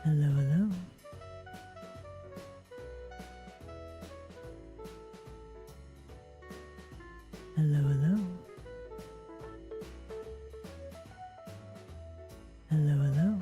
Hello, hello. Hello, hello. Hello, hello.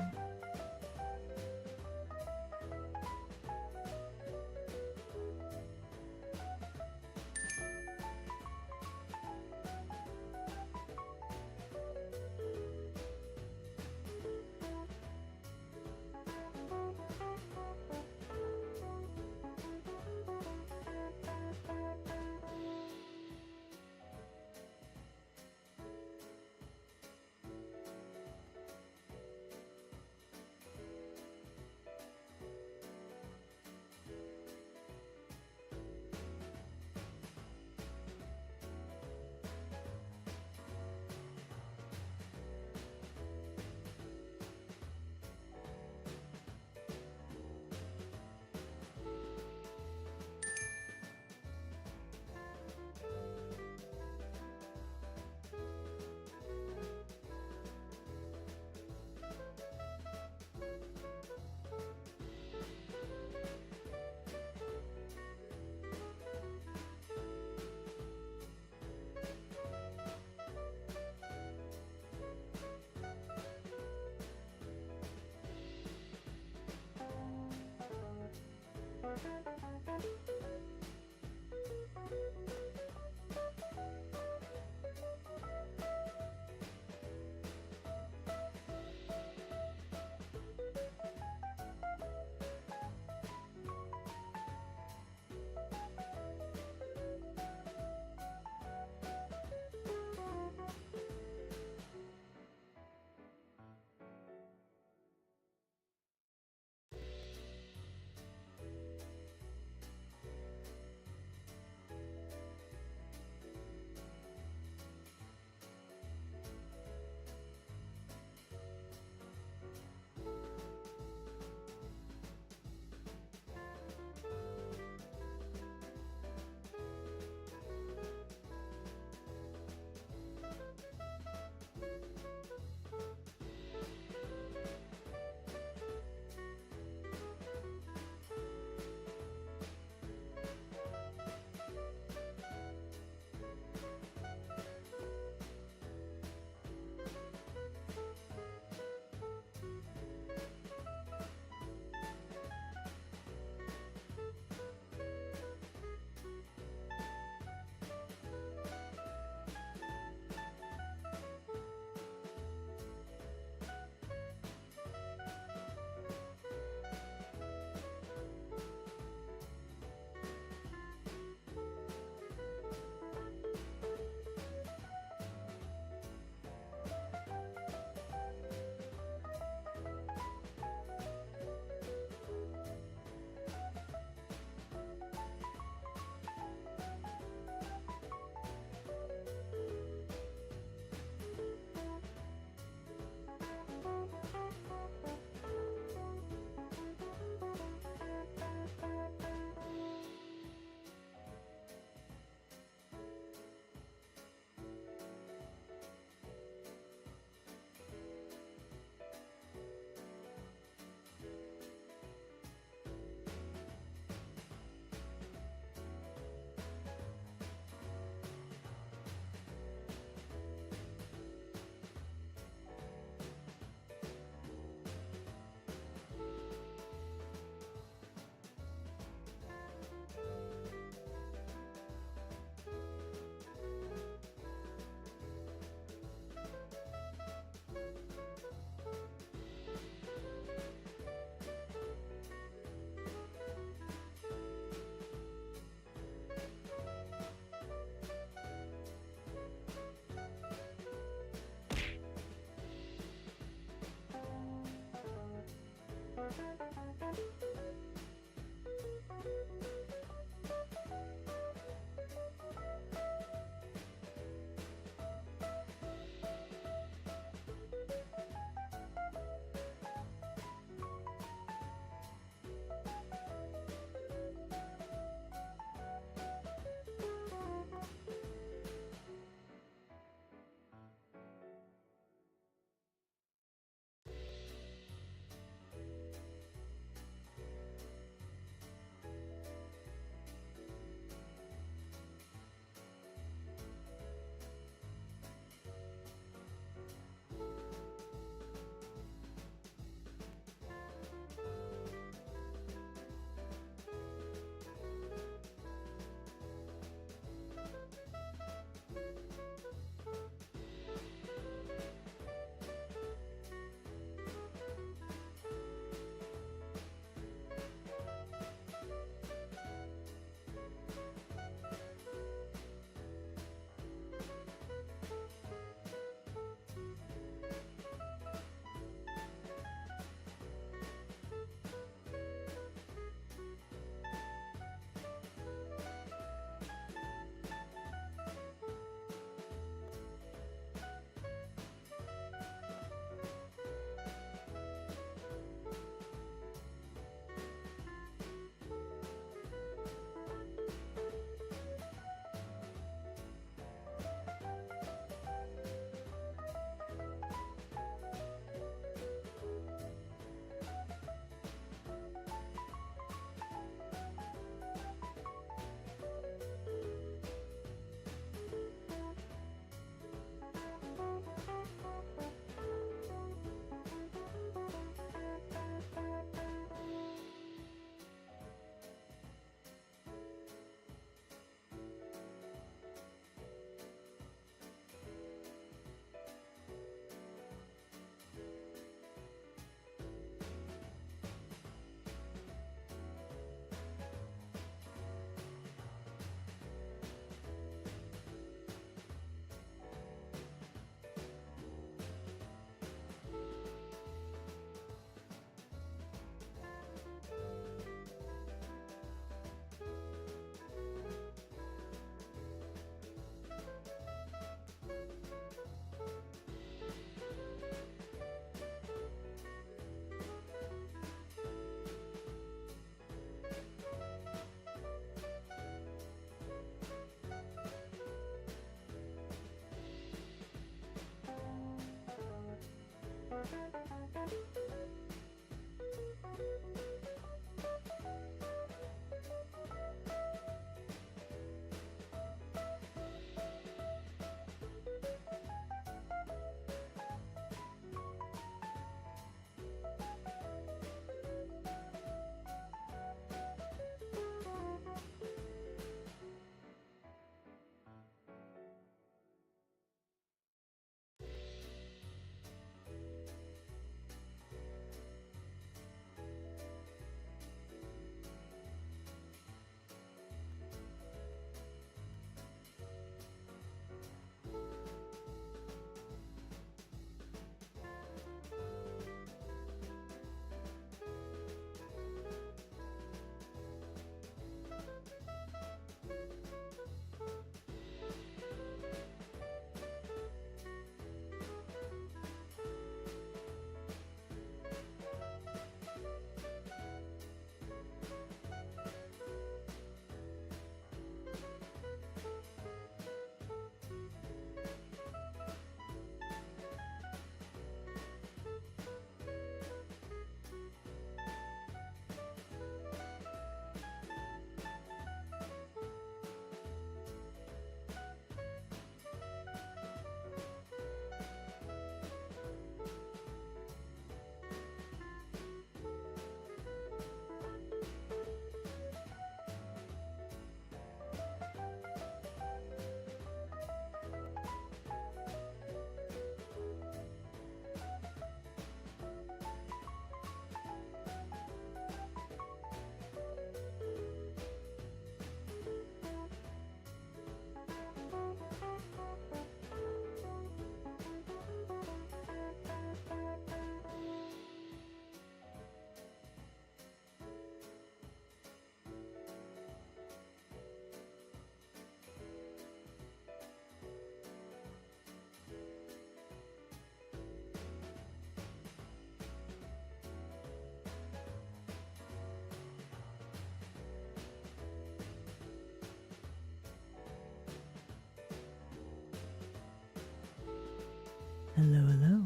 Hello, hello.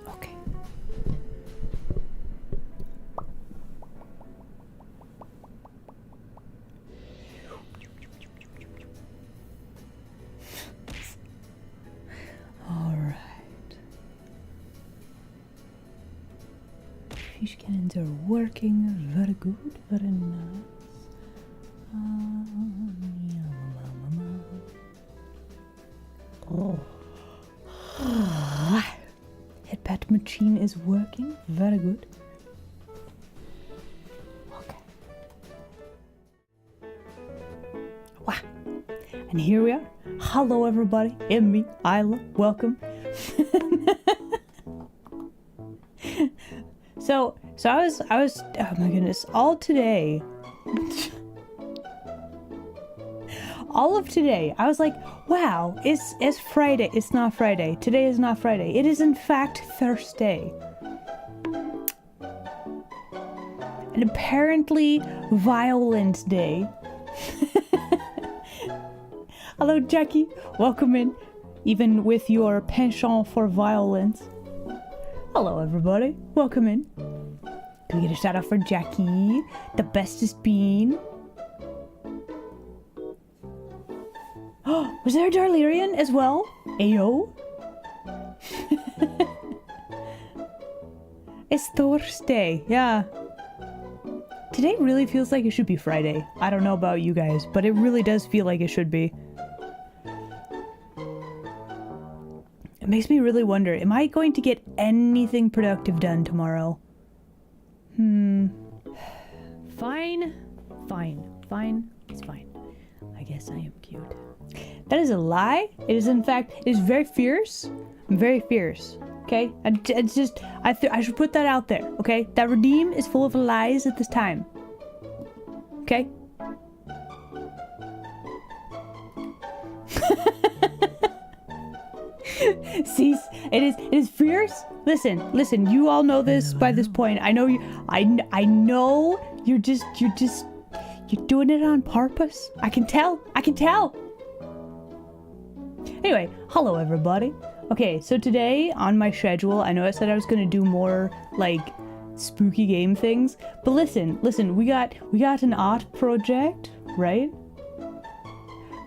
Okay. All right. Fish cannons are working. Very good. Very nice. Oh. Headpad machine is working. Very good. Okay. Wow. And here we are. Hello everybody. It's me, Isla. Welcome. So I was oh my goodness, all today. All of today, I was like, wow, it's Friday. It's not Friday. Today is not Friday. It is in fact Thursday. And apparently Violence Day. Hello, Jackie. Welcome in. Even with your penchant for violence. Hello, everybody. Welcome in. Can we get a shout out for Jackie? The bestest bean. Oh, was there a Darlerian as well? Ayo. It's Thursday. Yeah. Today really feels like it should be Friday. I don't know about you guys, but it really does feel like it should be. makes me really wonder, am I going to get anything productive done tomorrow? Fine. It's fine. I guess I am cute. That is a lie. It is, in fact, it is very fierce. I'm very fierce. Okay? It's just, I should put that out there. Okay? That Redeem is full of lies at this time. Okay? See, it is fierce. Listen, you all know this by this point. I know you're doing it on purpose. I can tell. Anyway, hello everybody. Okay, so today on my schedule, I know I said I was gonna do more like spooky game things, but listen, we got an art project, right?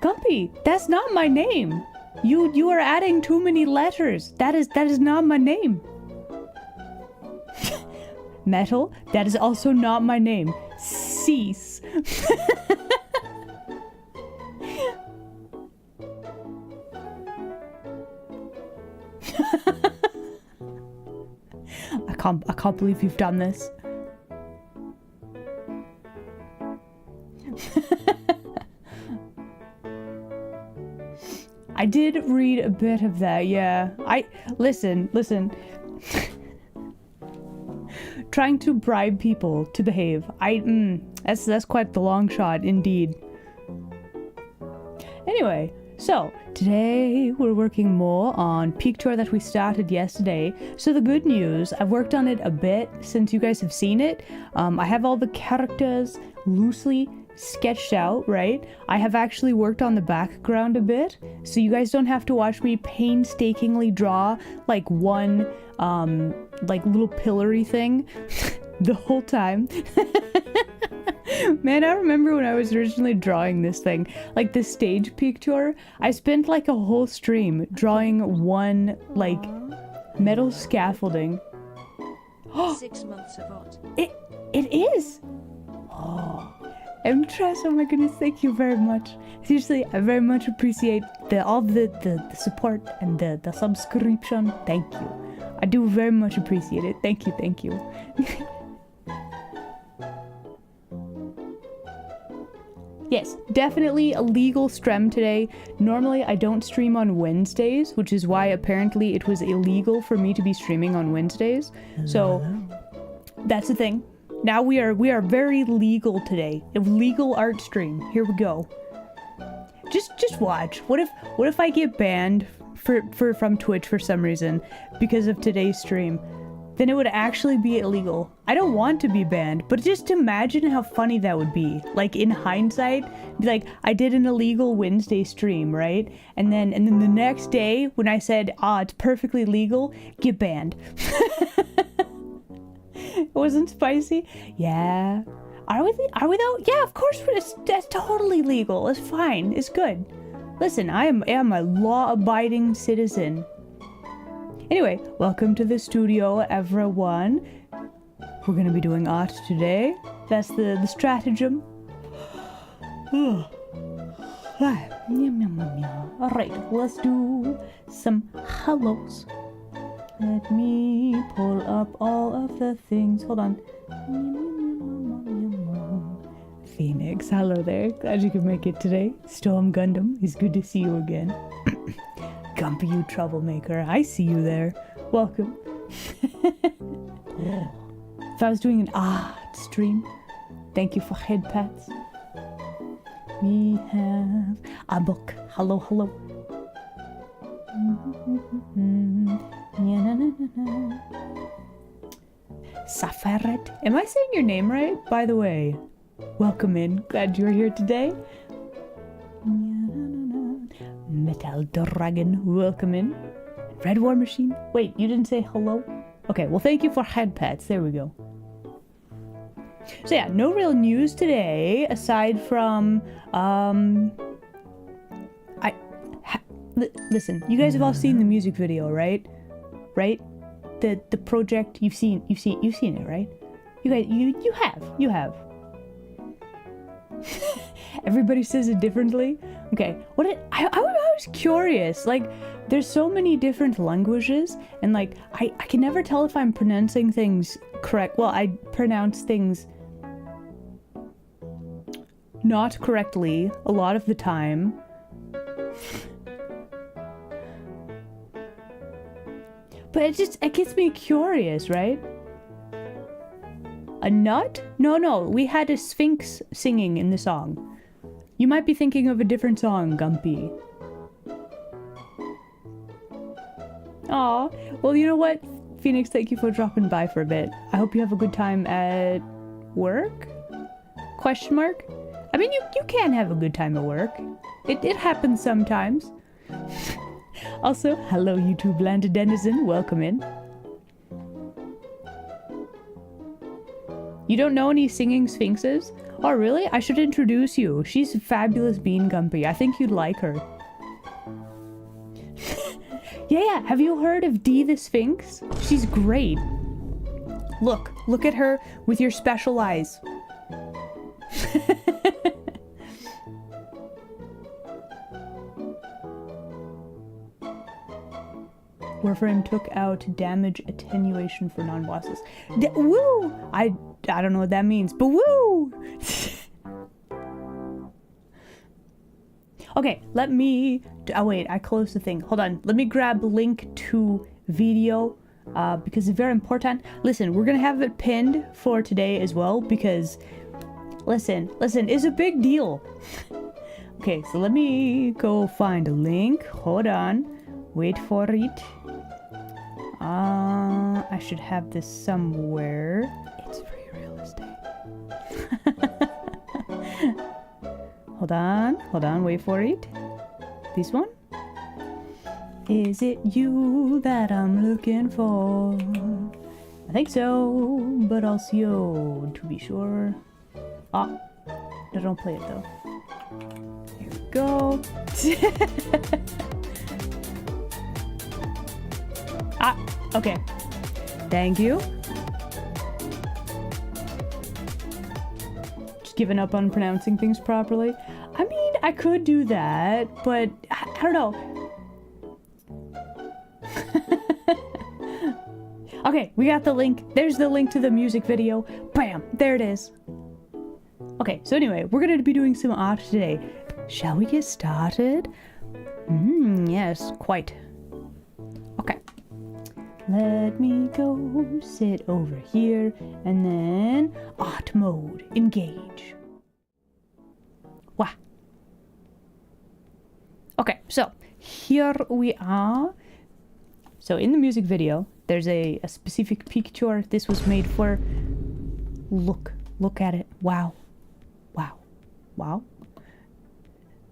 Gumpy, that's not my name. You are adding too many letters. That is not my name. Metal, that is also not my name. Cease. I can't believe you've done this. I did read a bit of that, yeah. Listen. Trying to bribe people to behave. That's quite the long shot, indeed. Anyway, so today we're working more on Peak Tour that we started yesterday. So the good news, I've worked on it a bit since you guys have seen it. I have all the characters loosely sketched out, right? I have actually worked on the background a bit, so you guys don't have to watch me painstakingly draw like one like little pillory thing the whole time. Man, I remember when I was originally drawing this thing, like the stage Peak Tour, I spent like a whole stream drawing one like metal scaffolding. 6 months of art. It is. Oh, Emtress, oh my goodness, thank you very much. Seriously, I very much appreciate all the support and the subscription. Thank you. I do very much appreciate it. Thank you. Yes, definitely a legal stream today. Normally I don't stream on Wednesdays, which is why apparently it was illegal for me to be streaming on Wednesdays. So that's the thing. Now we are very legal today. A legal art stream. Here we go. Just watch. What if I get banned from Twitch for some reason because of today's stream? Then it would actually be illegal. I don't want to be banned, but just imagine how funny that would be. Like in hindsight, be like, I did an illegal Wednesday stream, right? And then the next day when I said, it's perfectly legal, get banned. It wasn't spicy? Yeah. Are we though? Yeah, of course that's totally legal. It's fine. It's good. Listen, I am a law-abiding citizen. Anyway, welcome to the studio, everyone. We're gonna be doing art today. That's the stratagem. Alright, let's do some hellos. Let me pull up all of the things. Hold on. Phoenix, hello there. Glad you could make it today. Storm Gundam, it's good to see you again. Gumpy, you troublemaker. I see you there. Welcome. If I was doing an art stream, thank you for head pats. We have a book. Hello. Safaret. Am I saying your name right? By the way, welcome in. Glad you're here today. Metal Dragon, welcome in. Red War Machine. Wait, you didn't say hello? Okay, well thank you for head pats. There we go. So yeah, no real news today aside from listen, you guys have all seen the music video, right? Right? The project, you've seen it, right? You guys, you have. Everybody says it differently. Okay, I was curious. Like, there's so many different languages, and like, I can never tell if I'm pronouncing things correct. Well, I pronounce things not correctly a lot of the time. But it gets me curious, right? A nut? No, we had a sphinx singing in the song. You might be thinking of a different song, Gumpy. Aw, well, you know what? Phoenix, thank you for dropping by for a bit. I hope you have a good time at work? Question mark? I mean, you can have a good time at work. It happens sometimes. Also, hello YouTube land denizen, welcome in. You don't know any singing sphinxes? Oh really? I should introduce you. She's a fabulous bean, Gumpy. I think you'd like her. Yeah, have you heard of Dee the Sphinx? She's great. Look at her with your special eyes. Warframe took out damage attenuation for non-bosses. Woo! I don't know what that means, but woo! Okay, let me... Oh wait, I closed the thing. Hold on, let me grab link to video, because it's very important. Listen, we're gonna have it pinned for today as well, because... Listen, it's a big deal. Okay, so let me go find a link. Hold on. Wait for it. I should have this somewhere. It's free real estate. Hold on, wait for it. This one? Is it you that I'm looking for? I think so, but I'll see you to be sure. Ah, no, don't play it though. Here we go. Ah, okay. Thank you. Just giving up on pronouncing things properly. I mean, I could do that, but I don't know. Okay, we got the link. There's the link to the music video. Bam! There it is. Okay, so anyway, we're going to be doing some art today. Shall we get started? Yes, quite. Okay. Let me go sit over here, and then art mode, engage. Wow. Okay, so here we are. So in the music video, there's a specific picture this was made for. Look at it. Wow.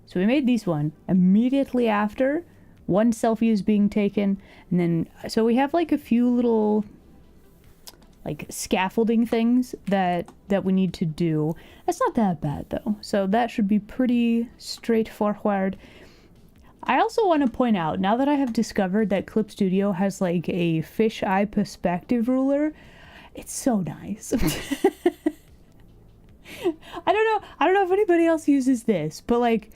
So we made this one immediately after. One selfie is being taken, and then so we have like a few little like scaffolding things that we need to do. That's not that bad though, so that should be pretty straightforward. I also want to point out, now that I have discovered that Clip Studio has like a fisheye perspective ruler, it's so nice. I don't know if anybody else uses this, but like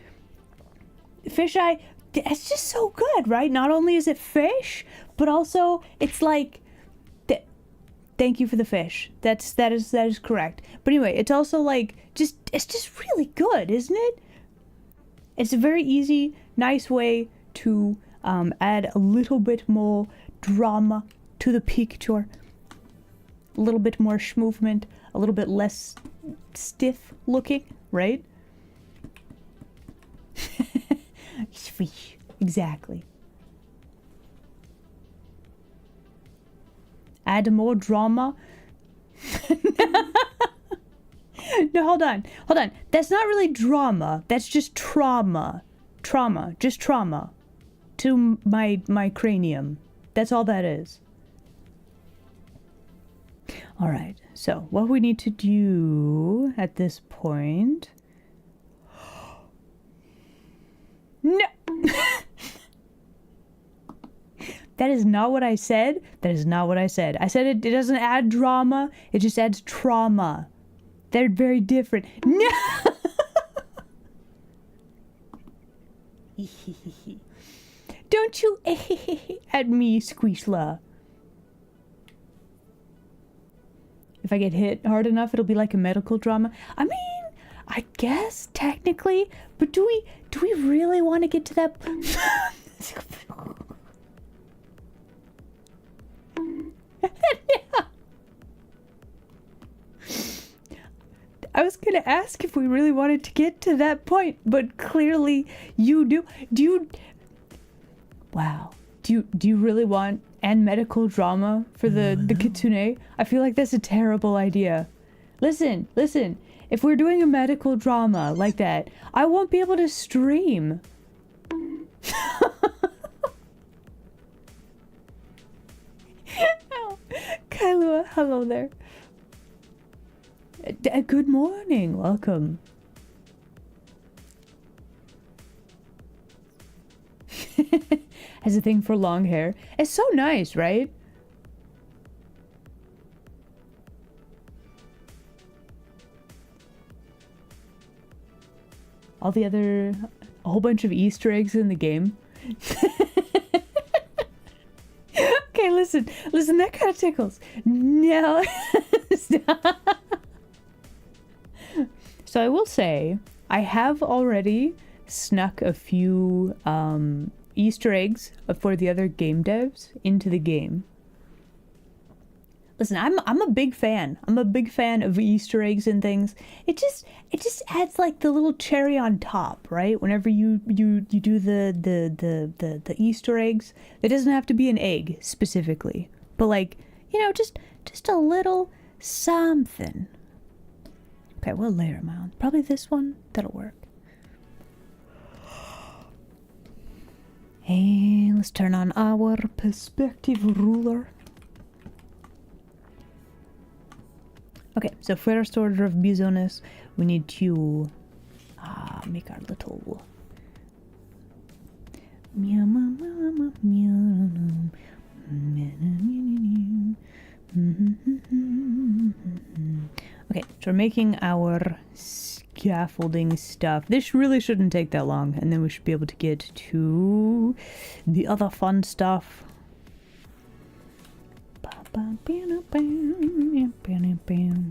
fisheye, it's just so good, right? Not only is it fish, but also it's like, thank you for the fish. That is correct. But anyway, it's also like it's just really good, isn't it? It's a very easy, nice way to add a little bit more drama to the picture, a little bit more schmovement, a little bit less stiff looking, right? Exactly. Add more drama. No, hold on. That's not really drama. That's just trauma. Just trauma to my cranium. That's all that is. All right. So what we need to do at this point. No. That is not what I said. I said it doesn't add drama. It just adds trauma. They're very different. No. Don't you at me, Squishla. If I get hit hard enough, it'll be like a medical drama. I mean, I guess technically, but do we really want to get to that? I was gonna ask if we really wanted to get to that point, but clearly you do. Do you? Wow. Do you really want and medical drama for the kitsune? I feel like that's a terrible idea. Listen. If we're doing a medical drama like that, I won't be able to stream. Kailua, hello there. Good morning, welcome. Has a thing for long hair. It's so nice, right? All the other, a whole bunch of Easter eggs in the game. Okay, listen, that kind of tickles. No. Stop. So I will say, I have already snuck a few Easter eggs for the other game devs into the game. Listen, I'm a big fan. I'm a big fan of Easter eggs and things. It just adds like the little cherry on top, right? Whenever you do the Easter eggs, it doesn't have to be an egg specifically, but like, you know, just a little something. Okay, what layer am I on? Probably this one. That'll work. And let's turn on our perspective ruler. Okay, so first order of business, we need to make our little okay, so we're making our scaffolding stuff. This really shouldn't take that long, and then we should be able to get to the other fun stuff.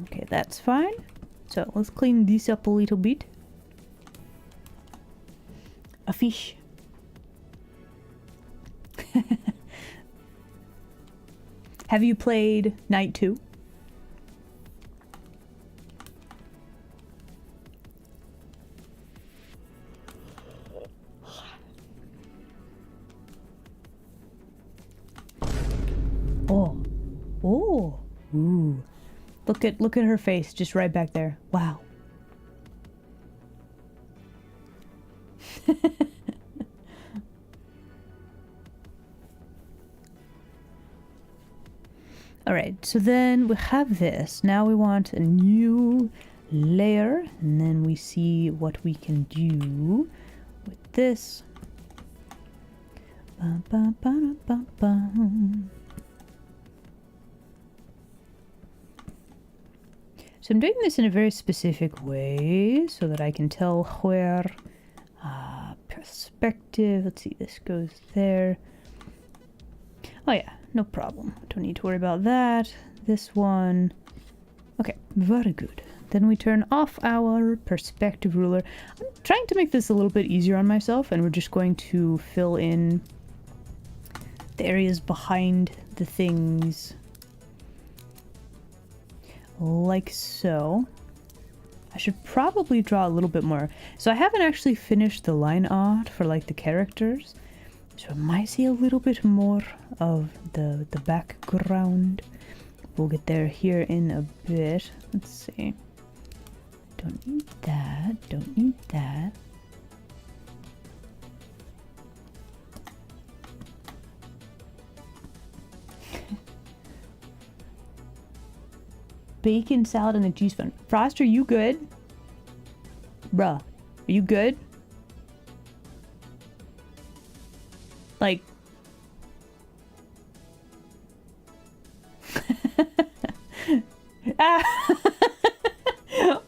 Okay, that's fine. So let's clean this up a little bit. A fish. Have you played Night 2? Oh. Oh. Ooh. Look at her face just right back there. Wow. All right, so then we have this. Now we want a new layer, and then we see what we can do with this. Ba, ba, ba, ba, ba. So I'm doing this in a very specific way so that I can tell where perspective. Let's see, this goes there. Oh yeah, no problem. Don't need to worry about that. This one. Okay, very good. Then we turn off our perspective ruler. I'm trying to make this a little bit easier on myself, and we're just going to fill in the areas behind the things. Like so. I should probably draw a little bit more. So I haven't actually finished the line art for like the characters. So I might see a little bit more of the background. We'll get there here in a bit. Let's see. Don't need that. Don't need that. Bacon salad and a cheese fun. Frost, are you good? Bruh, are you good? Like... ah.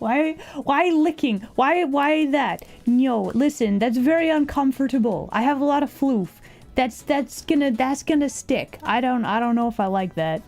Why Why licking? Why that? No, listen, that's very uncomfortable. I have a lot of floof. That's gonna stick. I don't know if I like that.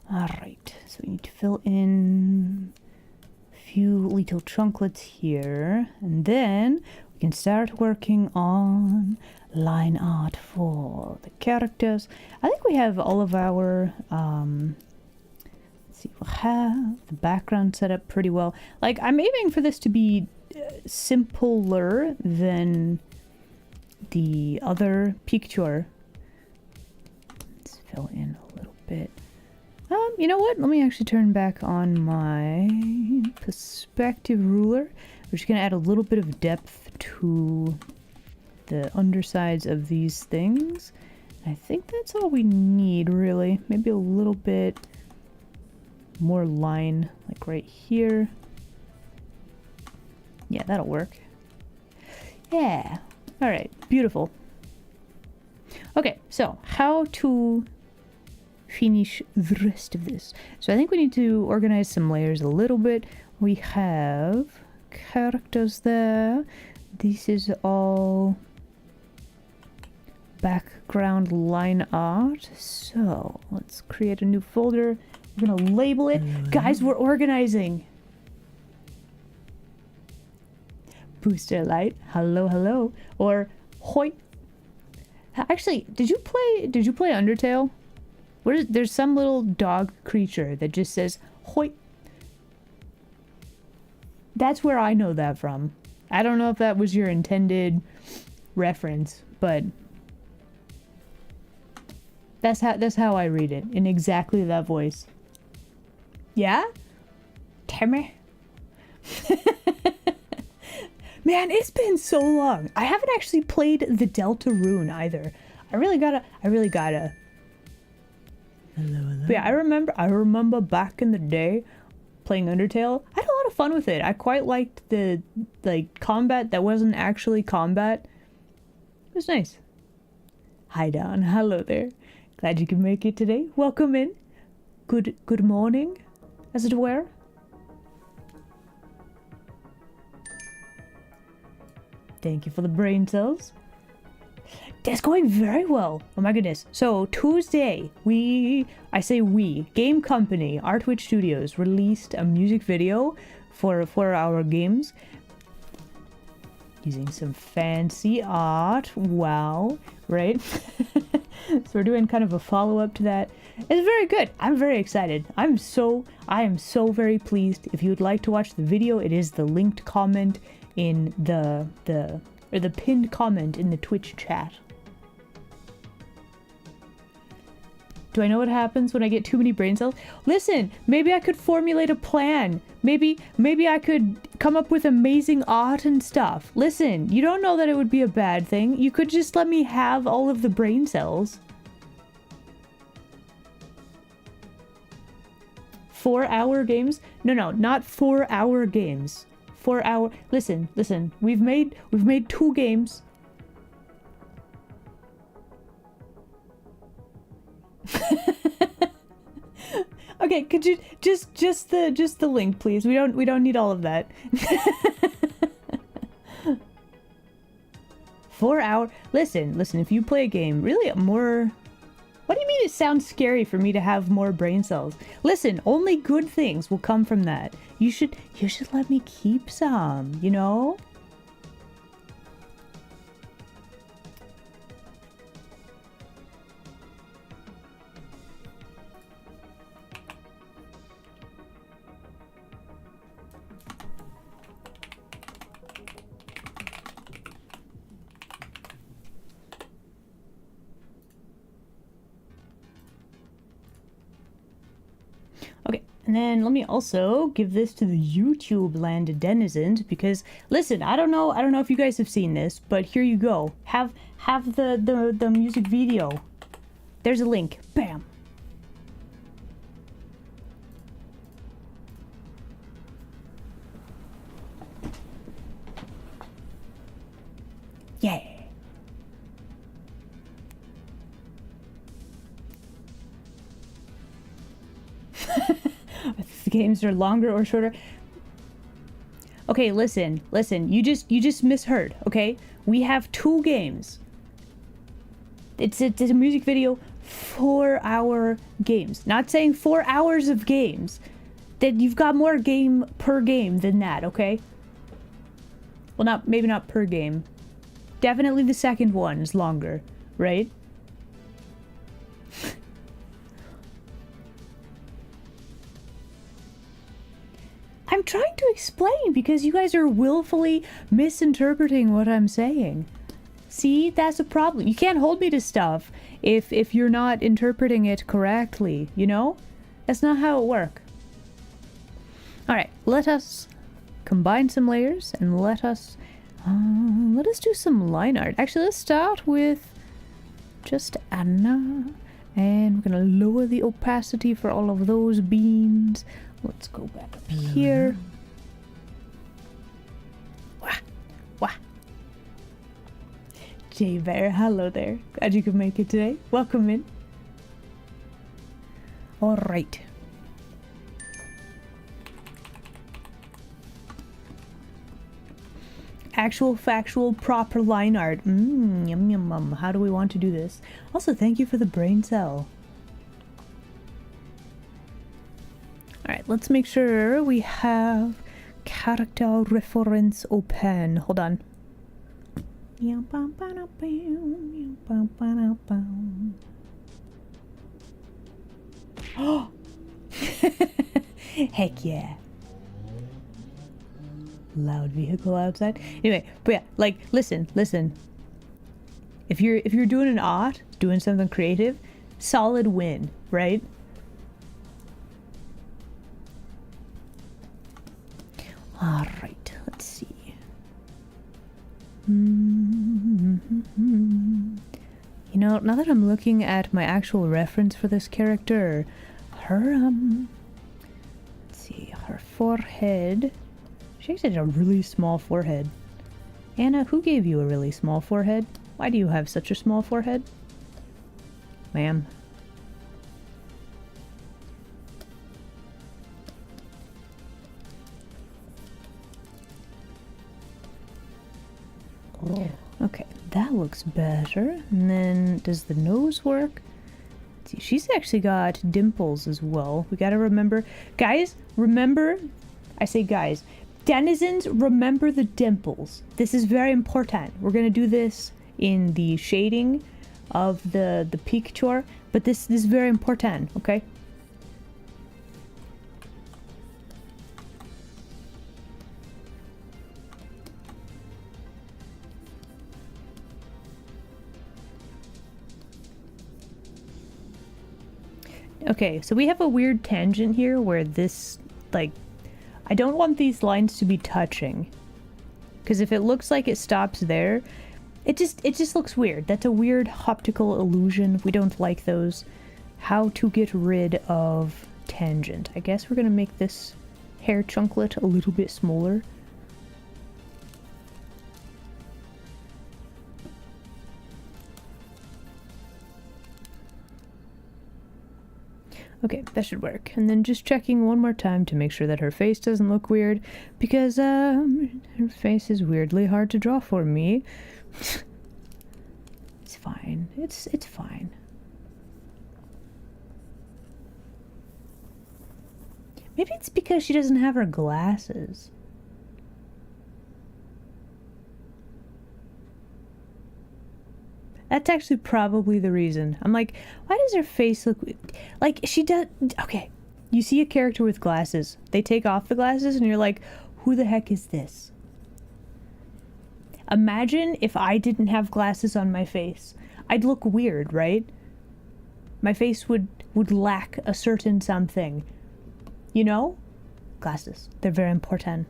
Alright, so we need to fill in a few little chunklets here, and then we can start working on line art for the characters. I think we have all of our, let's see, we'll have the background set up pretty well. Like, I'm aiming for this to be simpler than the other picture. Let's fill in a little bit. You know what? Let me actually turn back on my perspective ruler. We're just gonna add a little bit of depth to the undersides of these things. I think that's all we need, really. Maybe a little bit more line, like right here. Yeah, that'll work. Yeah. Alright, beautiful. Okay, so how to finish the rest of this. So I think we need to organize some layers a little bit. We have characters there. This is all background line art. So let's create a new folder. We're gonna label it. Guys, we're organizing. Booster light. Hello, hello. Or hoi. Actually, did you play Undertale? There's some little dog creature that just says hoi. That's where I know that from. I don't know if that was your intended reference, but that's how I read it, in exactly that voice. Yeah? Timmy? Man, it's been so long. I haven't actually played the Deltarune either. I really gotta. Hello. But yeah, I remember back in the day playing Undertale. I had a lot of fun with it. I quite liked the combat that wasn't actually combat. It was nice. Hi Don, hello there. Glad you could make it today. Welcome in. Good morning, as it were. Thank you for the brain cells. That's going very well. Oh my goodness. So Tuesday, Game Company, Artwitch Studios released a music video for our games. Using some fancy art. Wow. Right? So we're doing kind of a follow-up to that. It's very good. I'm very excited. I am so very pleased. If you would like to watch the video, it is the linked comment in the pinned comment in the Twitch chat. Do I know what happens when I get too many brain cells? Listen, maybe I could formulate a plan. Maybe I could come up with amazing art and stuff. Listen, you don't know that it would be a bad thing. You could just let me have all of the brain cells. 4-hour games? No, not 4-hour games. 4-hour. Listen. We've made 2 games. Okay, could you just the link, please? We don't need all of that. 4-hour. Listen. If you play a game, really more. What do you mean it sounds scary for me to have more brain cells? Listen, only good things will come from that. You should let me keep some, you know? And then let me also give this to the YouTube land denizens because listen, I don't know if you guys have seen this, but here you go. Have the music video. There's a link. Bam. Yeah. If the games are longer or shorter. Okay, listen. You just misheard, okay? We have 2 games. It's a music video, 4-hour games. Not saying 4 hours of games. That you've got more game per game than that, okay? Well, maybe not per game. Definitely the second one is longer, right? I'm trying to explain because you guys are willfully misinterpreting what I'm saying. See, that's a problem. You can't hold me to stuff if you're not interpreting it correctly, you know? That's not how it works. Alright, let us combine some layers and let us do some line art. Actually, let's start with just Anna. And we're gonna lower the opacity for all of those beans. Let's go back up here. Wah, wah. Jay Bear, hello there. Glad you could make it today. Welcome in. Alright. Actual, factual, proper line art. Yum, yum, yum. How do we want to do this? Also, thank you for the brain cell. Alright, let's make sure we have character reference open. Hold on. Oh! Heck yeah. Loud vehicle outside. Anyway, but yeah, like, listen. If you're doing an art, doing something creative, solid win, right? Alright, let's see. You know, now that I'm looking at my actual reference for this character, her, let's see, her forehead. She actually has a really small forehead. Anna, who gave you a really small forehead? Why do you have such a small forehead? Ma'am. Oh. Okay, that looks better. And then, does the nose work? Let's see, she's actually got dimples as well. We gotta remember. Guys, remember, I say guys, denizens, remember the dimples. This is very important. We're gonna do this in the shading of the picture, but this is very important, okay? Okay, so we have a weird tangent here where this, like, I don't want these lines to be touching. Because if it looks like it stops there, it just looks weird. That's a weird optical illusion. We don't like those. How to get rid of tangent. I guess we're gonna make this hair chunklet a little bit smaller. Okay, that should work. And then just checking one more time to make sure that her face doesn't look weird, because her face is weirdly hard to draw for me. It's fine. It's fine. Maybe it's because she doesn't have her glasses. That's actually probably the reason. I'm like, why does her face look... Like, she does... Okay, you see a character with glasses. They take off the glasses and you're like, who the heck is this? Imagine if I didn't have glasses on my face. I'd look weird, right? My face would lack a certain something. you know? Glasses. They're very important.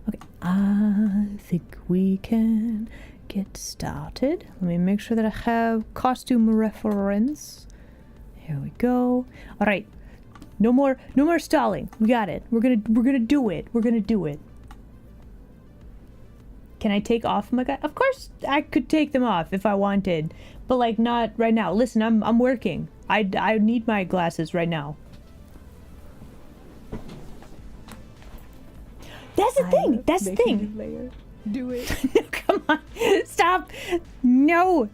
Okay, I think we can get started. Let me make sure that I have costume reference. Here we go. All right. No more stalling. We got it. We're gonna do it. We're gonna do it. Can I take off my Of course I could take them off if I wanted, but like not right now. Listen, I'm working. I need my glasses right now. That's the thing. That's the thing. Do it. Come on. Stop. No.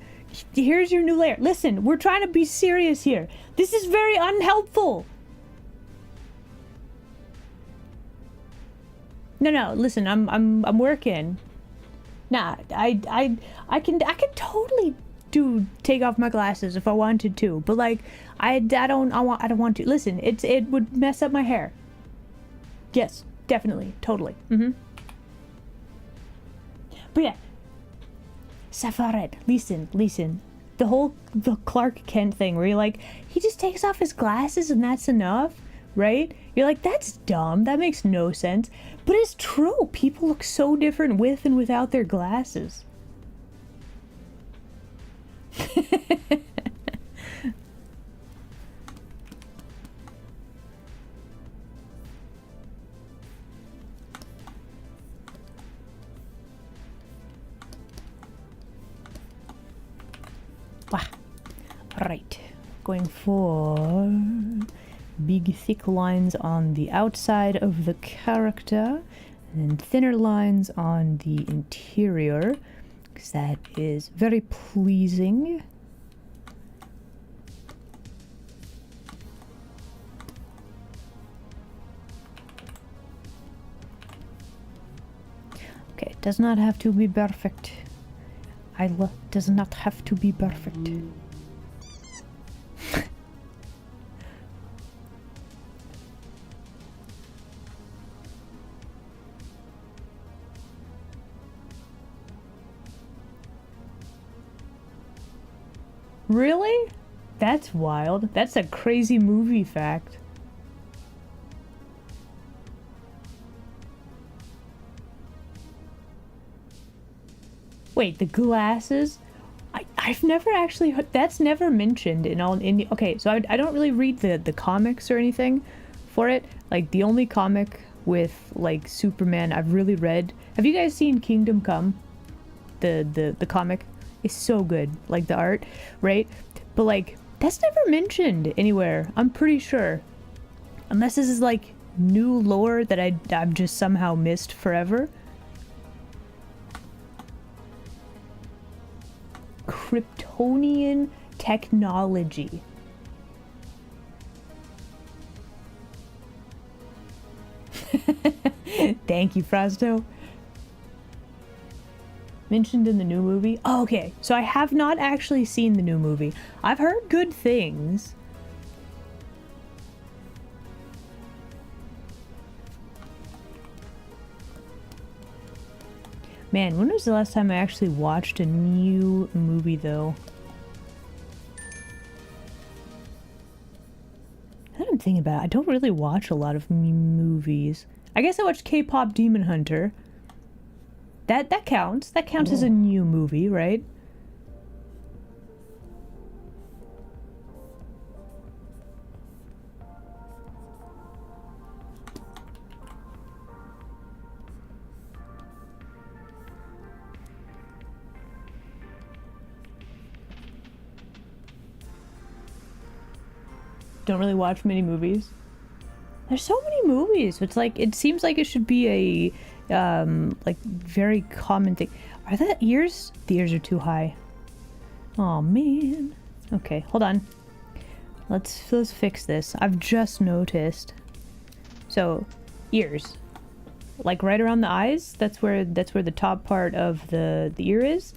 Here's your new layer. Listen, we're trying to be serious here. This is very unhelpful. No. Listen, I'm working. Nah, I can totally take off my glasses if I wanted to, but like I don't want to. Listen, it would mess up my hair. Yes, definitely, totally. But yeah, Safared, listen. The Clark Kent thing where you're like, he just takes off his glasses and that's enough, right? You're like, that's dumb. That makes no sense. But it's true. People look so different with and without their glasses. Right. Going for big thick lines on the outside of the character and then thinner lines on the interior, because that is very pleasing. Okay, it does not have to be perfect. Does not have to be perfect. Really? That's wild. That's a crazy movie fact. Wait, the glasses? I've never actually heard, that's never mentioned in all in okay, so I don't really read the comics or anything for it. Like the only comic with like Superman I've really read. Have you guys seen Kingdom Come? The comic? Is so good, like the art, right? But like that's never mentioned anywhere, I'm pretty sure, unless this is like new lore that I've just somehow missed forever. Kryptonian technology. Thank you, Frosto. Mentioned in the new movie? Oh, okay, so I have not actually seen the new movie. I've heard good things. Man, when was the last time I actually watched a new movie, though? Now that I'm thinking about it, I don't really watch a lot of movies. I guess I watched K-Pop Demon Hunter. That counts. That counts as a new movie, right? Don't really watch many movies. There's so many movies. It's like, it seems like it should be a like very common thing. Are the ears? The ears are too high. Oh man. Okay, hold on. Let's fix this. I've just noticed. So, ears, like right around the eyes. That's where the top part of the ear is.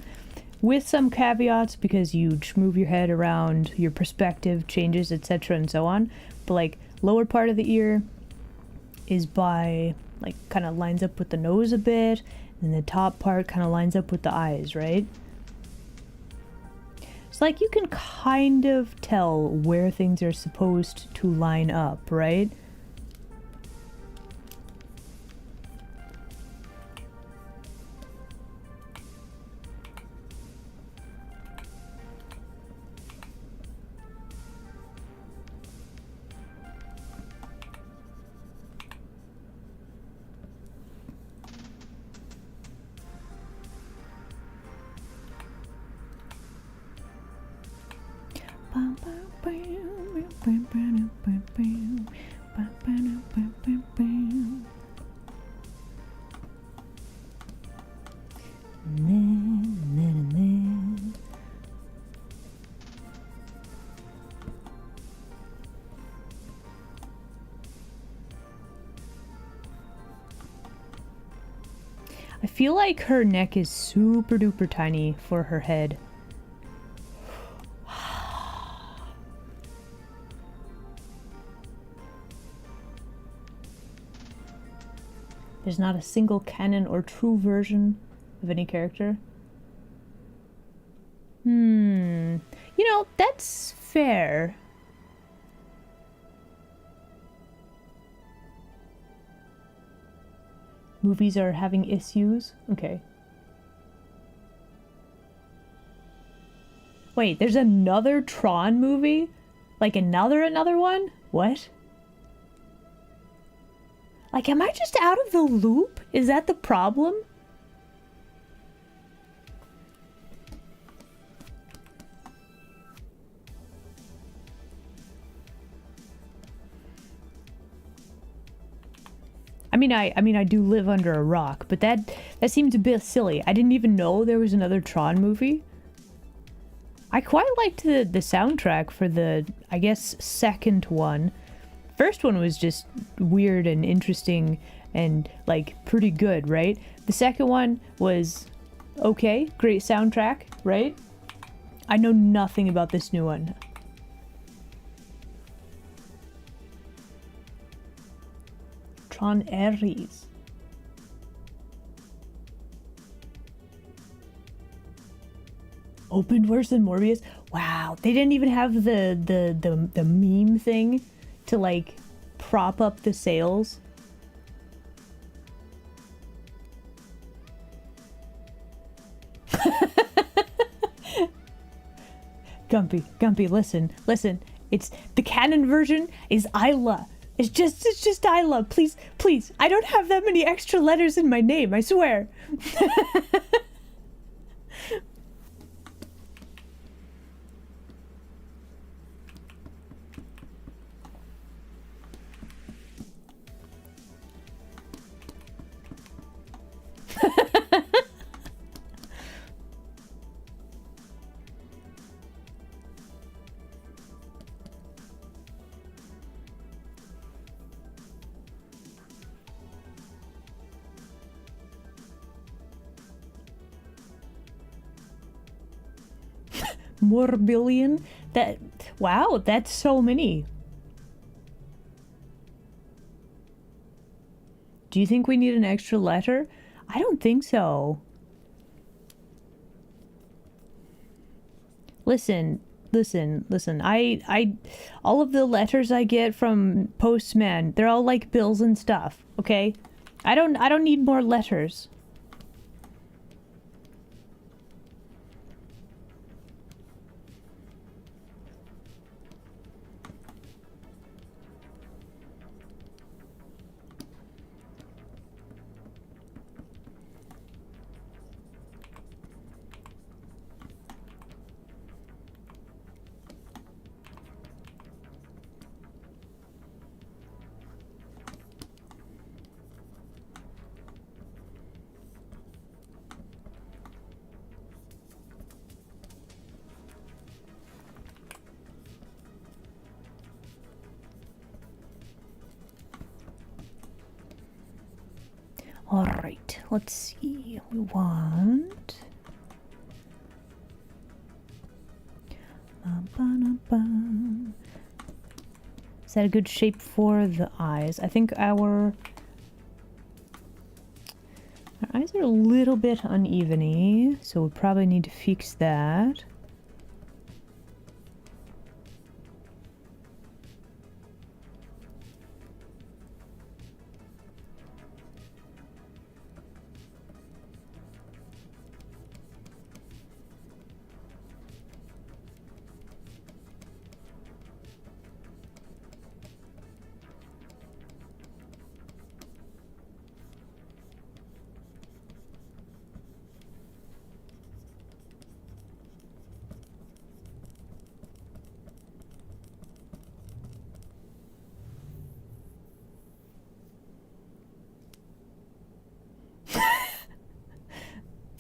With some caveats, because you move your head around, your perspective changes, etc. and so on. But like lower part of the ear is by like kind of lines up with the nose a bit, and the top part kind of lines up with the eyes, right? So It's like you can kind of tell where things are supposed to line up, right? I feel like her neck is super duper tiny for her head. There's not a single canon or true version of any character. You know, that's fair. Movies are having issues? Okay. Wait, there's another Tron movie? Like another one? What? Like, am I just out of the loop? Is that the problem? I mean, I do live under a rock, but that seems a bit silly. I didn't even know there was another Tron movie. I quite liked the soundtrack for the, I guess, second one. First one was just weird and interesting and, like, pretty good, right? The second one was okay, great soundtrack, right? I know nothing about this new one. Tron Ares. Opened worse than Morbius? Wow, they didn't even have the meme thing to, like, prop up the sales. Gumpy, listen. It's the canon version is Isla. It's just Isla. Please. I don't have that many extra letters in my name, I swear. Morbillion? Wow, that's so many. Do you think we need an extra letter? I don't think so. Listen. I all of the letters I get from Postman, they're all like bills and stuff, okay? I don't need more letters. Alright, let's see. We want... Is that a good shape for the eyes? I think our eyes are a little bit uneven-y, so we probably need to fix that.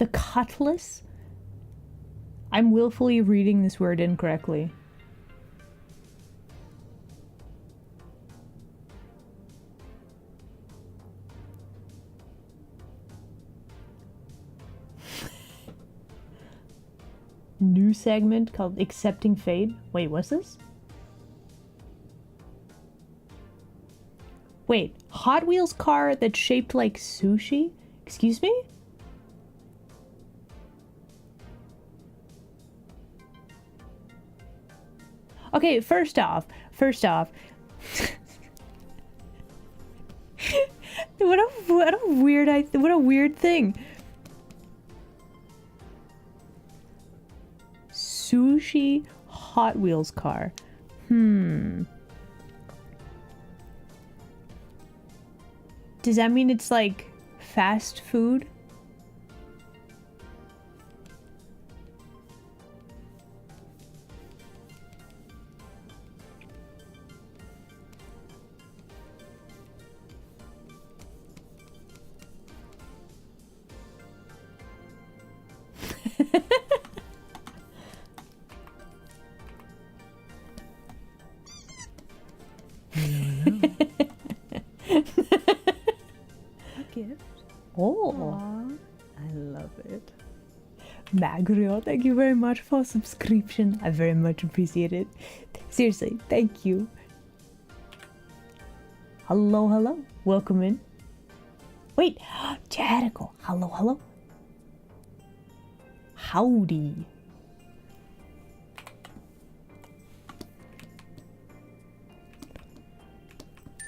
The cutlass? I'm willfully reading this word incorrectly. New segment called Accepting Fate. Wait, what's this? Wait, Hot Wheels car that's shaped like sushi? Excuse me? Okay, first off, what a weird thing. Sushi Hot Wheels car. Does that mean it's like fast food? Gift. Oh, Aw, I love it. Magrio, thank you very much for subscription. I very much appreciate it. Seriously, thank you. Hello, hello. Welcome in. Wait, Jadical. Hello, hello. Howdy.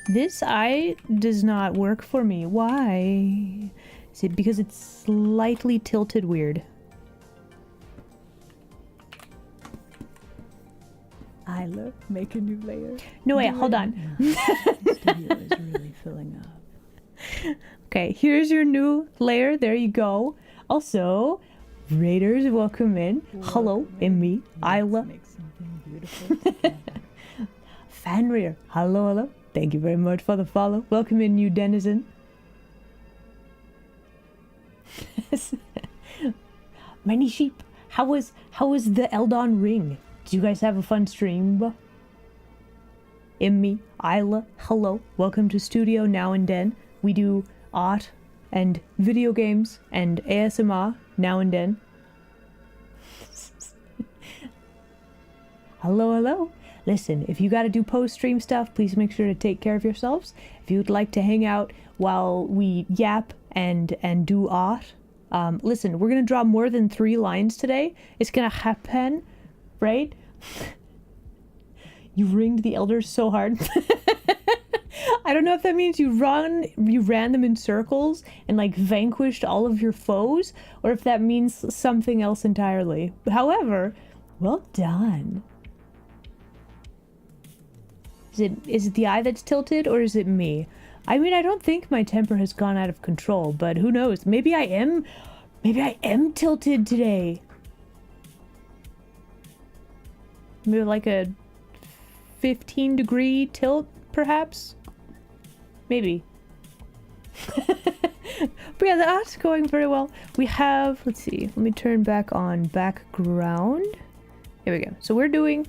This eye does not work for me. Why? Is it because it's slightly tilted weird? I love make a new layer. No, wait, hold on. The studio is really filling up. Okay, here's your new layer. There you go. Also, Raiders, welcome in. Hello, and me, Isla. Make something beautiful together. Fanrear, hello, hello. Thank you very much for the follow. Welcome in, new denizen. Many sheep. How was the Eldon Ring? Did you guys have a fun stream? Immi, Isla, hello. Welcome to Studio Now and Then. We do art and video games and ASMR now and then. Hello, hello. Listen, if you gotta do post-stream stuff, please make sure to take care of yourselves. If you'd like to hang out while we yap and do art, listen, we're gonna draw more than 3 lines today. It's gonna happen, right? You ringed the elders so hard. I don't know if that means you ran them in circles and like vanquished all of your foes, or if that means something else entirely. However, well done. Is it the eye that's tilted, or is it me? I mean, I don't think my temper has gone out of control, but who knows? Maybe I am tilted today. Maybe like a 15-degree tilt, perhaps? Maybe. But yeah, the art's going very well. We have, let's see, let me turn back on background. Here we go. So we're doing,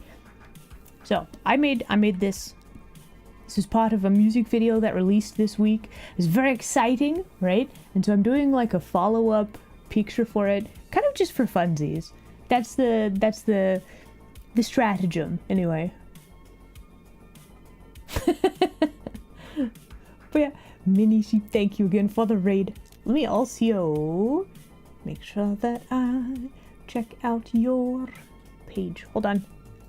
so I made this. This is part of a music video that released this week. It's very exciting, right? And so I'm doing like a follow-up picture for it, kind of just for funsies. That's the stratagem, anyway. But yeah, Mini Sheep, thank you again for the raid. Let me also make sure that I check out your page. Hold on.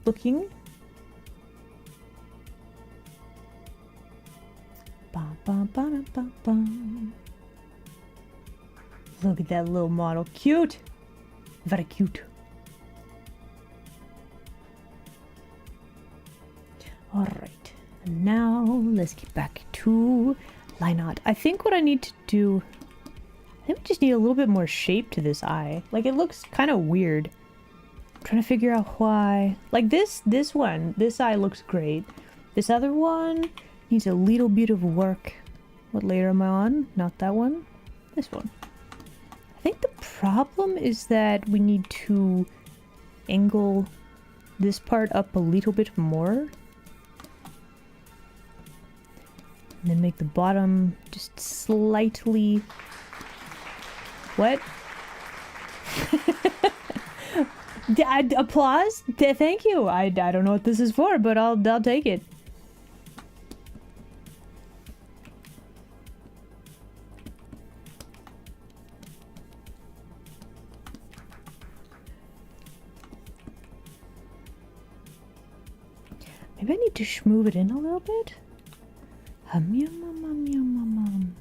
Looking. Bum, bum, bum, bum, bum. Look at that little model. Cute. Very cute. Alright. And now let's get back to line art. I think what I need to do, I think we just need a little bit more shape to this eye. Like, it looks kind of weird. I'm trying to figure out why. Like this eye looks great. This other one needs a little bit of work. What layer am I on? Not that one. This one. I think the problem is that we need to angle this part up a little bit more. And then make the bottom just slightly... What? Applause? Thank you. I don't know what this is for, but I'll take it. Maybe I need to move it in a little bit. Yum, yum, yum, yum, yum.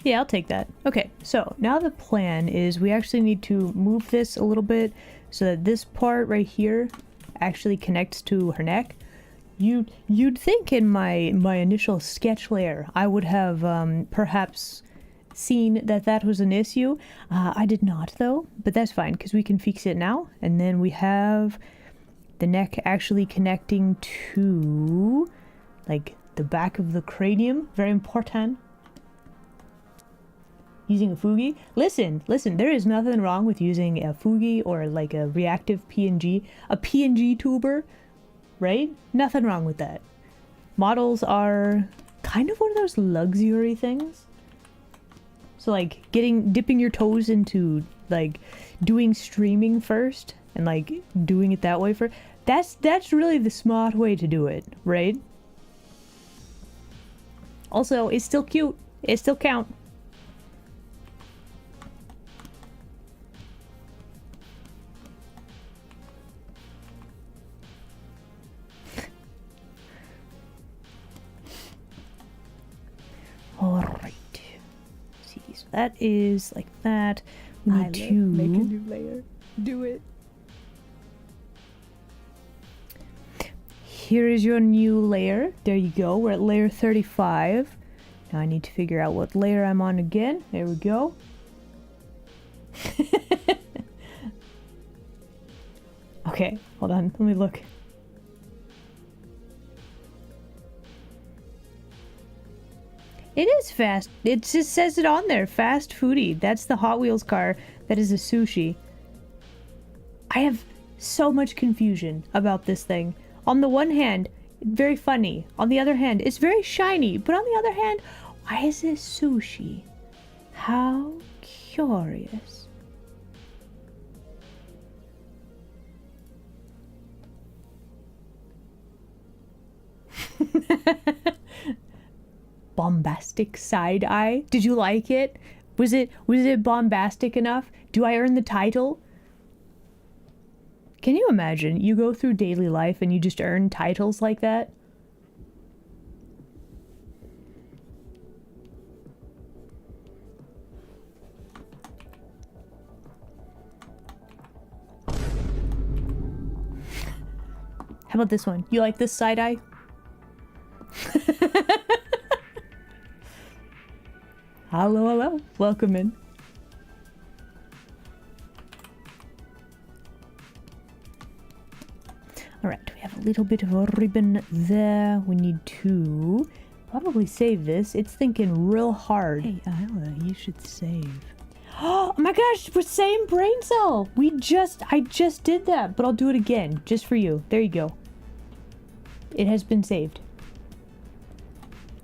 Yeah, I'll take that. Okay, so now the plan is we actually need to move this a little bit so that this part right here actually connects to her neck. You'd think in my initial sketch layer I would have perhaps seen that was an issue. I did not though, but that's fine because we can fix it now. And then we have the neck actually connecting to like the back of the cranium. Very important. Using a Fugi. Listen, there is nothing wrong with using a Fugi or like a reactive PNG, a PNG tuber, right? Nothing wrong with that. Models are kind of one of those luxury things. So like dipping your toes into like doing streaming first and like doing it that way for that's really the smart way to do it, right? Also, it's still cute. It still counts. Alright. See, so that is like that. We need to make a new layer. Do it. Here is your new layer. There you go. We're at layer 35. Now I need to figure out what layer I'm on again. There we go. Okay, hold on. Let me look. It is fast. It just says it on there. Fast foodie. That's the Hot Wheels car. That is a sushi. I have so much confusion about this thing. On the one hand, very funny. On the other hand, it's very shiny. But on the other hand, why is it sushi? How curious. Bombastic side eye. Did you like it? Was it bombastic enough? Do I earn the title? Can you imagine? You go through daily life and you just earn titles like that? How about this one? You like this side eye? Hello. Welcome in. Alright, we have a little bit of a ribbon there. We need to probably save this. It's thinking real hard. Hey, Isla, you should save. Oh my gosh, we're same brain cell. I just did that, but I'll do it again just for you. There you go. It has been saved.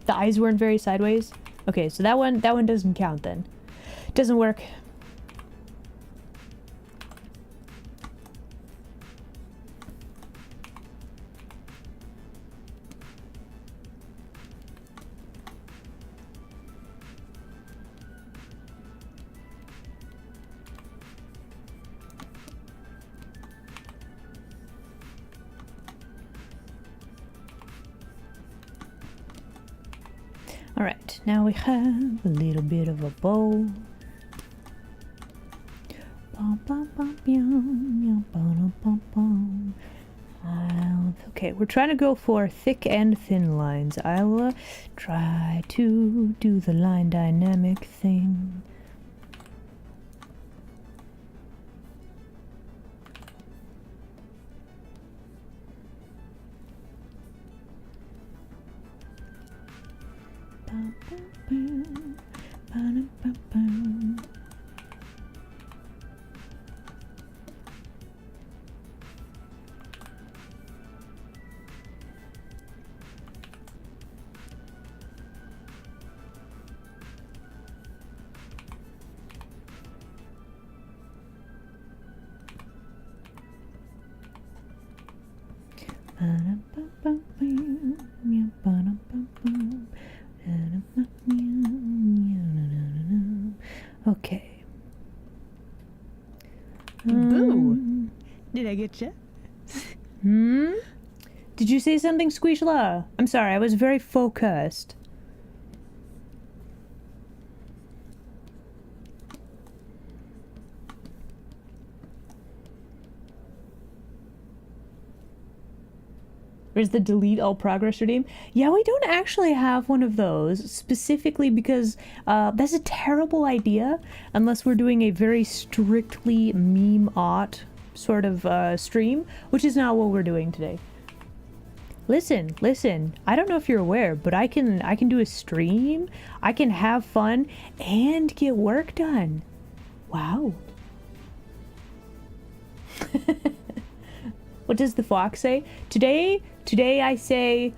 The eyes weren't very sideways. Okay, so that one doesn't count then. Doesn't work. Alright, now we have a little bit of a bow. Okay, we're trying to go for thick and thin lines. I'll try to do the line dynamic thing. Okay. Boo! Did I get you? Hmm? Did you say something, Squishla? I'm sorry, I was very focused. There's the delete all progress redeem. Yeah, we don't actually have one of those, specifically because that's a terrible idea unless we're doing a very strictly meme art sort of stream, which is not what we're doing today. Listen, I don't know if you're aware, but I can do a stream, I can have fun, and get work done. Wow. What does the fox say? Today I say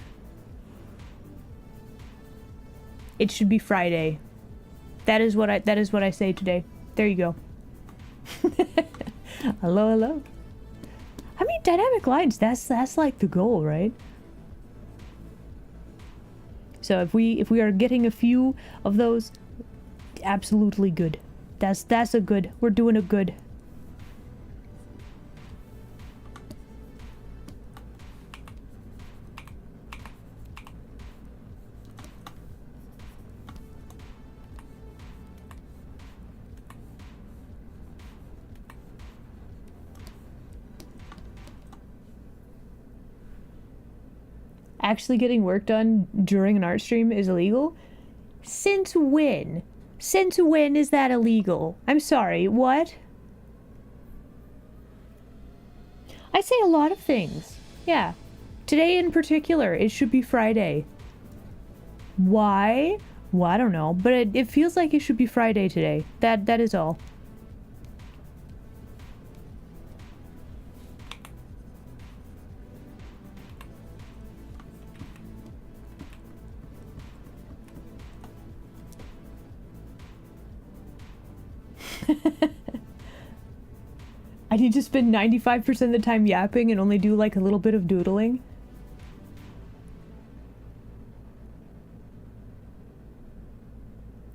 it should be Friday. That is what I say today. There you go. Hello. I mean, dynamic lines, that's like the goal, right? So if we are getting a few of those, absolutely good. That's a good. We're doing a good. Actually getting work done during an art stream is illegal? Since when? Since when is that illegal? I'm sorry, what? I say a lot of things. Yeah. Today in particular, it should be Friday. Why? Well, I don't know, but it feels like it should be Friday today. That is all. I need to spend 95% of the time yapping and only do like a little bit of doodling.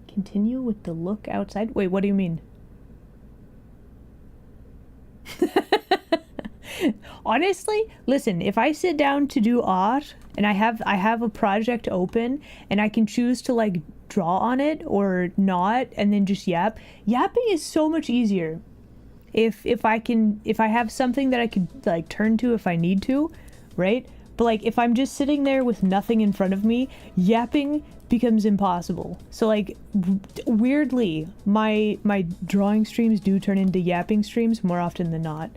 Continue with the look outside. Wait, what do you mean? Honestly, listen, if I sit down to do art and I have a project open and I can choose to like draw on it or not and then just yapping is so much easier. If I have something that I could like turn to if I need to, right? But like if I'm just sitting there with nothing in front of me, yapping becomes impossible. So like weirdly, my drawing streams do turn into yapping streams more often than not.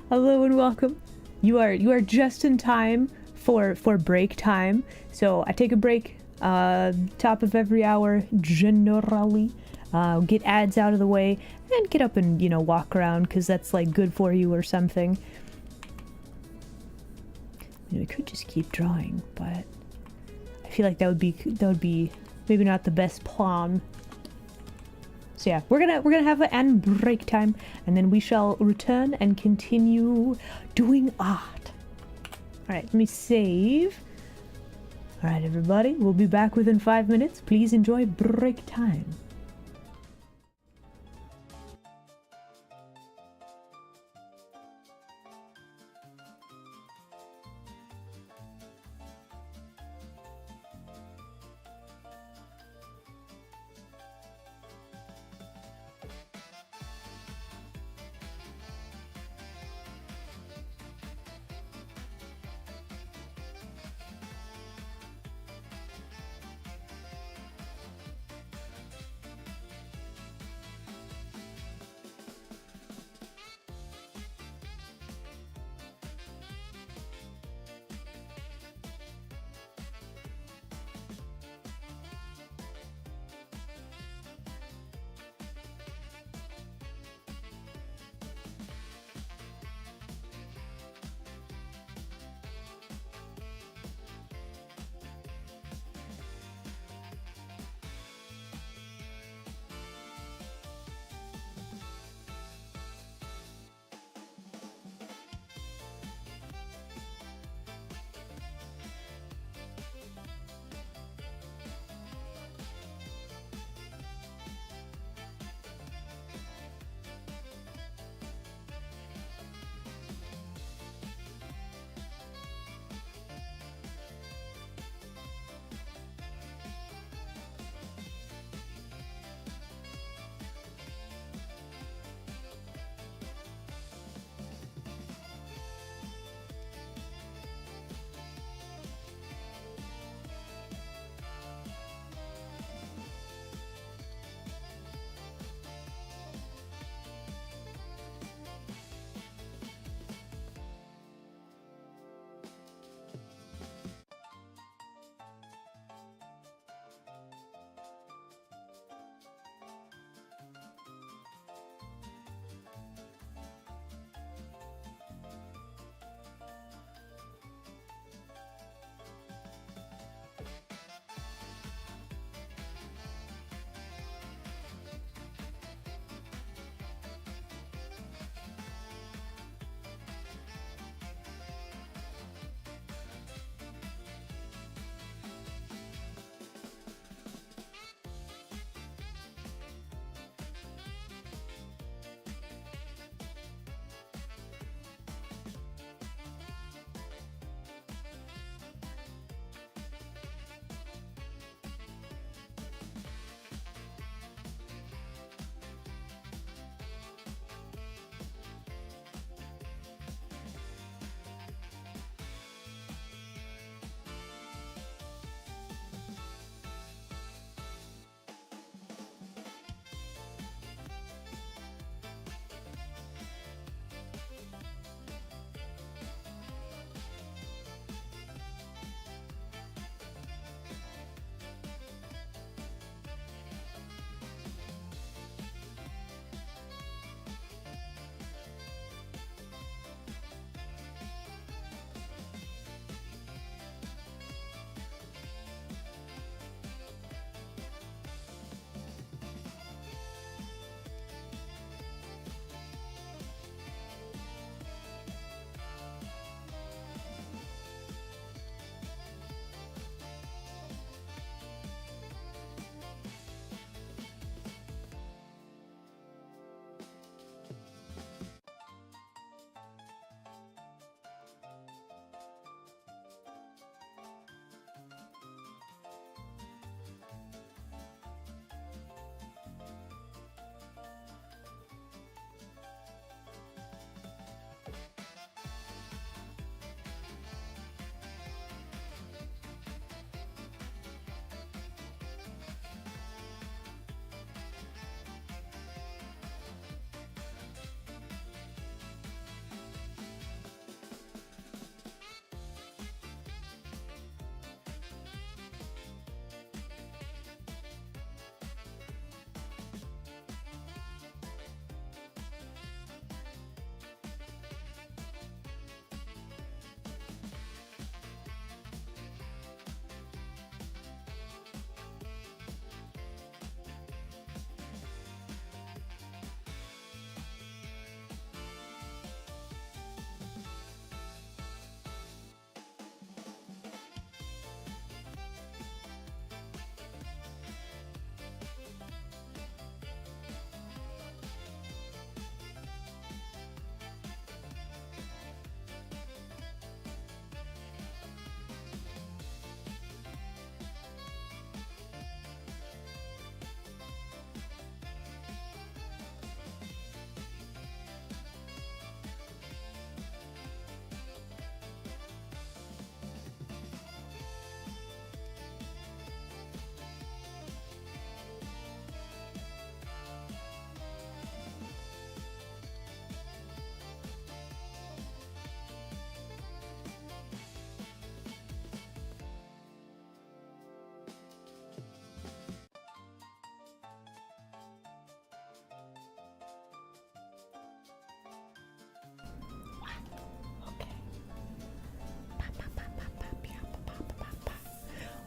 Hello and welcome. You are just in time for break time. So I take a break top of every hour generally. Get ads out of the way and get up and walk around because that's like good for you or something. We could just keep drawing, but I feel like that would be maybe not the best plan. So yeah, we're gonna have an break time, and then we shall return and continue doing art. All right, let me save. All right, everybody, we'll be back within 5 minutes. Please enjoy break time.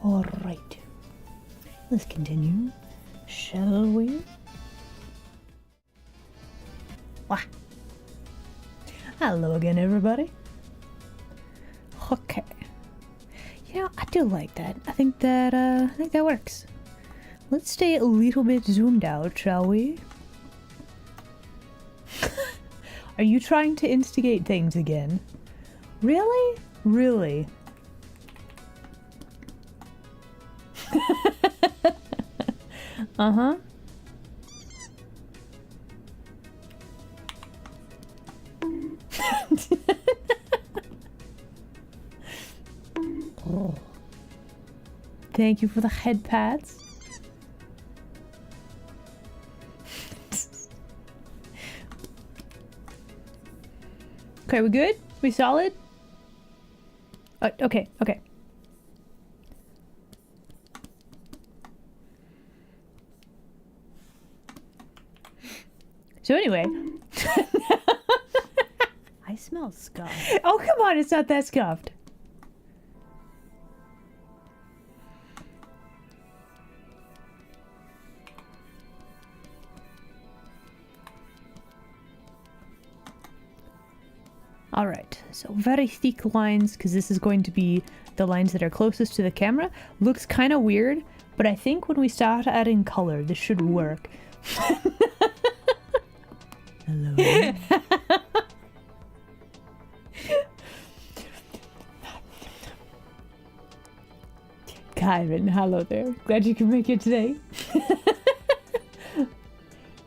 Alright. Let's continue. Shall we? Wah. Hello again, everybody. Okay. You know, I do like that. I think that works. Let's stay a little bit zoomed out, shall we? Are you trying to instigate things again? Really? Really? Uh-huh. Oh. Thank you for the head pats. Okay, we good? We solid? Okay, okay. So anyway. I smell scuff. Oh, come on, it's not that scuffed. Alright, so very thick lines, because this is going to be the lines that are closest to the camera. Looks kind of weird, but I think when we start adding color, this should work. Hello. Kyron, hello there. Glad you can make it today.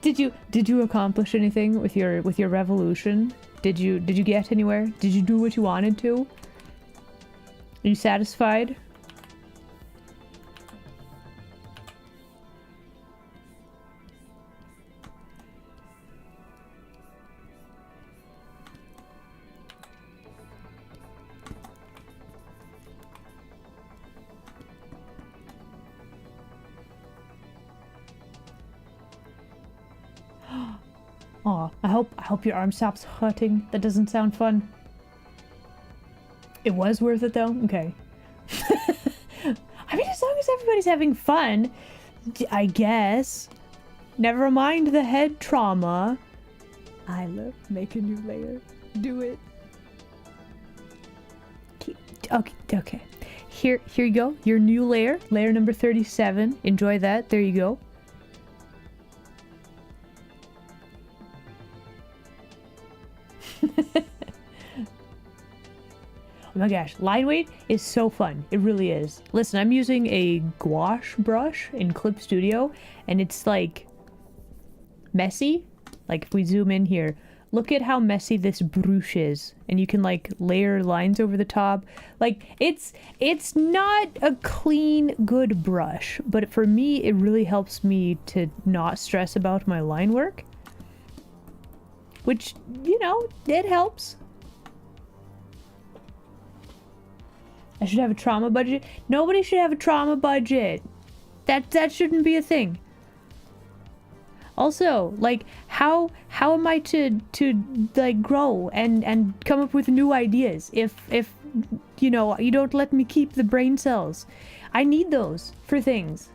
Did you accomplish anything with your revolution? Did you get anywhere? Did you do what you wanted to? Are you satisfied? Aw, I hope your arm stops hurting. That doesn't sound fun. It was worth it though? Okay. I mean, as long as everybody's having fun, I guess. Never mind the head trauma. Isla, make a new layer. Do it. Okay. Here you go. Your new layer. Layer number 37. Enjoy that. There you go. Oh my gosh, line weight is so fun. It really is. Listen, I'm using a gouache brush in Clip Studio, and it's like messy. Like if we zoom in here, look at how messy this brush is, and you can like layer lines over the top. Like it's not a clean, good brush, but for me, it really helps me to not stress about my line work. Which, you know, it helps. I should have a trauma budget. Nobody should have a trauma budget. That shouldn't be a thing. Also, like, how am I to like grow and come up with new ideas if you know you don't let me keep the brain cells? I need those for things.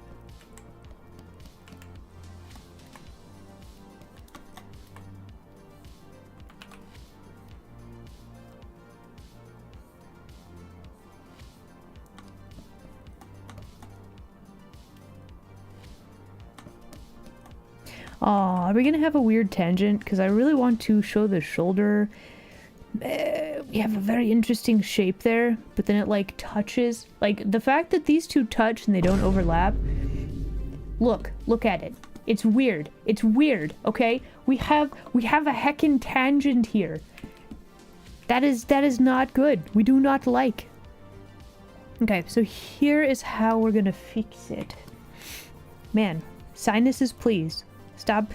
Aw, are we gonna have a weird tangent? Because I really want to show the shoulder. We have a very interesting shape there, but then it like touches. Like the fact that these two touch and they don't overlap. Look at it. It's weird. It's weird, okay? We have a heckin' tangent here. That is not good. We do not like. Okay, so here is how we're gonna fix it. Man, sinuses please. Stop.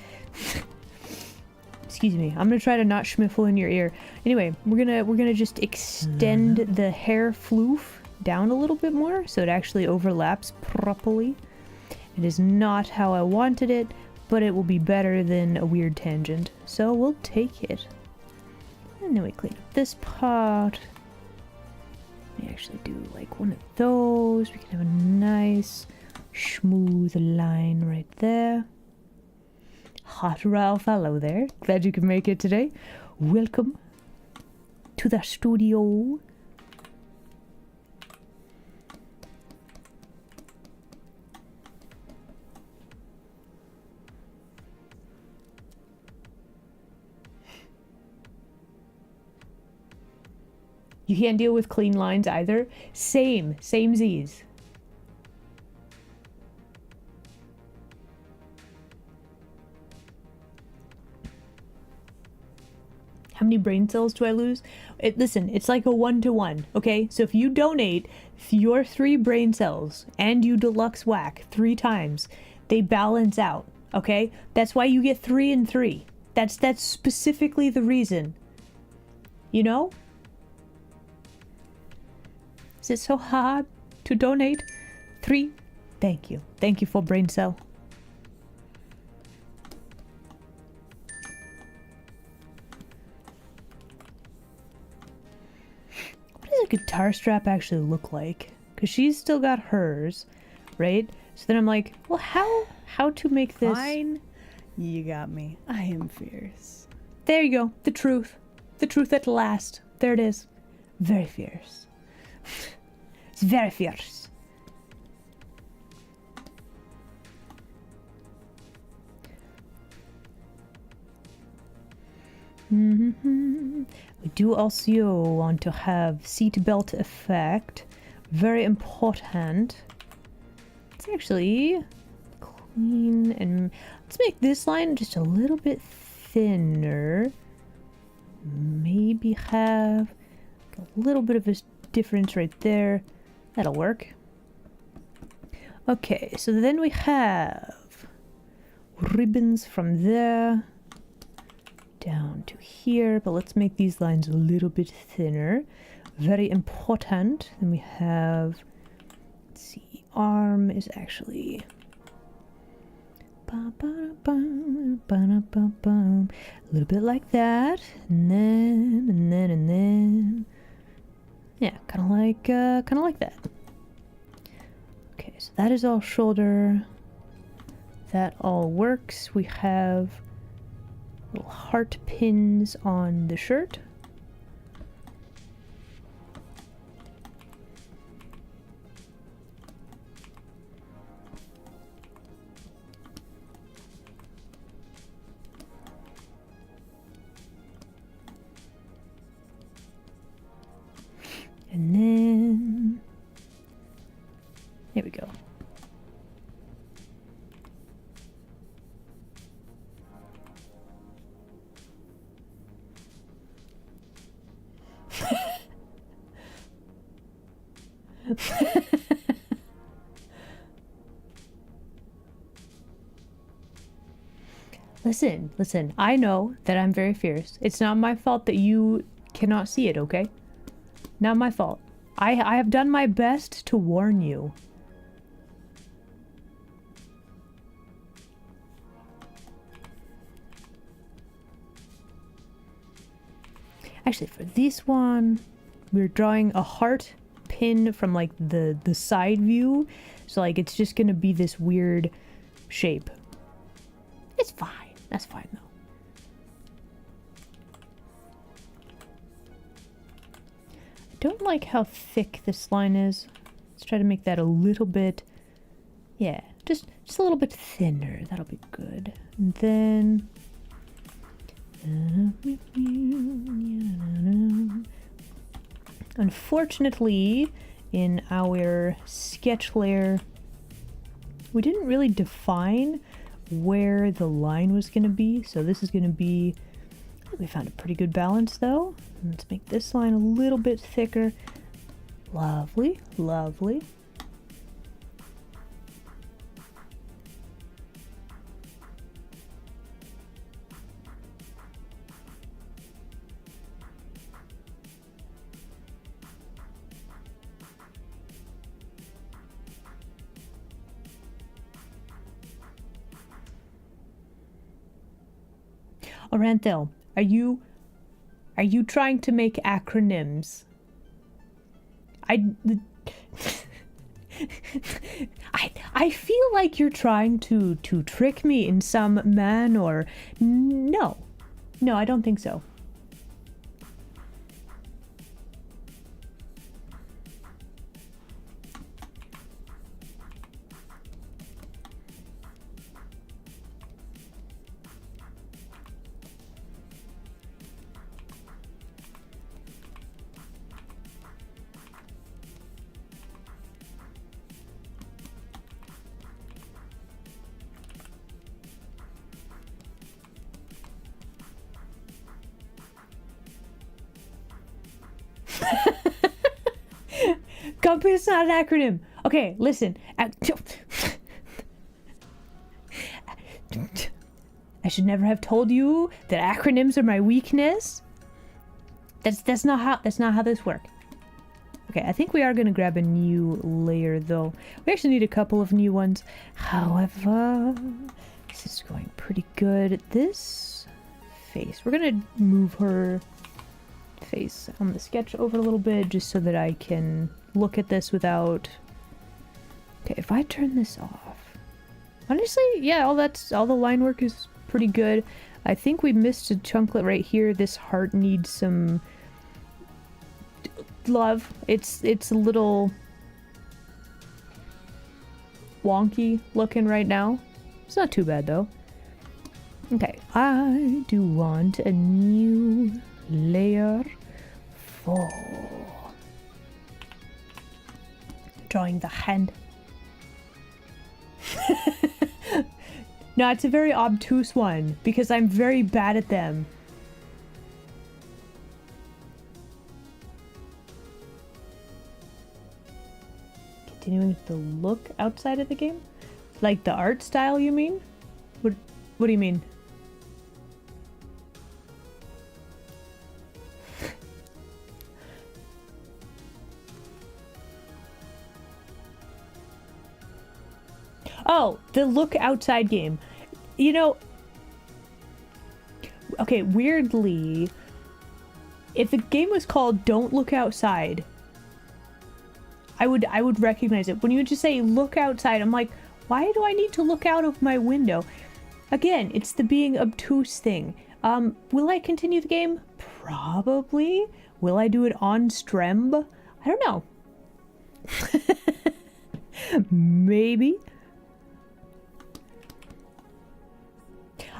Excuse me. I'm gonna try to not schmiffle in your ear. Anyway, we're gonna just extend the hair floof down a little bit more so it actually overlaps properly. It is not how I wanted it, but it will be better than a weird tangent. So we'll take it. And then we clean up this part. Let me actually do like one of those. We can have a nice smooth line right there. Hot Ralph, hello there. Glad you could make it today. Welcome to the studio. You can't deal with clean lines either. Same Z's. How many brain cells do I lose? Listen, it's like a 1-to-1, okay? So if you donate your 3 brain cells and you deluxe whack 3 times, they balance out, okay? That's why you get 3 and 3. That's specifically the reason. You know? Is it so hard to donate 3? Thank you. Thank you for brain cell. A guitar strap actually look like? Because she's still got hers, right? So then I'm like, well, how to make this? Fine. You got me. I am fierce. There you go. The truth at last. There it is. Very fierce. It's very fierce. We do also want to have seatbelt effect. Very important. It's actually clean and let's make this line just a little bit thinner. Maybe have a little bit of a difference right there. That'll work. Okay, so then we have ribbons from there down to here, but let's make these lines a little bit thinner. Very important. Then we have, let's see, arm is actually a little bit like that, and then yeah, kind of like that. Okay, so that is all shoulder. That all works. We have little heart pins on the shirt. And then here we go. Listen, I know that I'm very fierce. It's not my fault that you cannot see it, okay? Not my fault. I have done my best to warn you. Actually, for this one, we're drawing a heart pin from like the side view. So like it's just gonna be this weird shape. It's fine. That's fine though. I don't like how thick this line is. Let's try to make that a little bit, yeah, just a little bit thinner. That'll be good. And then unfortunately, in our sketch layer, we didn't really define where the line was going to be. So this is going to be, we found a pretty good balance though. Let's make this line a little bit thicker. Lovely, lovely. Oranthel, are you trying to make acronyms? I feel like you're trying to trick me in some manner. No. No, I don't think so. GUMPA is not an acronym. Okay, listen. I should never have told you that acronyms are my weakness. That's not how this works. Okay, I think we are gonna grab a new layer though. We actually need a couple of new ones. However, this is going pretty good. This face, we're gonna move her face on the sketch over a little bit just so that I can look at this without... Okay, if I turn this off... Honestly, yeah, all the line work is pretty good. I think we missed a chunklet right here. This heart needs some love. It's a little wonky looking right now. It's not too bad though. Okay, I do want a new layer for drawing the hand. No, it's a very obtuse one because I'm very bad at them. Continuing with the look outside of the game? Like the art style, you mean? What do you mean? Oh, the look outside game. You know, okay, weirdly, if the game was called Don't Look Outside, I would recognize it. When you just say look outside, I'm like, why do I need to look out of my window? Again, it's the being obtuse thing. Will I continue the game? Probably. Will I do it on Stremb? I don't know. Maybe.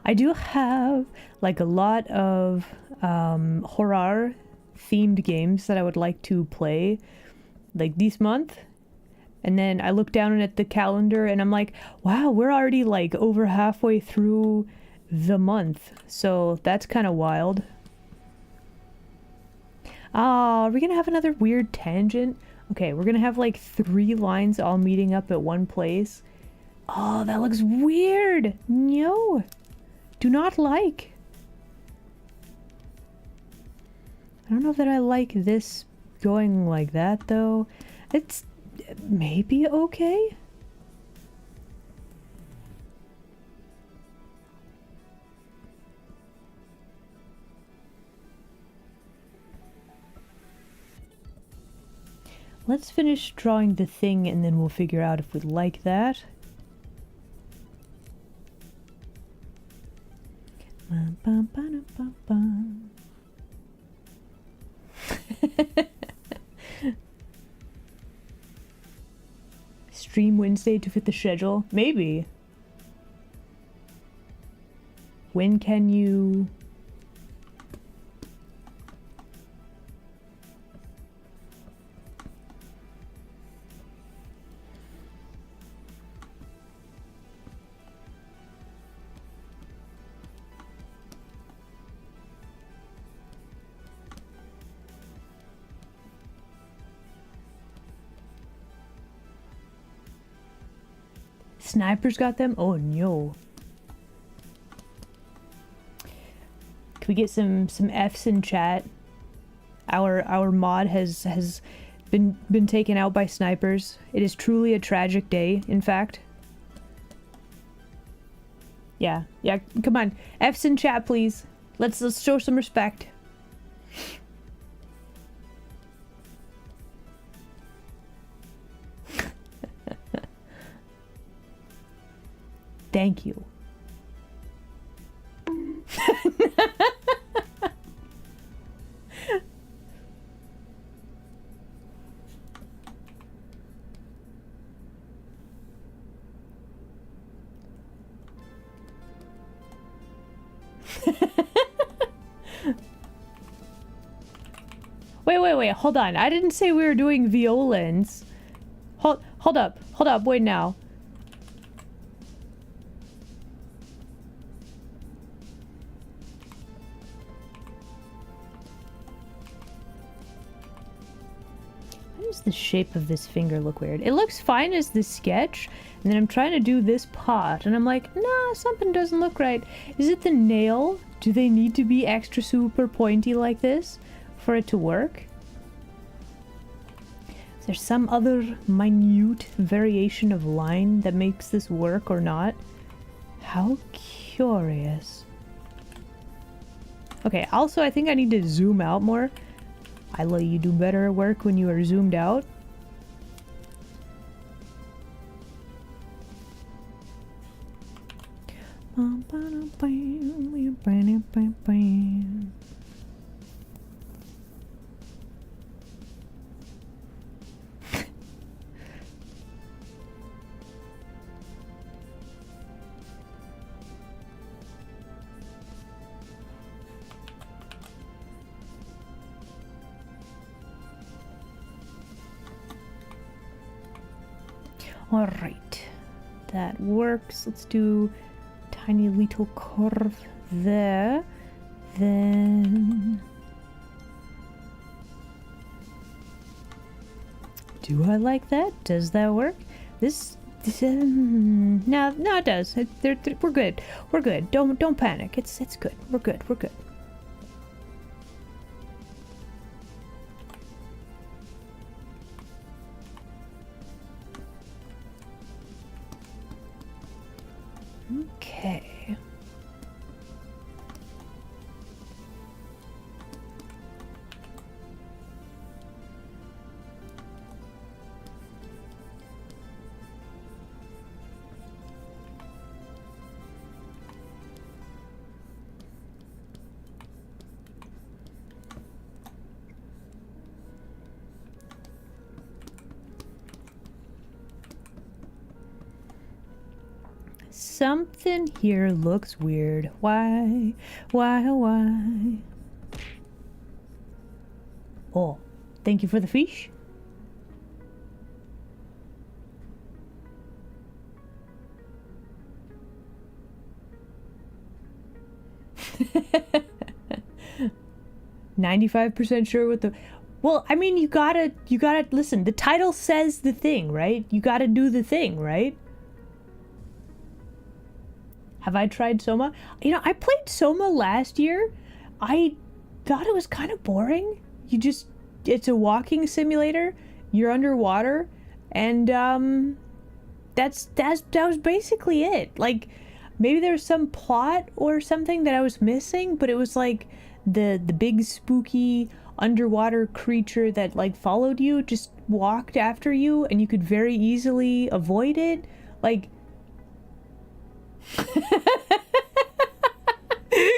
I do have like a lot of horror themed games that I would like to play like this month. And then I look down at the calendar and I'm like, wow, we're already like over halfway through the month. So that's kind of wild. Are we gonna have another weird tangent? Okay, we're gonna have like 3 lines all meeting up at one place. Oh, that looks weird. No. Do not like. I don't know that I like this going like that though. It's maybe okay. Let's finish drawing the thing and then we'll figure out if we like that. Stream Wednesday to fit the schedule? Maybe. When can you... Snipers got them? Oh no. Can we get some F's in chat? Our mod has been taken out by snipers. It is truly a tragic day, in fact. Yeah, come on. F's in chat, please. Let's show some respect. Thank you. Wait, hold on. I didn't say we were doing violins. Hold up, wait now. Why does the shape of this finger look weird? It looks fine as the sketch, and then I'm trying to do this part, and I'm like, nah, something doesn't look right. Is it the nail? Do they need to be extra super pointy like this for it to work? Is there some other minute variation of line that makes this work or not? How curious. Okay, also I think I need to zoom out more. Isla, you do better work when you are zoomed out. All right, that works. Let's do tiny little curve there. Then, do I like that? Does that work? No, it does. We're good. We're good. Don't panic. It's good. We're good. We're good. Okay. Something here looks weird. Why? Oh, thank you for the fish. "95% sure what the..." Well, I mean, you gotta listen. The title says the thing, right? You gotta do the thing, right? Have I tried Soma? You know, I played Soma last year. I thought it was kind of boring. It's a walking simulator. You're underwater, and that was basically it. Like, maybe there's some plot or something that I was missing, but it was like the big spooky underwater creature that like followed you just walked after you, and you could very easily avoid it. Like,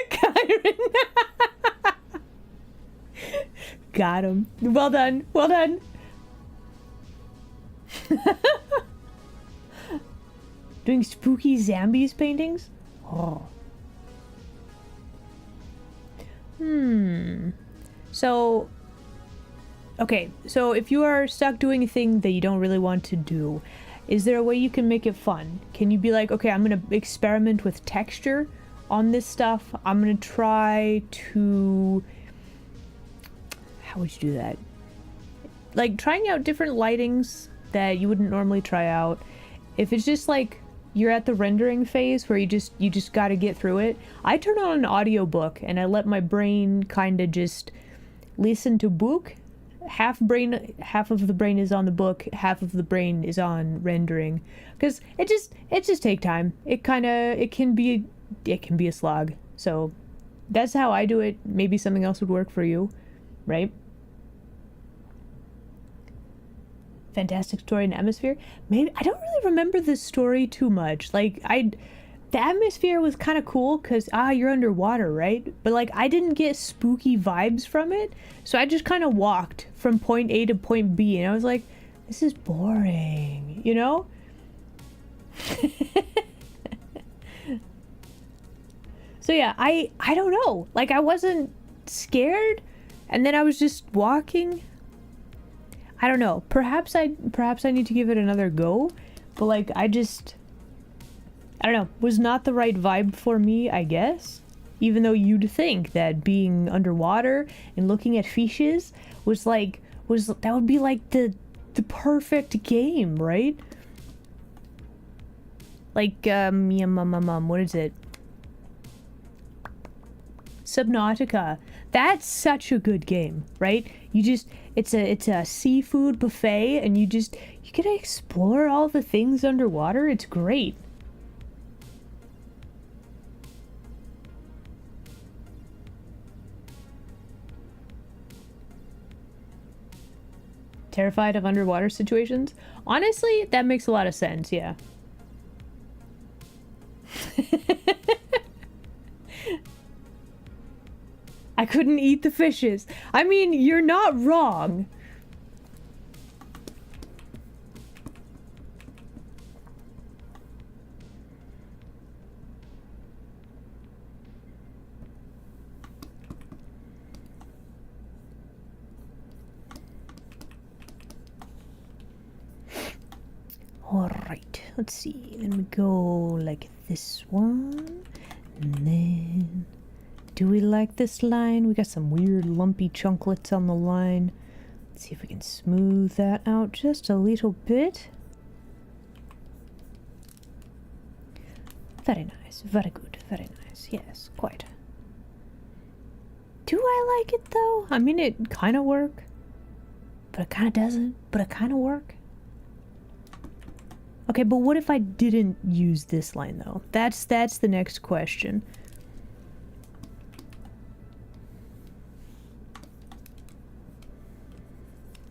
Kyron. Got him. Well done. Doing spooky zombies paintings? Oh. So, okay, so if you are stuck doing a thing that you don't really want to do, is there a way you can make it fun? Can you be like, okay, I'm gonna experiment with texture on this stuff. I'm gonna try to... How would you do that? Like, trying out different lightings that you wouldn't normally try out. If it's just like you're at the rendering phase where you just gotta get through it, I turn on an audiobook and I let my brain kind of just listen to book. Half of the brain is on the book, half of the brain is on rendering, because it just take time. It can be a slog. So that's how I do it. Maybe something else would work for you, right? Fantastic story in Atmosphere. Maybe I don't really remember this story too much. Like, the atmosphere was kind of cool because you're underwater, right? But like I didn't get spooky vibes from it, so I just kind of walked from point A to point B, and I was like, this is boring, you know? So yeah, I don't know, like I wasn't scared, and then I was just walking. I don't know, perhaps I need to give it another go, but like I don't know, was not the right vibe for me, I guess. Even though you'd think that being underwater and looking at fishes that would be like the perfect game, right? Like what is it? Subnautica. That's such a good game, right? It's a seafood buffet, and you get to explore all the things underwater. It's great. Terrified of underwater situations? Honestly, that makes a lot of sense, yeah. I couldn't eat the fishes. I mean, you're not wrong. Alright, let's see. Then we go like this one. And then... do we like this line? We got some weird lumpy chunklets on the line. Let's see if we can smooth that out just a little bit. Very nice, very good, very nice. Yes, quite. Do I like it though? I mean, it kind of work, but it kind of doesn't, but it kind of work. Okay, but what if I didn't use this line though? That's the next question.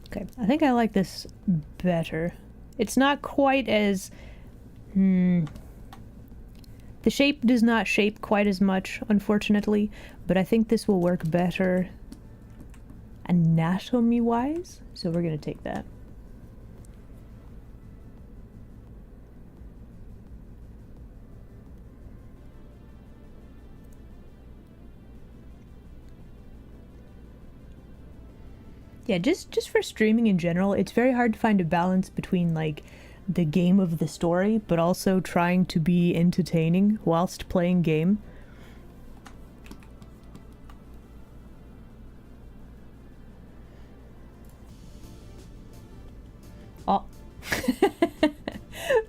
Okay, I think I like this better. It's not quite as... the shape does not shape quite as much, unfortunately, but I think this will work better anatomy-wise, so we're gonna take that. Yeah, just for streaming in general, it's very hard to find a balance between, like, the game of the story, but also trying to be entertaining whilst playing game. Oh.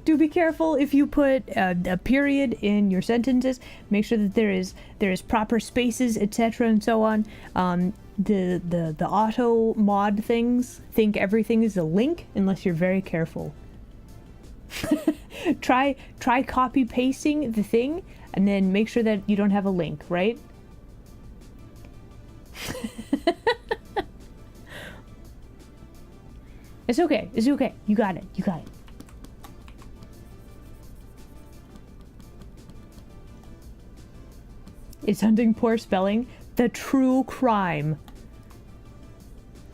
Do be careful if you put a period in your sentences. Make sure that there is proper spaces, etc., and so on. The auto mod things think everything is a link unless you're very careful. try copy pasting the thing and then make sure that you don't have a link, right? It's okay. It's okay. You got it. You got it. Is hunting poor spelling the true crime?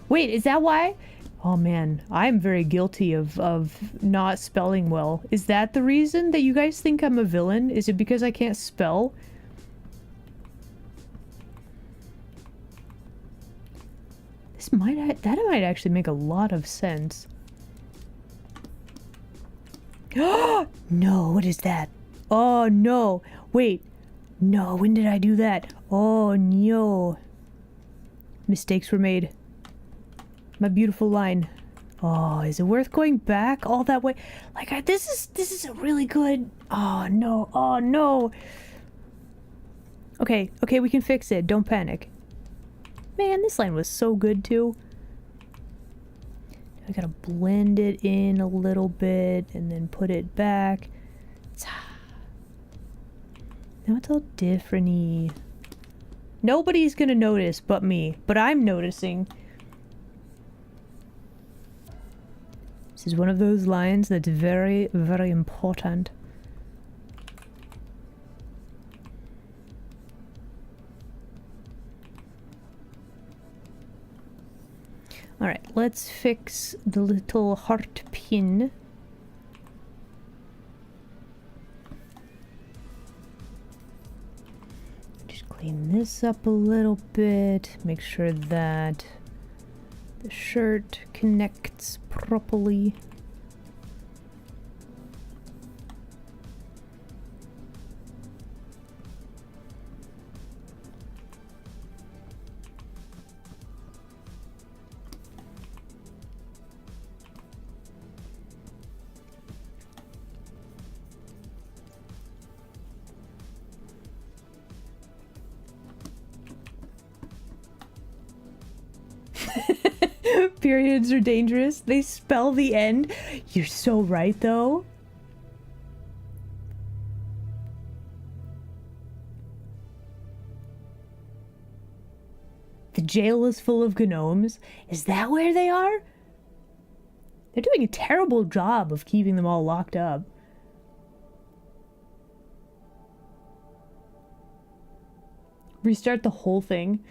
Wait, is that why? Oh man, I'm very guilty of not spelling well. Is that the reason that you guys think I'm a villain? Is it because I can't spell? That might actually make a lot of sense. No, what is that? Oh no, wait. No, when did I do that? Oh no. Mistakes were made. My beautiful line. Oh, is it worth going back all that way? Like, this is a really good... Oh no, oh no. Okay, we can fix it. Don't panic. Man, this line was so good too. I gotta blend it in a little bit and then put it back. Now it's all different-y. Nobody's gonna notice but me, but I'm noticing. This is one of those lines that's very, very important. Alright, let's fix the little heart pin. Just clean this up a little bit. Make sure that the shirt connects properly. Periods are dangerous. They spell the end. You're so right, though. The jail is full of gnomes. Is that where they are? They're doing a terrible job of keeping them all locked up. Restart the whole thing.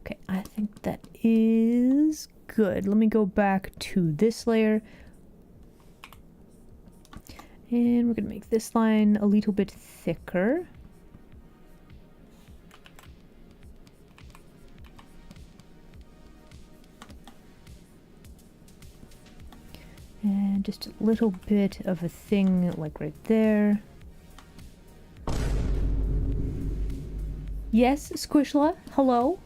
Okay, I think that is good. Let me go back to this layer. And we're gonna make this line a little bit thicker. And just a little bit of a thing like right there. Yes, Squishla, hello.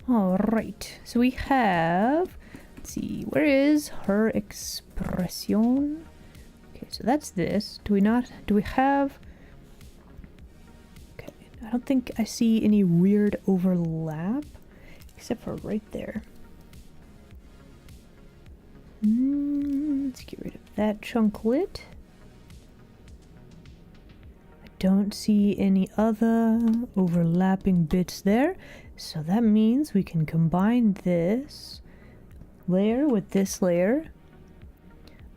All right, so we have, let's see, where is her expression? Okay, so that's this. Do we have, okay, I don't think I see any weird overlap, except for right there. Let's get rid of that chunklet. I don't see any other overlapping bits there. So that means we can combine this layer with this layer.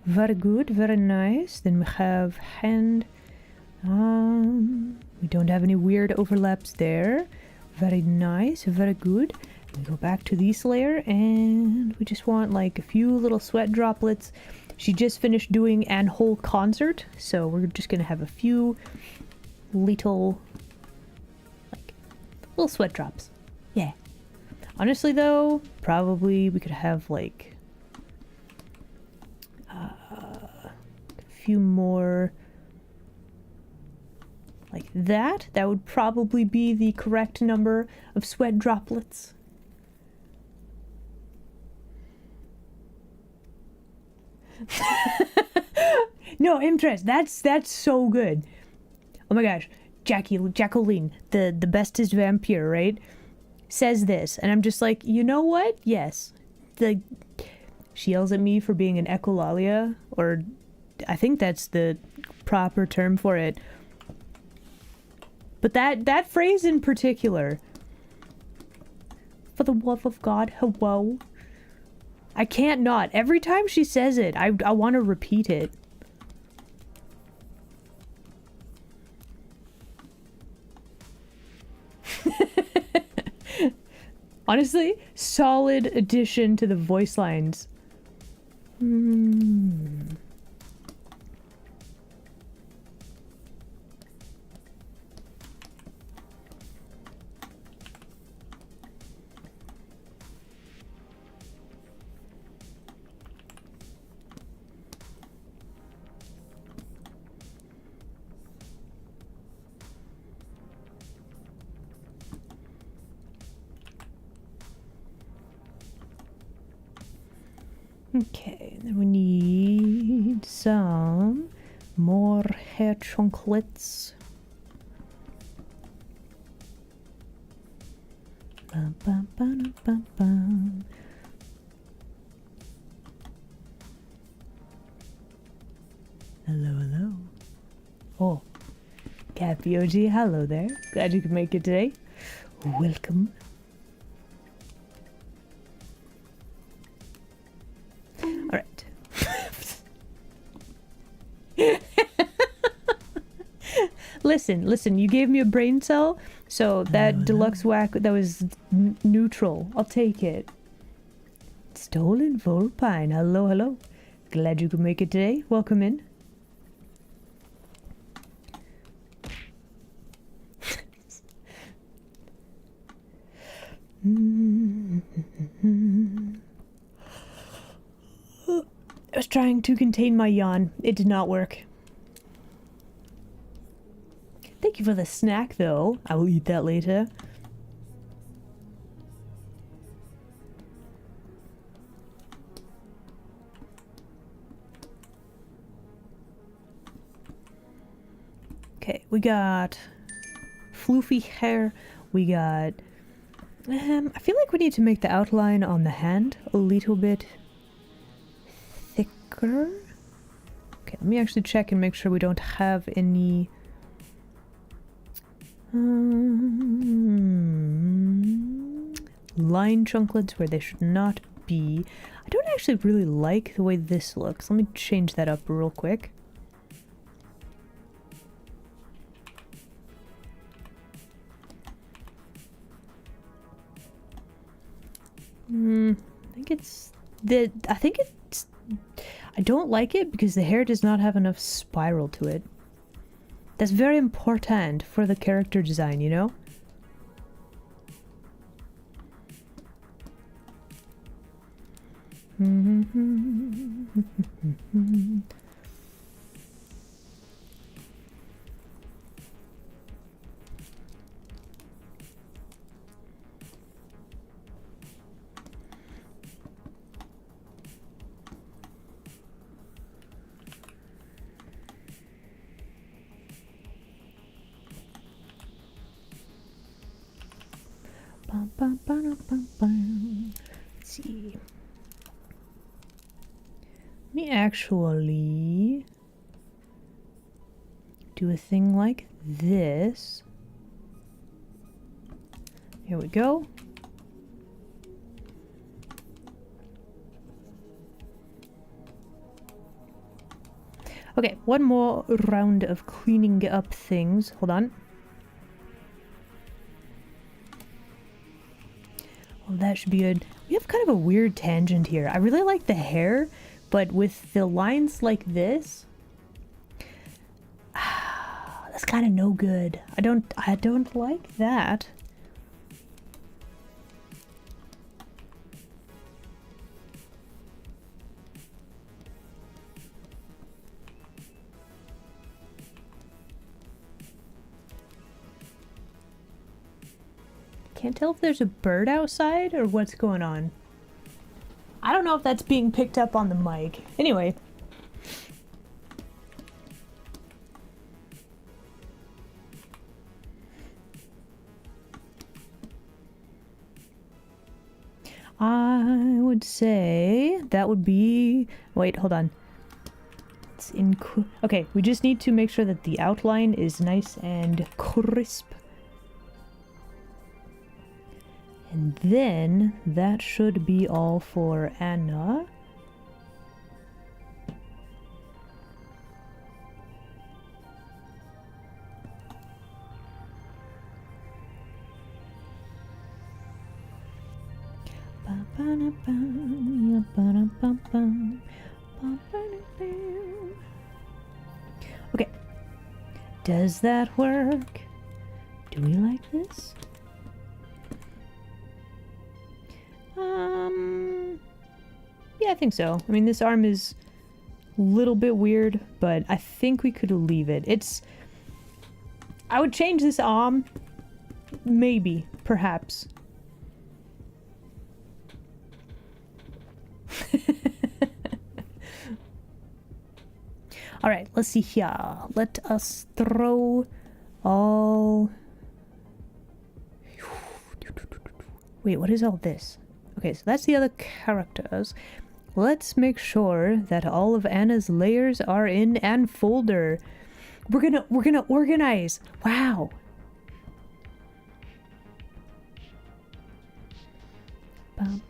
Very good, very nice. Then we have hand. We don't have any weird overlaps there. Very nice, very good. We go back to this layer and we just want like a few little sweat droplets. She just finished doing an whole concert, so we're just gonna have a few little sweat drops. Yeah. Honestly though, probably we could have like a few more like that. That would probably be the correct number of sweat droplets. No, Impress, that's so good. Oh my gosh, Jacqueline, the bestest vampire, right? Says this, and I'm just like, you know what? Yes. She yells at me for being an echolalia, or I think that's the proper term for it. But that phrase in particular, for the love of God, hello. I can't not. Every time she says it, I want to repeat it. Honestly, solid addition to the voice lines. Okay, then we need some more hair chunklets. Bum, bum, bum, bum, bum. Hello, hello. Oh, Cappy OG, hello there. Glad you could make it today. Welcome. Alright. listen, you gave me a brain cell, so that deluxe whack, that was neutral. I'll take it. Stolen Vulpine. Hello, hello. Glad you could make it today. Welcome in. I was trying to contain my yawn. It did not work. Thank you for the snack, though. I will eat that later. Okay, we got floofy hair. We got... I feel like we need to make the outline on the hand a little bit thicker. Okay, let me actually check and make sure we don't have any... line chunklets where they should not be. I don't actually really like the way this looks. Let me change that up real quick. I think it's I don't like it because the hair does not have enough spiral to it. That's very important for the character design, you know? Let's see. Let me actually do a thing like this. Here we go. Okay, one more round of cleaning up things. Hold on. Well, that should be good. We have kind of a weird tangent here. I really like the hair, but with the lines like this, that's kind of no good. I don't like that. Can't tell if there's a bird outside or what's going on. I don't know if that's being picked up on the mic. Anyway. I would say that would be... Wait, hold on. It's okay, we just need to make sure that the outline is nice and crisp. And then that should be all for Anna. Okay. Does that work? Do we like this? Yeah, I think so. I mean, this arm is a little bit weird, but I think we could leave it. I would change this arm. Maybe. Perhaps. Alright, let's see here. Let us throw all... Wait, what is all this? Okay, so that's the other characters. Let's make sure that all of Anna's layers are in an folder. We're gonna organize. Wow. Let's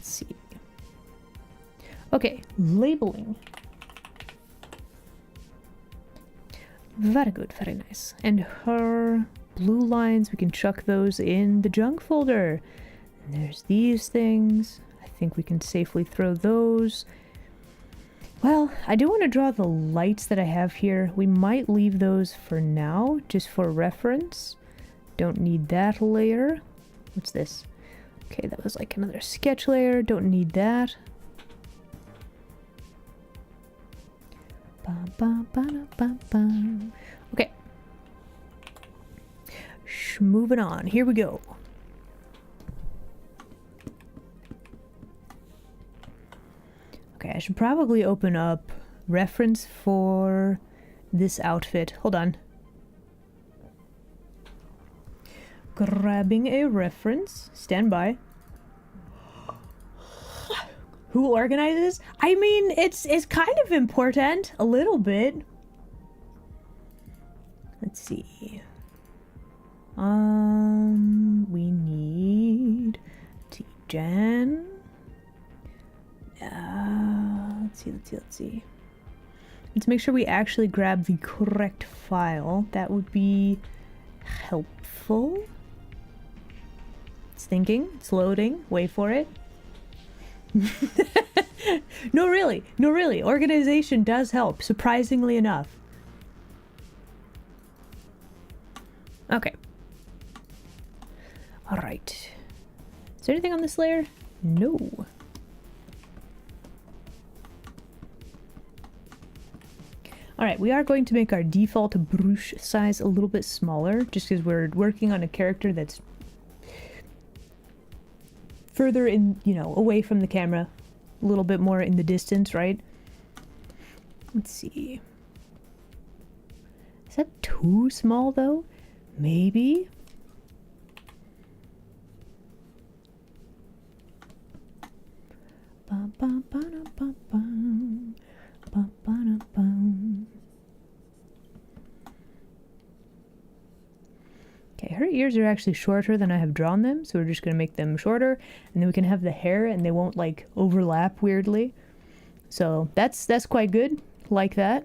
see. Okay, labeling. Very good, very nice. And her blue lines, we can chuck those in the junk folder. And there's these things. I think we can safely throw those. Well, I do want to draw the lights that I have here. We might leave those for now, just for reference. Don't need that layer. What's this? Okay, that was like another sketch layer. Don't need that. Okay. Moving on. Here we go. Okay, I should probably open up reference for this outfit. Hold on. Grabbing a reference. Stand by. Who organizes? I mean, it's kind of important. A little bit. Let's see. We need T-Gen. Let's see. Let's make sure we actually grab the correct file. That would be helpful. It's thinking. It's loading. Wait for it. No, really. Organization does help, surprisingly enough. Okay. Alright. Is there anything on this layer? No. Alright, we are going to make our default brush size a little bit smaller, just because we're working on a character that's further in, away from the camera. A little bit more in the distance, right? Let's see. Is that too small, though? Maybe? Okay, her ears are actually shorter than I have drawn them, so we're just going to make them shorter, and then we can have the hair and they won't like overlap weirdly. So that's quite good. Like that.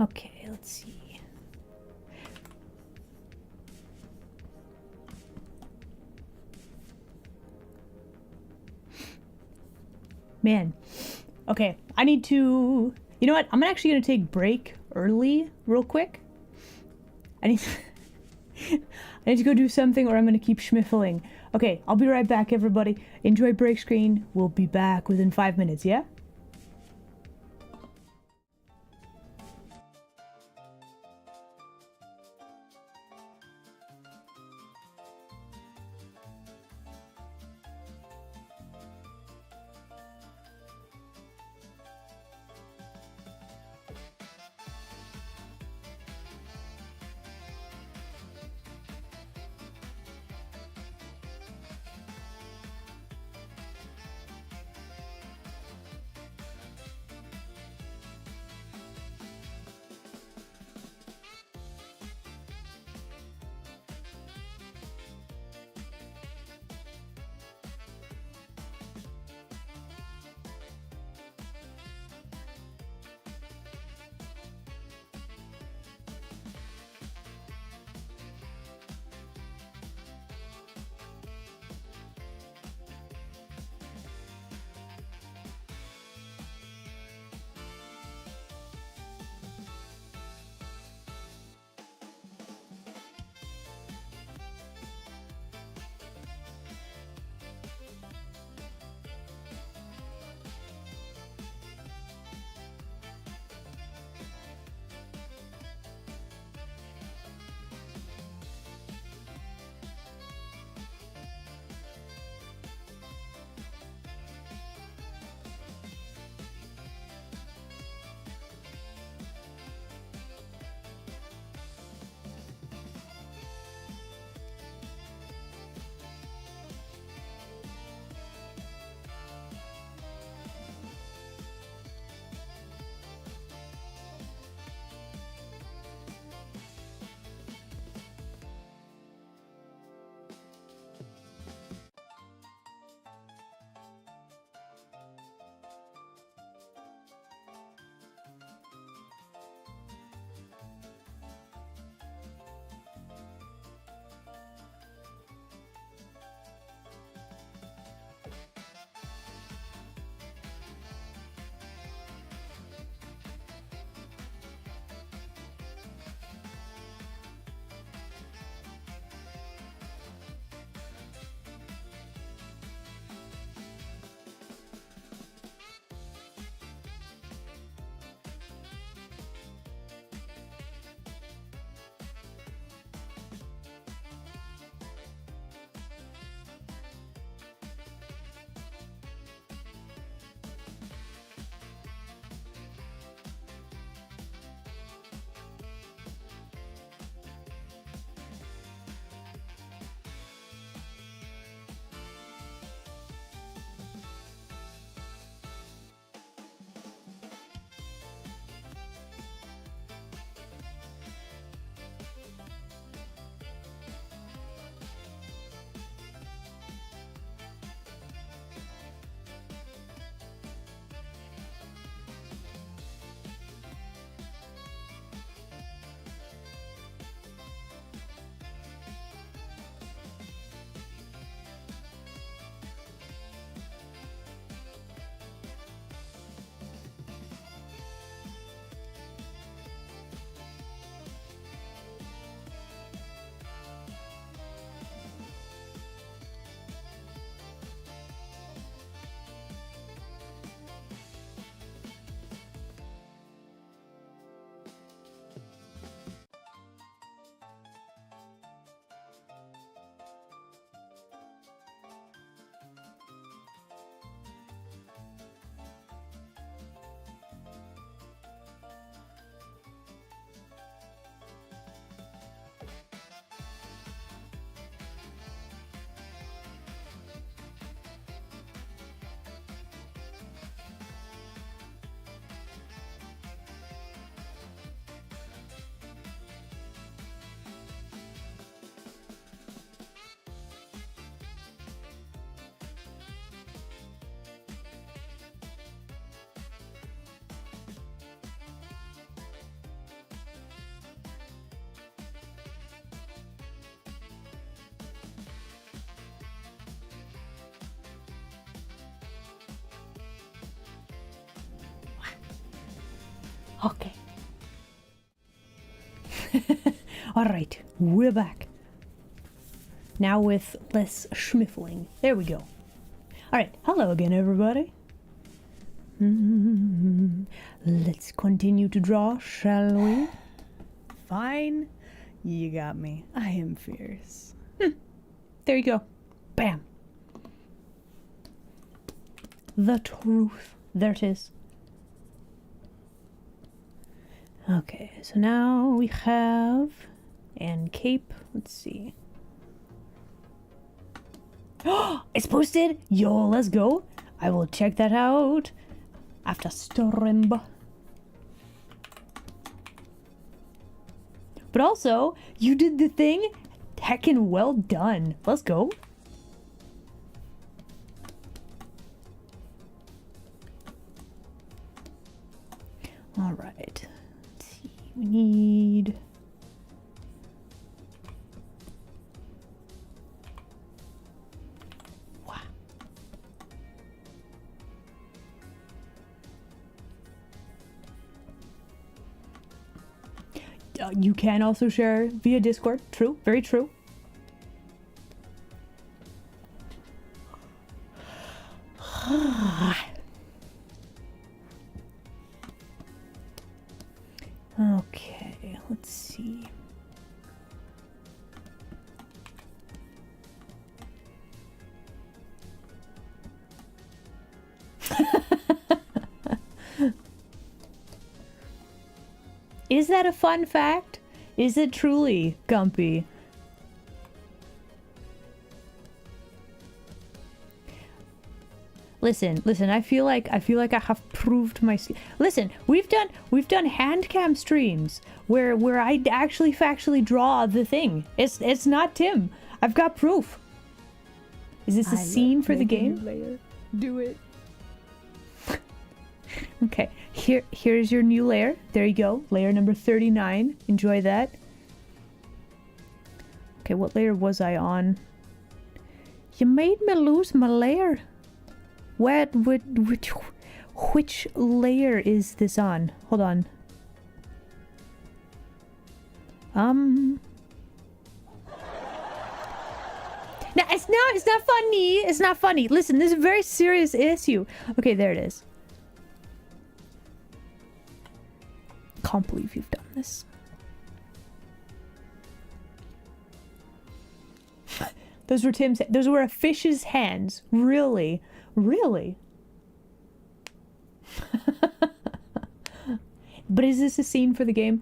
Okay, let's see. Man. Okay, I need to... You know what? I'm actually going to take break early real quick. I need to go do something or I'm going to keep schmiffling. Okay, I'll be right back, everybody. Enjoy break screen. We'll be back within 5 minutes, yeah? Alright, we're back. Now with less schmiffling. There we go. Alright, hello again, everybody. Let's continue to draw, shall we? Fine. You got me. I am fierce. There you go. Bam. The truth. There it is. Okay, so now we have... And cape. Let's see. Oh, it's posted! Yo, let's go. I will check that out after stream. But also, you did the thing. Heckin' well done. Let's go. All right. Let's see. We need... Wow. You can also share via Discord. True. Very true. Okay, let's see. Is that a fun fact? Is it truly, Gumpy? Listen, I feel like I have proved my Listen, we've done hand cam streams where I actually factually draw the thing. It's not Tim. I've got proof. Is this a scene for the game? Layer. Do it. Okay, here's your new layer. There you go. Layer number 39. Enjoy that. Okay, what layer was I on? You made me lose my layer. Which layer is this on? Hold on. No, it's not funny. It's not funny. Listen, this is a very serious issue. Okay, there it is. Can't believe you've done this. Those were Tim's. Those were a fish's hands. Really? Really? But is this a scene for the game?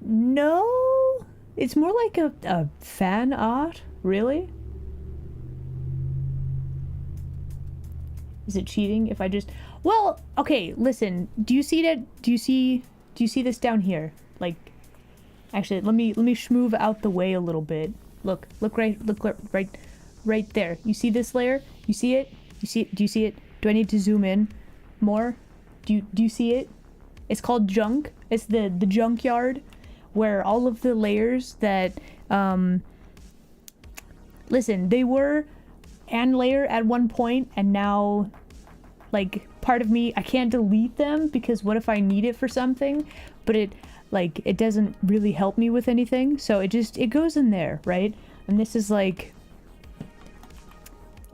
No. It's more like a fan art. Really? Is it cheating if I just... Well, okay, listen. Do you see that? Do you see this down here? Like, actually, let me schmoove out the way a little bit. Look right there. You see this layer? You see it? Do you see it? Do I need to zoom in more? Do you see it? It's called junk. It's the junkyard where all of the layers that listen, they were an layer at one point, and now, like, part of me, I can't delete them because what if I need it for something? But it doesn't really help me with anything, so it goes in there, right? And this is like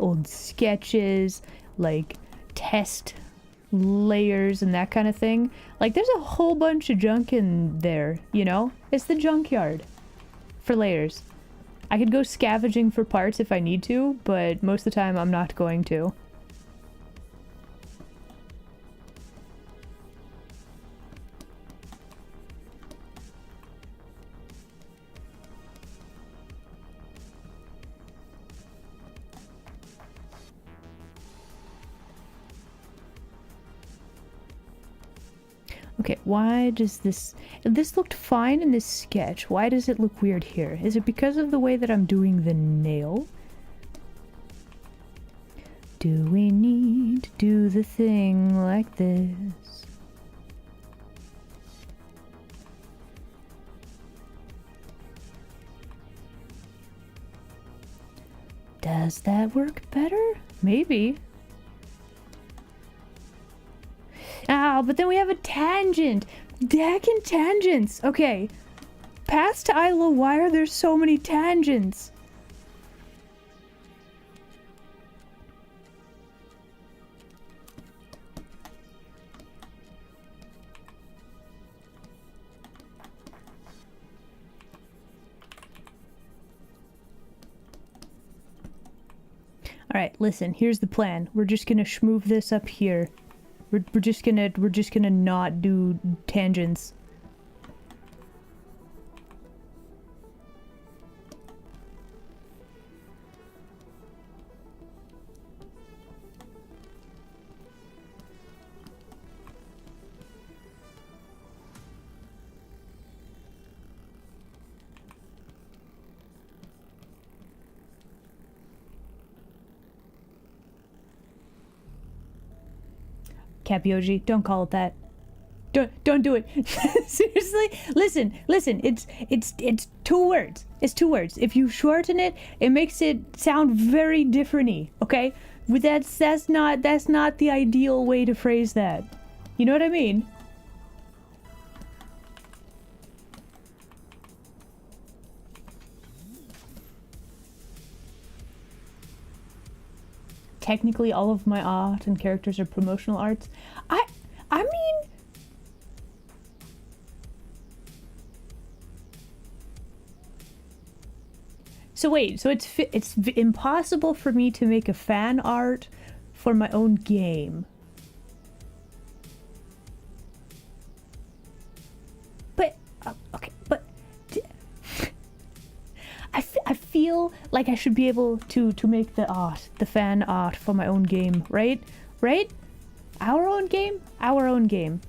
old sketches, like test layers and that kind of thing. Like, there's a whole bunch of junk in there, you know? It's the junkyard for layers. I could go scavenging for parts if I need to, but most of the time I'm not going to. Okay, why does this looked fine in this sketch. Why does it look weird here? Is it because of the way that I'm doing the nail? Do we need to do the thing like this? Does that work better? Maybe. Oh, but then we have a tangent. Heckin' tangents. Okay. past Isla, why are there so many tangents? Alright, listen, here's the plan. We're just gonna schmoove this up here. We're just gonna not do tangents. Capioji, don't call it that. Don't do it. Seriously? Listen, it's 2 words. It's 2 words. If you shorten it, it makes it sound very different-y, okay? With that's not the ideal way to phrase that. You know what I mean? Technically, all of my art and characters are promotional arts. I mean, so wait, so it's impossible for me to make a fan art for my own game. But okay, but I feel like I should be able to make the fan art for my own game, right? Right? Our own game? Our own game.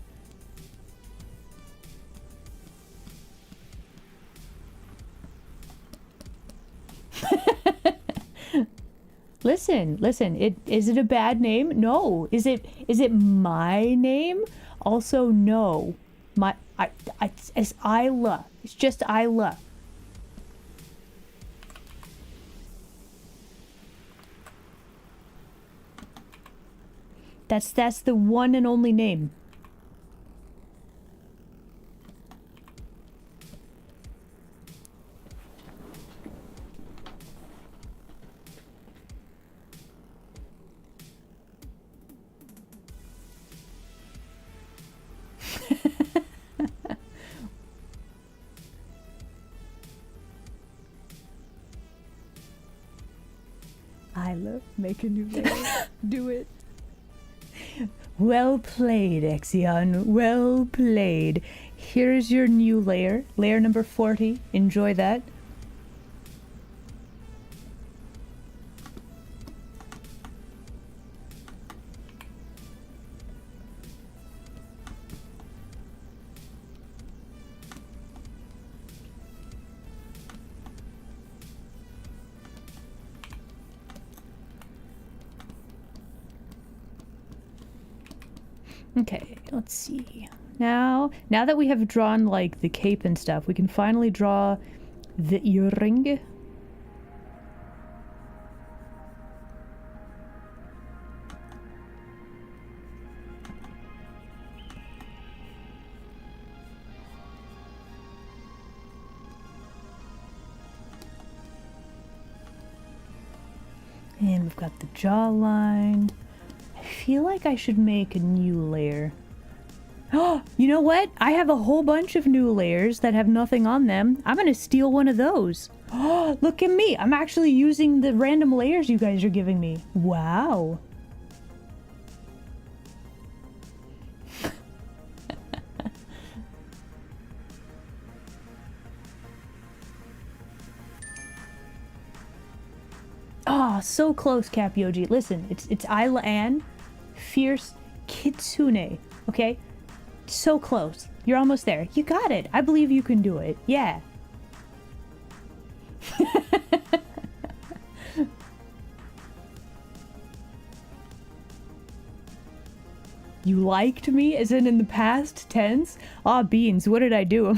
Listen, is it a bad name? No. Is it my name? Also no. It's Isla. It's just Isla. That's the one and only name. Isla, make a new layer. Do it. Well played, Exion. Well played. Here's your new layer. Layer number 40. Enjoy that. Okay, let's see. Now that we have drawn, like, the cape and stuff, we can finally draw the earring. And we've got the jawline. I feel like I should make a new layer. Oh, you know what? I have a whole bunch of new layers that have nothing on them. I'm gonna steal one of those. Oh, look at me. I'm actually using the random layers you guys are giving me. Wow. Oh, so close, Capioji. Listen, it's Isla Ann, Fierce Kitsune, okay? So close. You're almost there. You got it. I believe you can do it. Yeah. You liked me, as in the past tense? Aw, beans, what did I do?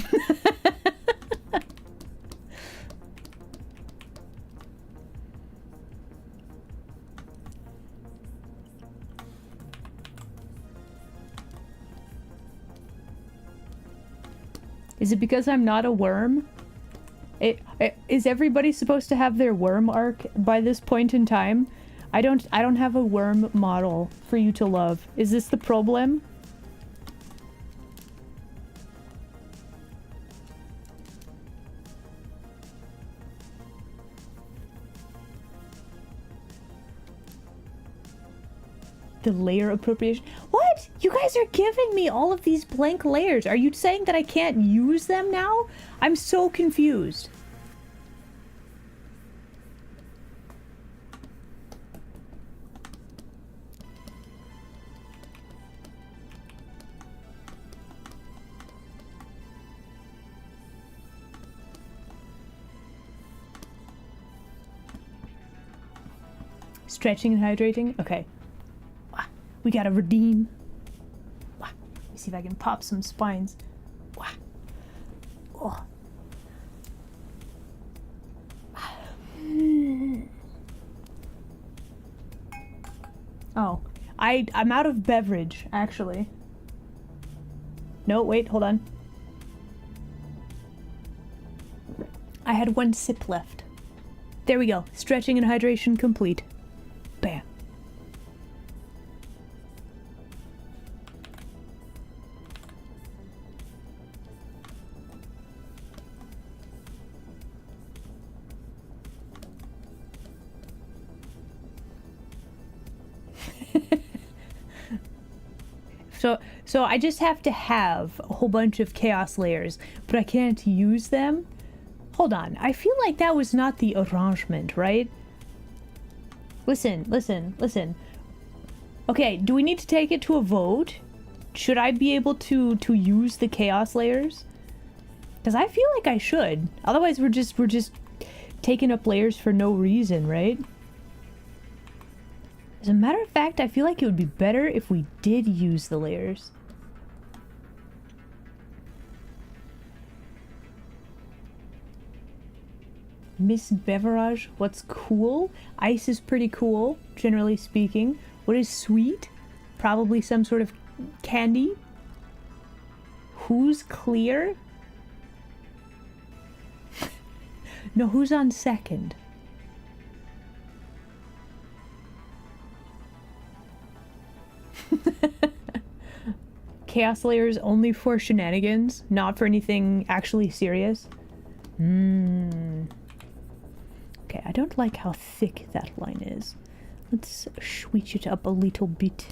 Is it because I'm not a worm? Is everybody supposed to have their worm arc by this point in time? I don't have a worm model for you to love. Is this the problem? The layer appropriation. What? You guys are giving me all of these blank layers. Are you saying that I can't use them now? I'm so confused. Stretching and hydrating? Okay. We gotta redeem. Let me see if I can pop some spines. Oh. Oh. I'm out of beverage, actually. No, wait, hold on. I had one sip left. There we go. Stretching and hydration complete. Bam. So I just have to have a whole bunch of chaos layers, but I can't use them? Hold on, I feel like that was not the arrangement, right? Listen. Okay, do we need to take it to a vote? Should I be able to use the chaos layers? Because I feel like I should. Otherwise we're just taking up layers for no reason, right? As a matter of fact, I feel like it would be better if we did use the layers. Miss Beverage, what's cool? Ice is pretty cool, generally speaking. What is sweet? Probably some sort of candy. Who's clear? No, who's on second? Chaos layers only for shenanigans, not for anything actually serious. Okay, I don't like how thick that line is. Let's switch it up a little bit.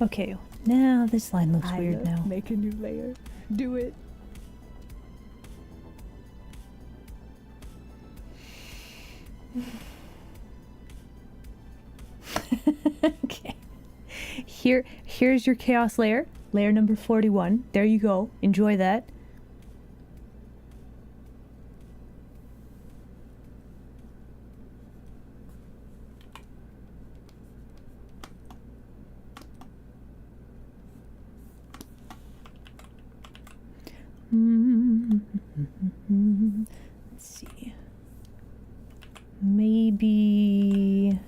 Okay, now this line looks weird now. Make a new layer. Do it. Okay. Here's your chaos layer. Layer number 41. There you go. Enjoy that. Let's see. Maybe...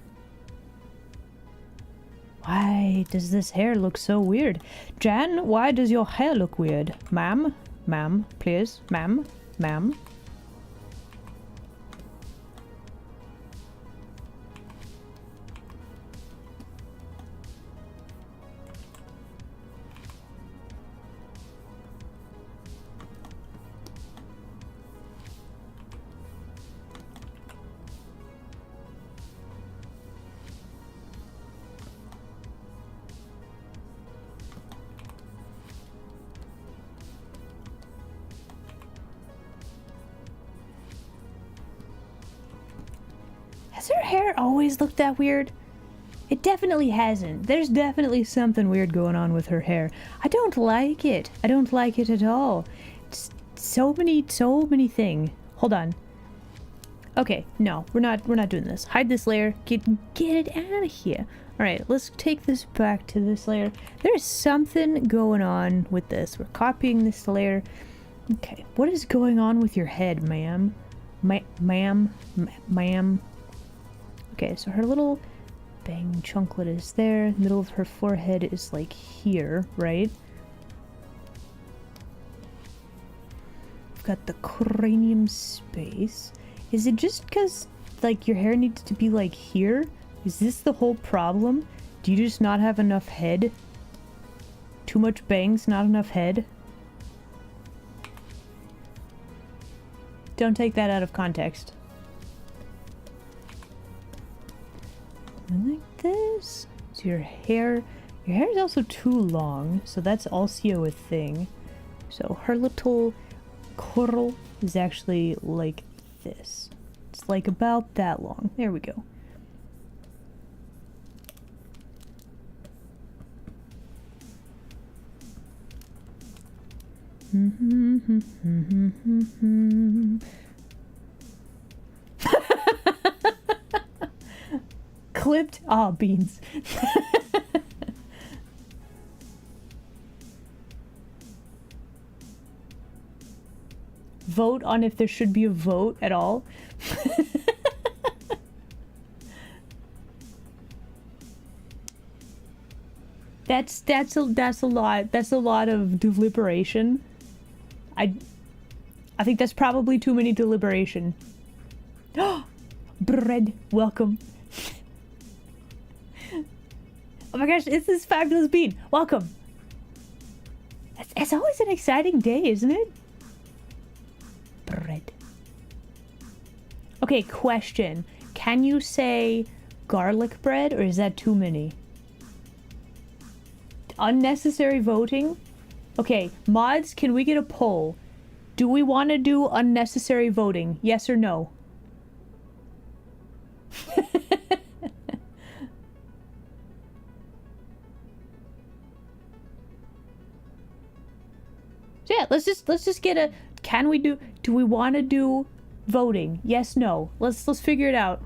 Why does this hair look so weird? Jan, why does your hair look weird? Ma'am? Ma'am, please. Ma'am? Ma'am? Has her hair always looked that weird? It definitely hasn't. There's definitely something weird going on with her hair. I don't like it. I don't like it at all. It's so many things. Hold on. Okay, no, we're not doing this. Hide this layer. Get it out of here. All right, let's take this back to this layer. There's something going on with this. We're copying this layer. Okay, what is going on with your head, ma'am? Ma'am. Okay, so her little bang chunklet is there. Middle of her forehead is like here, right? We've got the cranium space. Is it just because, like, your hair needs to be, like, here? Is this the whole problem? Do you just not have enough head? Too much bangs, not enough head? Don't take that out of context. Like this. So your hair is also too long, so that's also a thing. So her little curl is actually like this. It's like about that long. There we go. Clipped? Ah, beans. Vote on if there should be a vote at all. That's a lot. That's a lot of deliberation. I think that's probably too many deliberation. Bread, welcome. Oh my gosh, it's this fabulous bean. Welcome. It's always an exciting day, isn't it? Bread. Okay, question. Can you say garlic bread, or is that too many? Unnecessary voting? Okay, mods, can we get a poll? Do we want to do unnecessary voting? Yes or no? So yeah, let's just get a, do we want to do voting? Yes, no. Let's figure it out.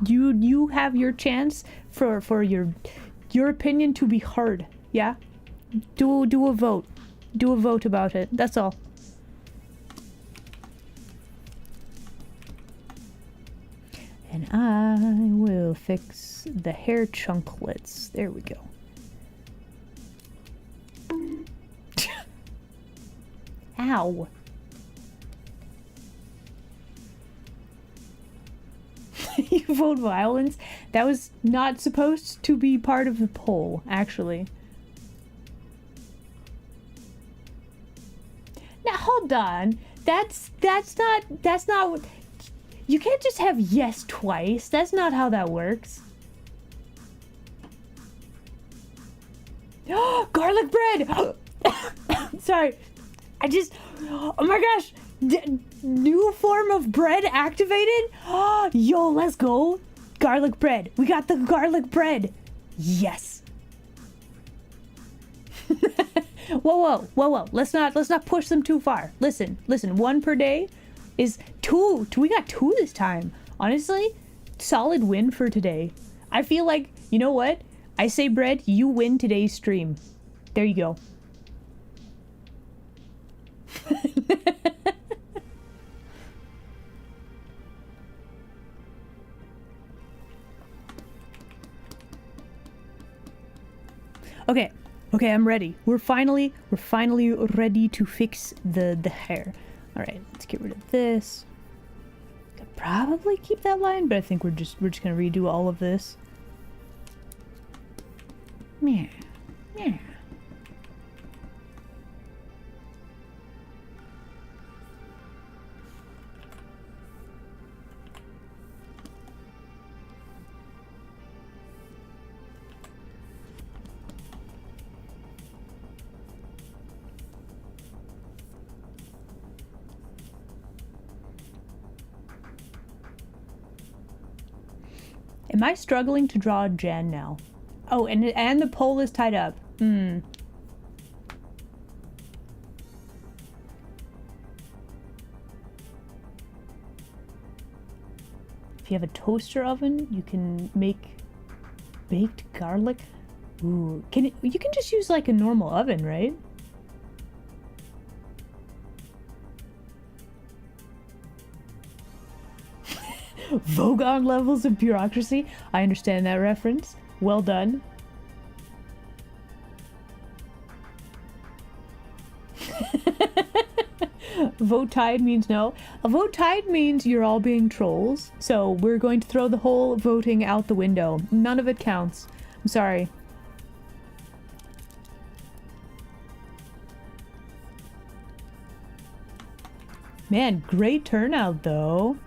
You have your chance for your opinion to be heard. Yeah? Do a vote. Do a vote about it. That's all. And I will fix the hair chunklets. There we go. Ow. You vote violence? That was not supposed to be part of the poll, actually. Now hold on. That's not what, you can't just have yes twice. That's not how that works. Garlic bread. Sorry. Oh my gosh. New form of bread activated? Yo, let's go. Garlic bread. We got the garlic bread. Yes. Whoa. Let's not push them too far. Listen. One per day is two. We got two this time. Honestly, solid win for today. I feel like, you know what? I say bread, you win today's stream. There you go. Okay, I'm ready. We're finally ready to fix the hair. All right, let's get rid of this. Could probably keep that line, but I think we're just gonna redo all of this. Yeah. Am I struggling to draw Jan now? Oh, and the pole is tied up. Hmm. If you have a toaster oven, you can make baked garlic. Ooh, you can just use like a normal oven, right? Vogon levels of bureaucracy. I understand that reference. Well done. Vote tied means no. A vote tied means you're all being trolls. So we're going to throw the whole voting out the window. None of it counts. I'm sorry. Man, great turnout though.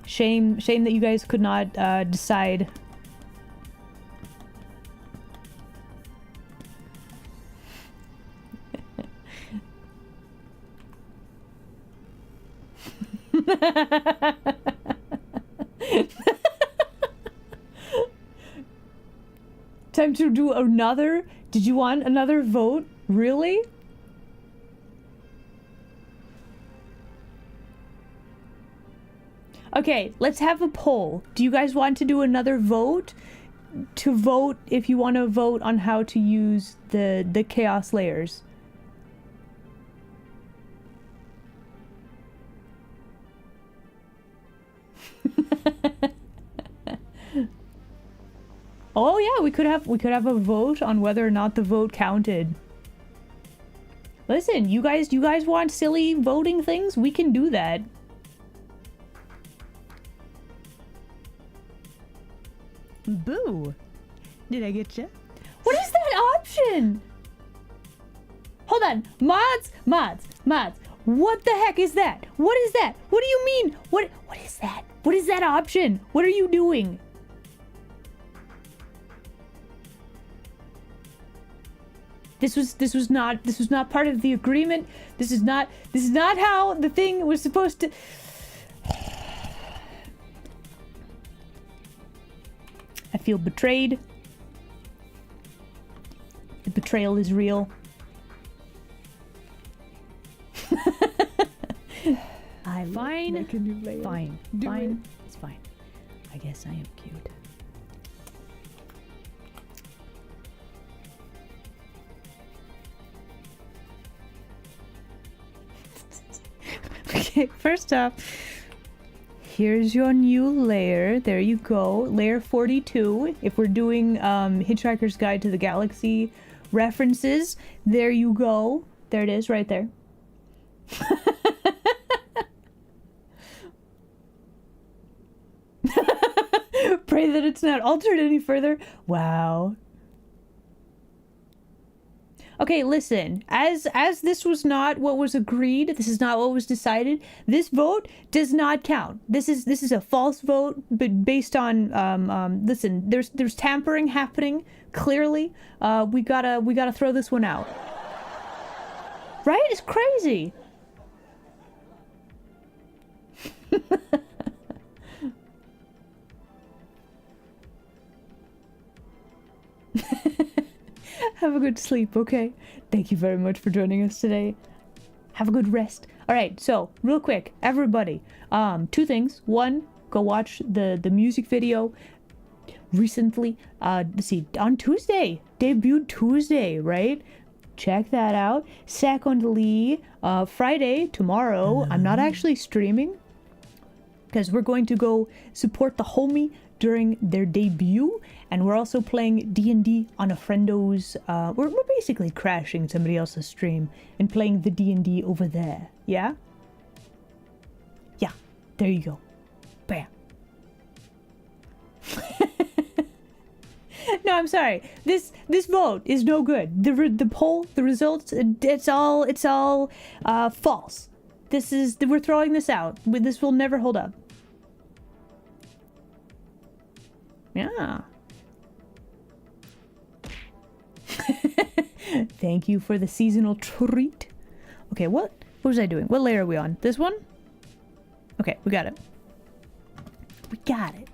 Shame that you guys could not decide. Time to do another? Did you want another vote? Really? Okay, let's have a poll. Do you guys want to do another vote? To vote if you want to vote on how to use the chaos layers. Oh yeah, we could have a vote on whether or not the vote counted. Listen, you guys want silly voting things? We can do that. Boo! Did I get you? What is that option? Hold on. Mods. What the heck is that? What is that? What do you mean? What is that? What is that option? What are you doing? This was not part of the agreement. This is not how the thing was supposed to. I feel betrayed. The betrayal is real. Fine. It's fine. I guess I am cute. Okay, first up, here's your new layer. There you go. Layer 42. If we're doing Hitchhiker's Guide to the Galaxy references, there you go. There it is, right there. Pray that it's not altered any further. Wow. Okay, listen. As this was not what was agreed, this is not what was decided. This vote does not count. This is a false vote, but based on listen. There's tampering happening. Clearly, we gotta throw this one out. Right? It's crazy. Have a good sleep, okay? Thank you very much for joining us today. Have a good rest. All right, so real quick, everybody, two things. One, go watch the music video recently. Let's see, on Tuesday, debuted Tuesday, right? Check that out. Secondly, Friday, tomorrow, I'm not actually streaming because we're going to go support the homie during their debut, and we're also playing D&D on a friendo's. We're basically crashing somebody else's stream and playing the D&D over there. Yeah, there you go. Bam. No, I'm sorry. This vote is no good. The poll, the results, it's all false. We're throwing this out. This will never hold up. Yeah. Thank you for the seasonal treat. Okay, what was I doing? What layer are we on? This one? Okay, we got it. We got it.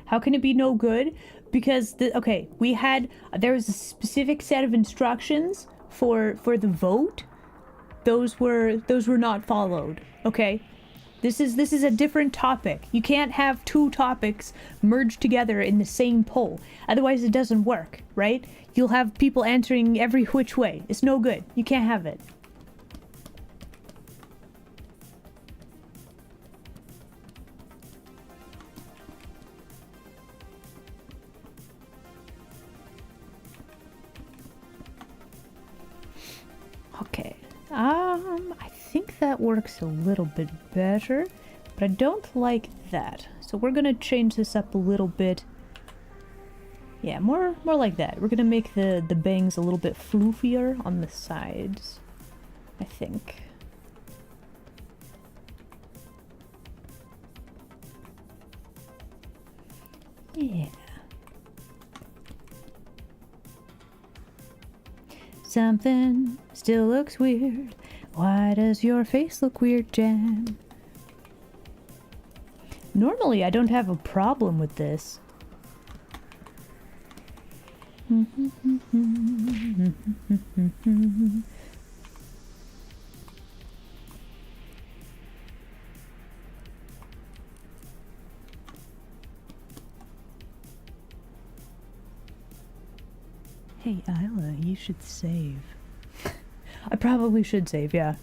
How can it be no good? Because okay, there was a specific set of instructions for the vote. Those were not followed. Okay, this is a different topic. You can't have two topics merged together in the same poll. Otherwise, it doesn't work, right? You'll have people answering every which way. It's no good. You can't have it. Okay. I think that works a little bit better, but I don't like that. So we're gonna change this up a little bit. Yeah, more like that. We're gonna make the bangs a little bit floofier on the sides, I think. Yeah. Something still looks weird. Why does your face look weird, Jam? Normally, I don't have a problem with this. Hey, Isla, you should save. I probably should save, yeah.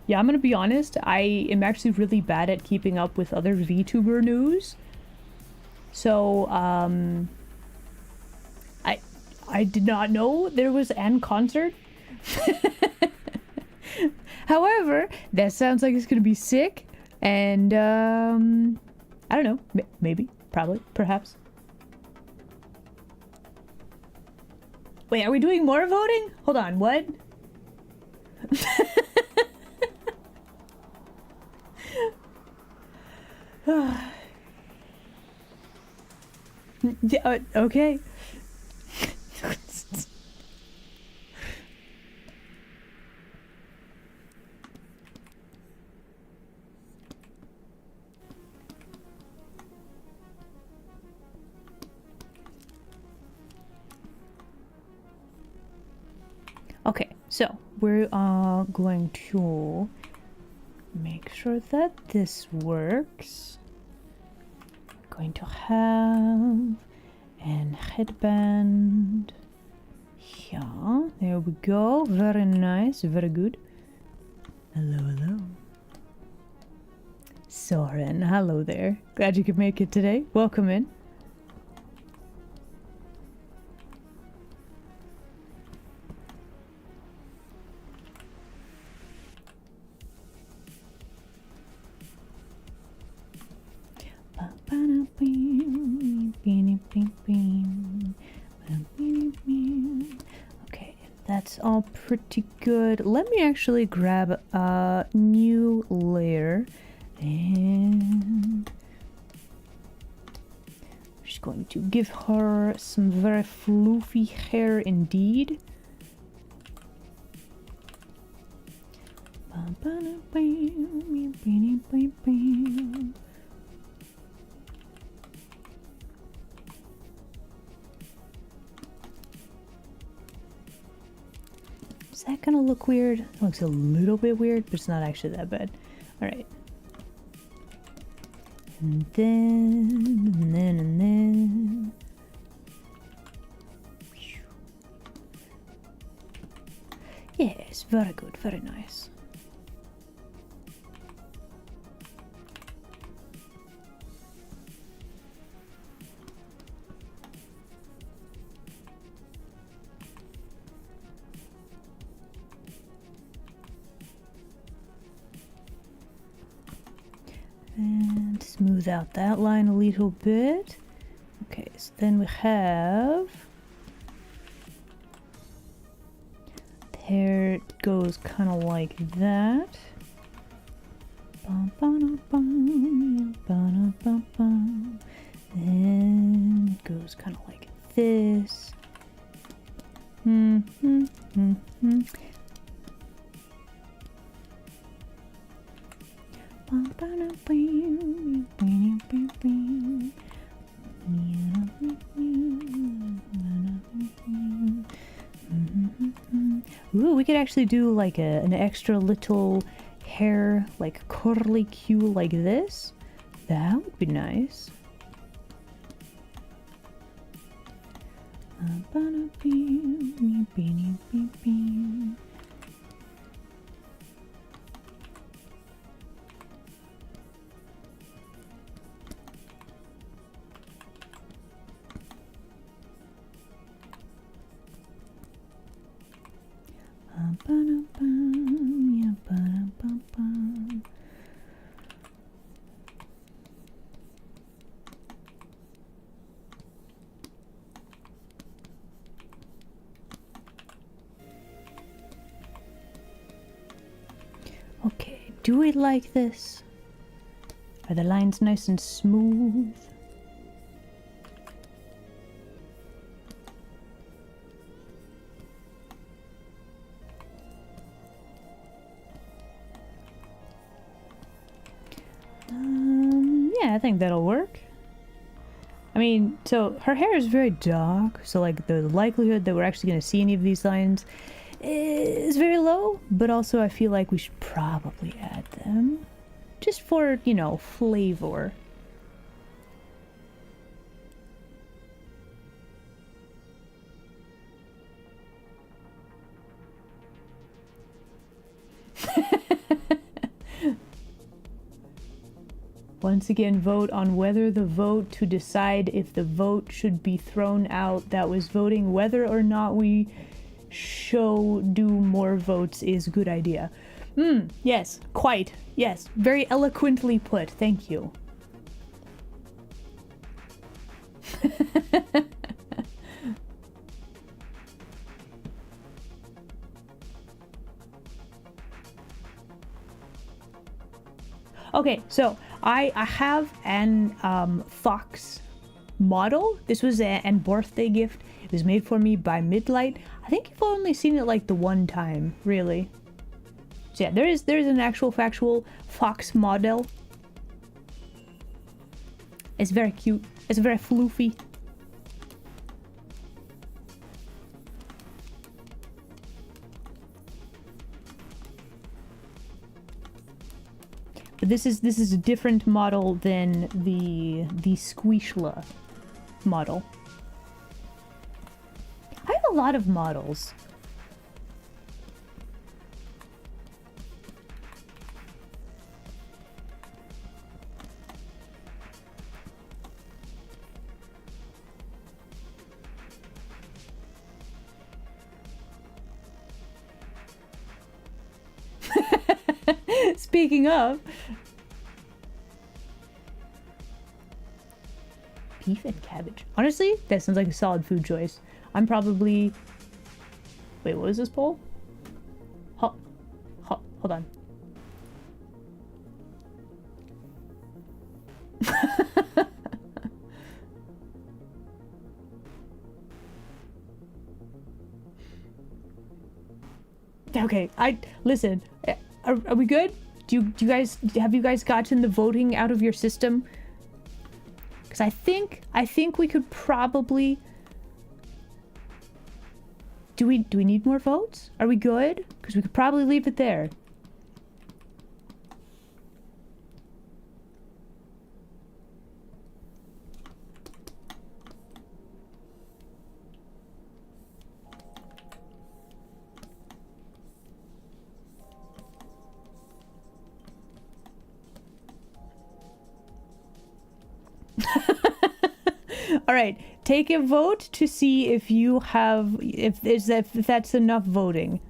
Yeah, I'm gonna be honest, I am actually really bad at keeping up with other VTuber news. So, I did not know there was an concert. However, that sounds like it's gonna be sick, and, I don't know, maybe, probably, perhaps. Wait, are we doing more voting? Hold on, what? Yeah, okay. Okay, so we're going to make sure that this works. We're going to have an headband. Yeah, there we go. Very nice, very good. Hello, hello. Soren, hello there. Glad you could make it today. Welcome in. Okay, that's all pretty good. Let me actually grab a new layer, and I'm just going to give her some very floofy hair indeed. Is that gonna look weird? It looks a little bit weird, but it's not actually that bad. Alright. And then. Yes, very good, very nice. And smooth out that line a little bit. Okay, so then we have the hair goes kind of like that. Then it goes kind of like this. Ooh, we could actually do like an extra little hair, like curly Q like this. That would be nice. Okay, do we like this? Are the lines nice and smooth? Yeah, I think that'll work. I mean, so her hair is very dark, so like the likelihood that we're actually going to see any of these lines is very low, but also I feel like we should probably add them just for, you know, flavor. Once again, vote on whether the vote to decide if the vote should be thrown out that was voting whether or not we do more votes is a good idea. Yes, quite. Yes, very eloquently put. Thank you. Okay, so I have an fox model. This was an birthday gift. It was made for me by Midlight. I think you've only seen it like the one time, really. So yeah, there is an actual factual fox model. It's very cute. It's very floofy. But this is a different model than the Squishla model. I have a lot of models. Speaking of, beef and cabbage. Honestly, that sounds like a solid food choice. I'm probably... Wait, what was this poll? Hold on. Okay, listen. Are we good? Do you guys have you guys gotten the voting out of your system? Because I think we could probably. Do we need more votes? Are we good? Because we could probably leave it there. All right, take a vote to see if you have if that's enough voting.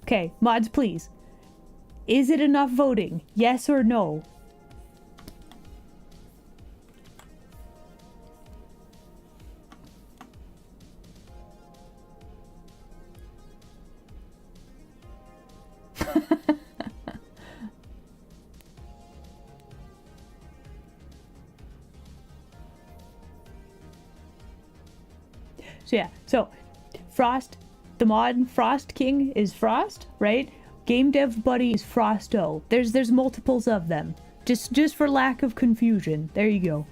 Okay, mods, please. Is it enough voting? Yes or no? So yeah, so Frost, the mod Frost King is Frost, right? Game Dev Buddy is Frosto. There's multiples of them. Just for lack of confusion. There you go.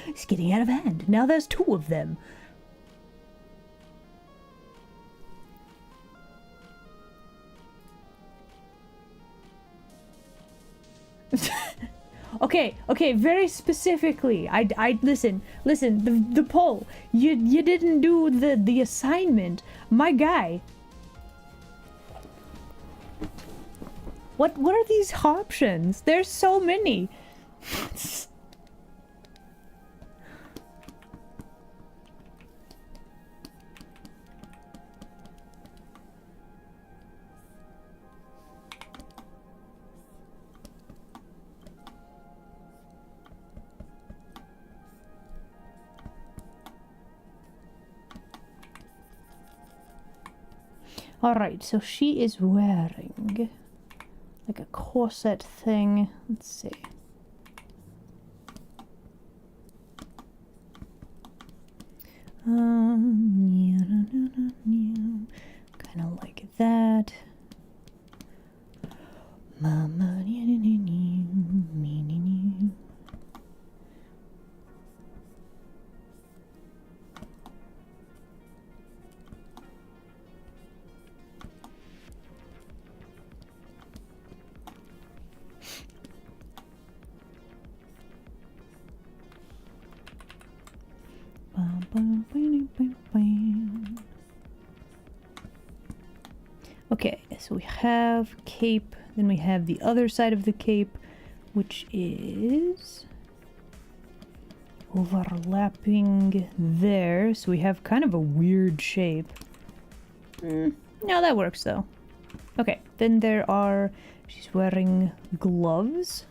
It's getting out of hand. Now there's two of them. Okay, very specifically. I listen, the poll. You didn't do the assignment. My guy. What are these options? There's so many. Alright, so she is wearing like a corset thing. Let's see. Kind of like that. Okay, so we have cape, then we have the other side of the cape, which is overlapping there, so we have kind of a weird shape. No, that works though. Okay, then she's wearing gloves.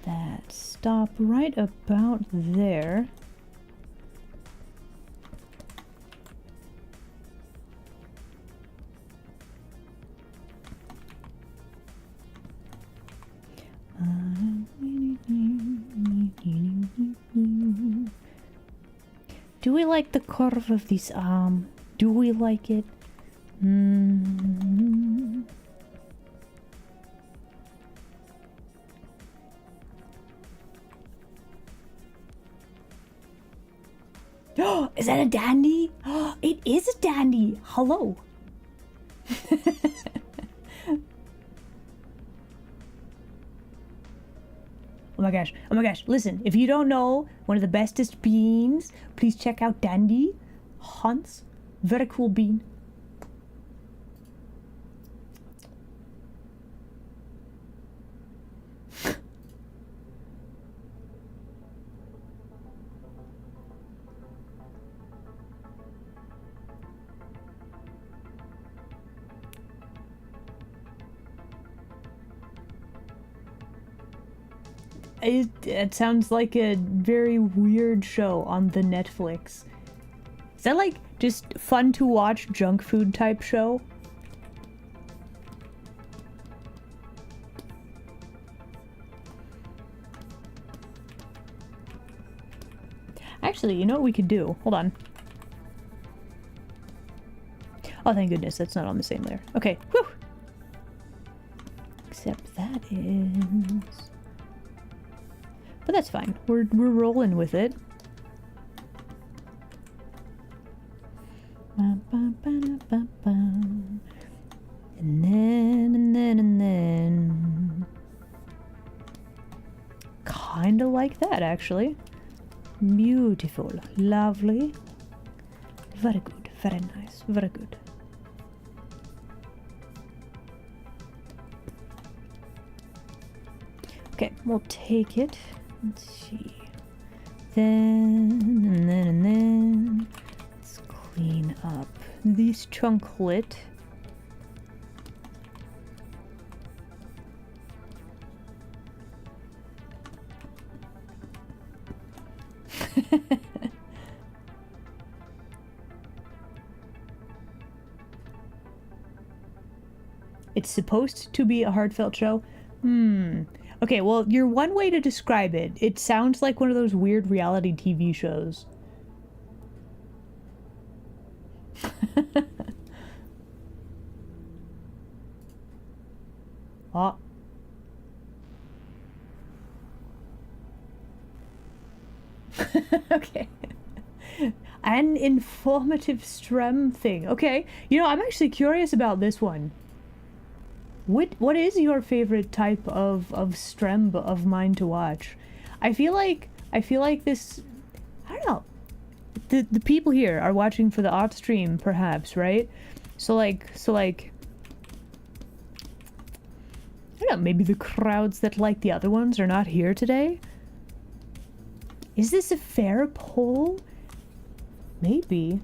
That stop right about there. Do we like the curve of this arm? Do we like it? Oh, is that a dandy? Oh, it is a dandy. Hello. Oh my gosh, listen, if you don't know one of the bestest beans, please check out Dandy Hunts. Very cool bean. It sounds like a very weird show on the Netflix. Is that like just fun to watch junk food type show? Actually, you know what we could do? Hold on. Oh, thank goodness, that's not on the same layer. Okay, whew! Except that is... But that's fine. We're rolling with it. And then... Kinda like that, actually. Beautiful. Lovely. Very good. Very nice. Very good. Okay, we'll take it. Let's see. Then, and then, let's clean up this chunklet. It's supposed to be a heartfelt show? Okay, well, you're one way to describe it. It sounds like one of those weird reality TV shows. Oh. Okay. An informative Strem thing. Okay. You know, I'm actually curious about this one. What is your favorite type of Strem of mine to watch? I feel like this, I don't know. The people here are watching for the off stream, perhaps, right? So like I don't know, maybe the crowds that like the other ones are not here today? Is this a fair poll? Maybe.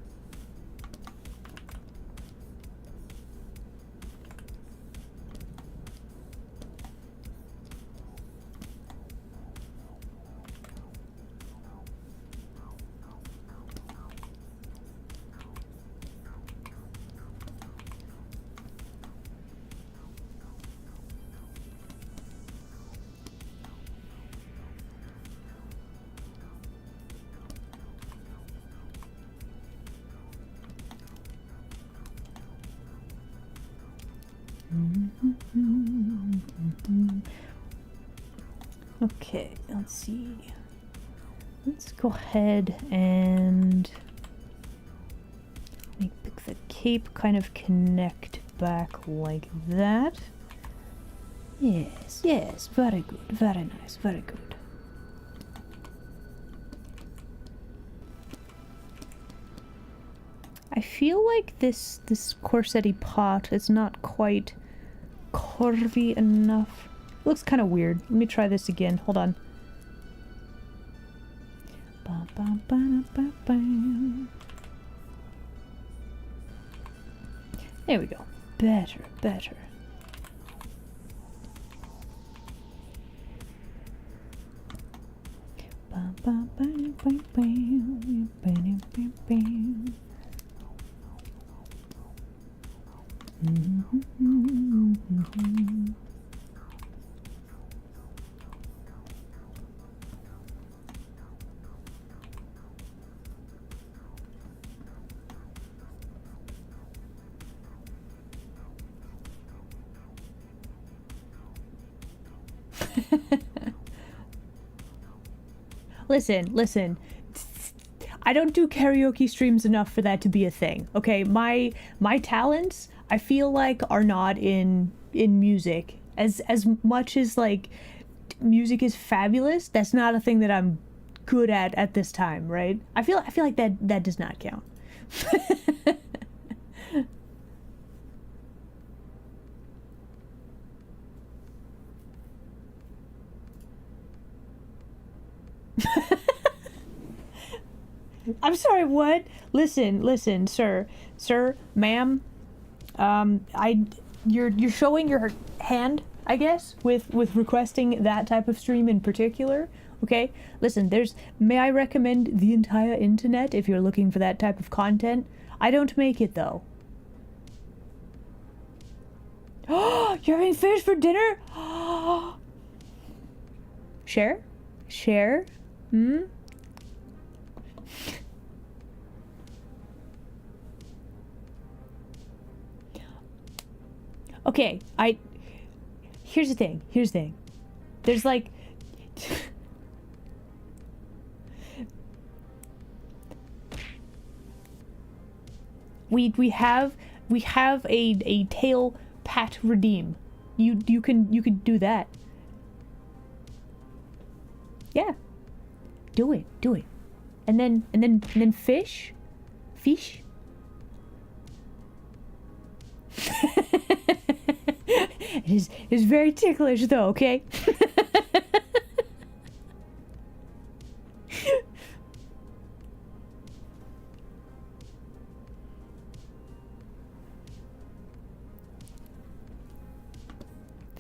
Okay, let's see. Let's go ahead and make the cape kind of connect back like that. Yes, yes, very good, very nice, very good. I feel like this corsetti pot is not quite curvy enough. Looks kind of weird. Let me try this again. Hold on. There we go. Better, better. Listen. I don't do karaoke streams enough for that to be a thing. Okay, my talents, I feel like, are not in music. As much as like music is fabulous, that's not a thing that I'm good at this time, right? I feel like that does not count. I'm sorry, what? Listen, sir, ma'am. You're showing your hand, I guess, with requesting that type of stream in particular. Okay? Listen, may I recommend the entire internet if you're looking for that type of content? I don't make it though. Oh, you're having fish for dinner? Share? Okay, here's the thing. There's like we have a tail pat redeem. You can do that. Yeah. Do it. And then fish. It is very ticklish though, okay?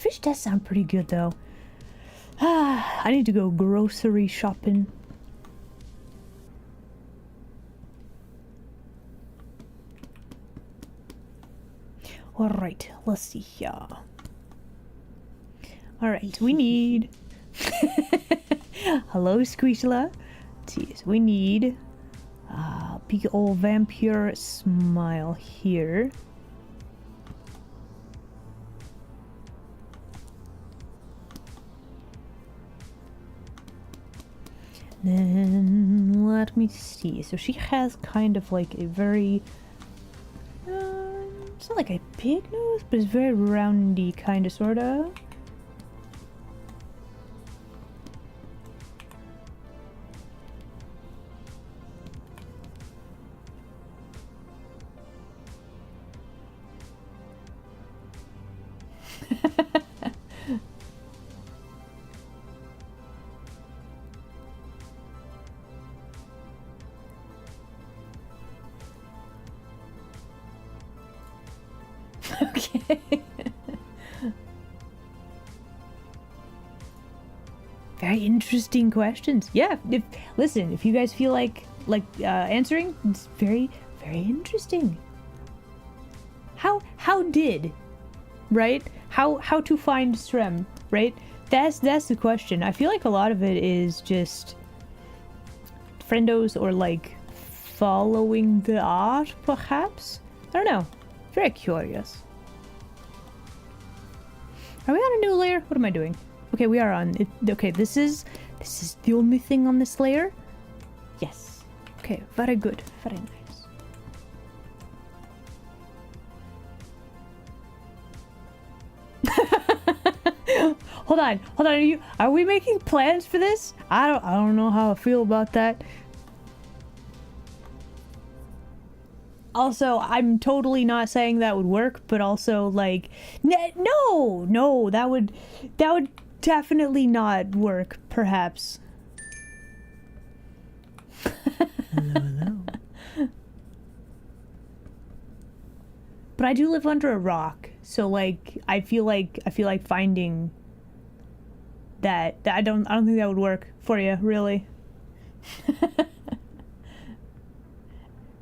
fish does sound pretty good though. I need to go grocery shopping. Alright, let's see here. Alright, we need... Hello, Squeezela. Let's see, so we need... big old vampire smile here. Then let me see. So she has kind of like a very it's not like a big nose, but it's very roundy kind of sorta. Okay. Very interesting questions. Yeah, listen, if you guys feel like answering, it's very, very interesting. How did, right? How to find Strem, right? That's the question. I feel like a lot of it is just friendos or like following the art, perhaps. I don't know. Very curious. Are we on a new layer? What am I doing? Okay, we are on it. Okay, this is the only thing on this layer. Yes. Okay, very good. Very nice. Hold on. Are we making plans for this? I don't know how I feel about that. Also, I'm totally not saying that would work, but also like no, that would definitely not work, perhaps. Hello. But I do live under a rock, so like I feel like finding that I don't think that would work for you, really.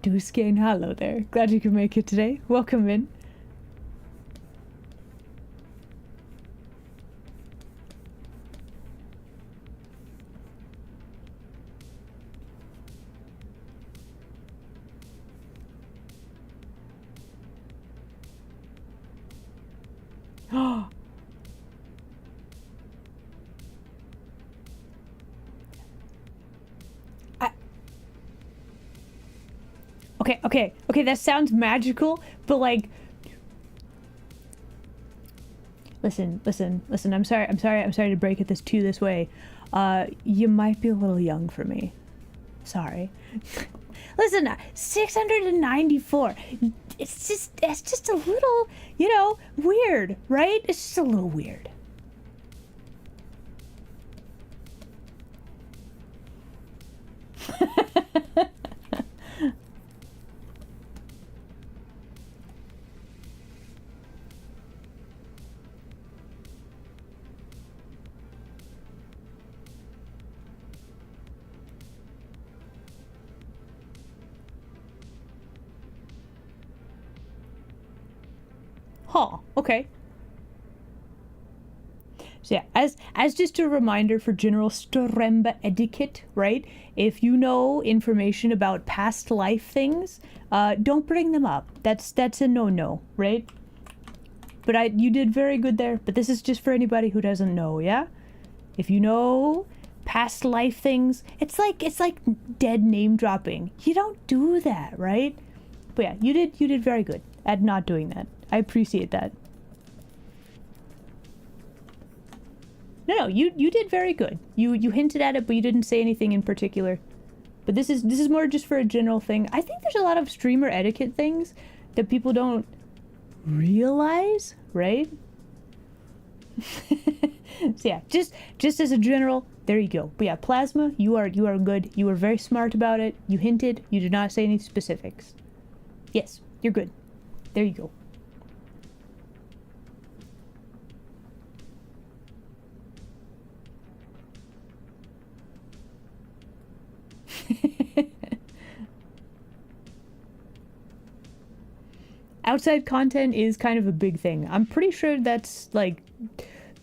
Duskane, hello there. Glad you could make it today. Welcome in. Oh. Okay, that sounds magical, but like listen, I'm sorry to break it to you this way. You might be a little young for me. Sorry. Listen, 694. It's just a little, weird, right? It's just a little weird. Huh, okay. So yeah, as just a reminder for general Stremba etiquette, right? If you know information about past life things, don't bring them up. That's a no-no, right? But you did very good there, but this is just for anybody who doesn't know, yeah? If you know past life things, it's like dead name dropping. You don't do that, right? But yeah, you did very good at not doing that. I appreciate that. No, you did very good. You hinted at it, but you didn't say anything in particular. But this is more just for a general thing. I think there's a lot of streamer etiquette things that people don't realize, right? So yeah, just as a general, there you go. But yeah, Plasma, you are good. You were very smart about it. You hinted. You did not say any specifics. Yes, you're good. There you go. outside content is kind of a big thing. I'm pretty sure that's like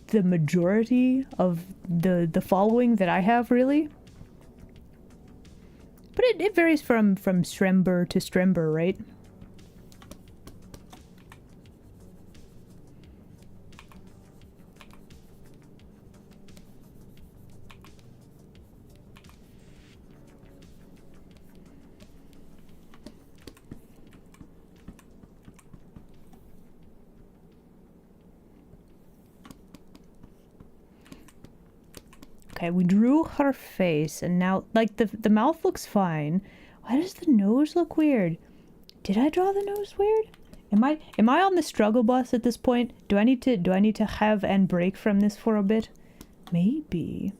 the majority of the following that I have, really. But it varies from Strember to Strember, right? Okay, we drew her face, and now, like, the mouth looks fine. Why does the nose look weird? Did I draw the nose weird? Am I on the struggle bus at this point? Do I need to have and break from this for a bit? Maybe.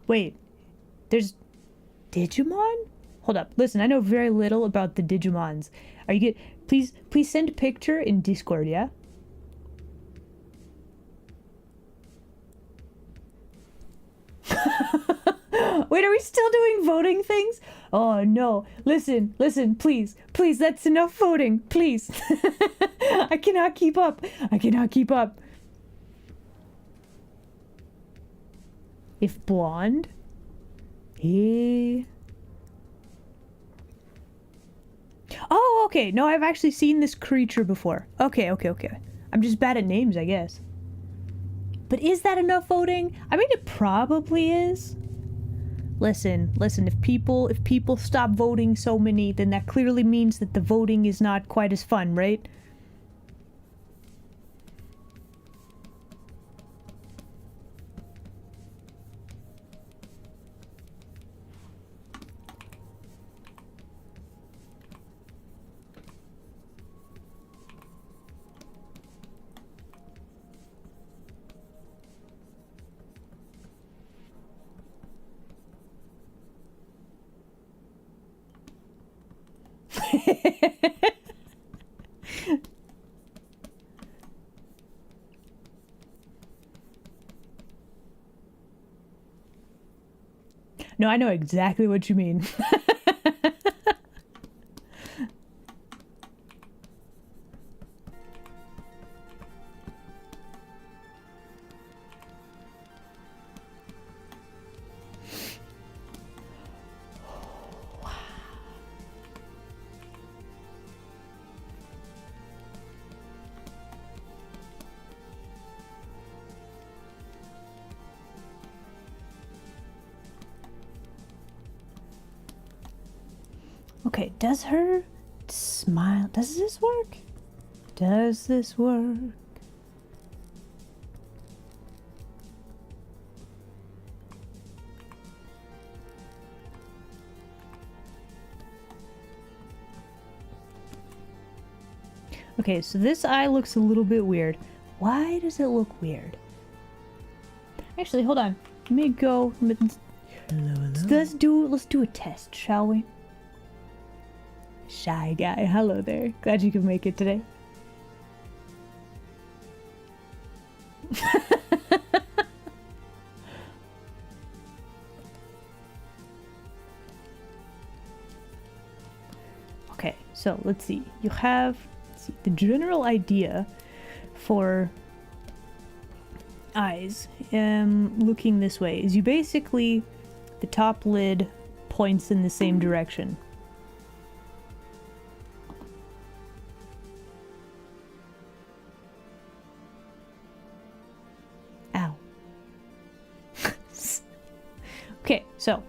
Wait, there's Digimon? Hold up, listen, I know very little about the Digimons. Are you please send a picture in Discord, yeah? Wait, are we still doing voting things? Oh no, listen, please, that's enough voting, please. I cannot keep up. If blonde? Oh, okay. No, I've actually seen this creature before. Okay. I'm just bad at names, I guess. But is that enough voting? I mean, it probably is. Listen, if people stop voting so many, then that clearly means that the voting is not quite as fun, right? No, I know exactly what you mean. Okay, does her smile... Does this work? Does this work? Okay, so this eye looks a little bit weird. Why does it look weird? Actually, hold on. Let me go... Let's do a test, shall we? Shy guy, hello there. Glad you could make it today. Okay, so let's see. You have the general idea for eyes looking this way is you basically, the top lid points in the same direction. Okay, so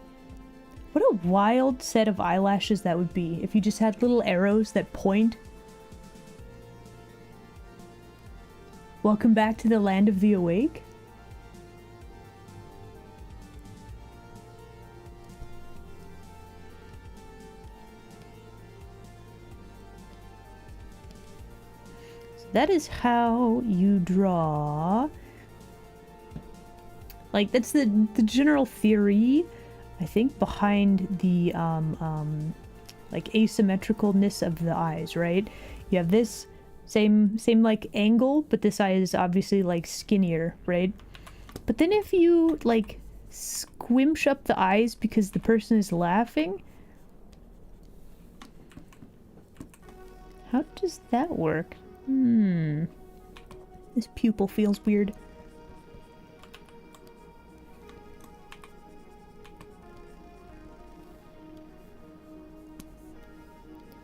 what a wild set of eyelashes that would be if you just had little arrows that point. Welcome back to the land of the awake. So that is how you draw. Like, that's the general theory, I think, behind the, like, asymmetricalness of the eyes, right? You have this Same like angle, but this eye is obviously like skinnier, right? But then if you like squinch up the eyes because the person is laughing, how does that work? This pupil feels weird.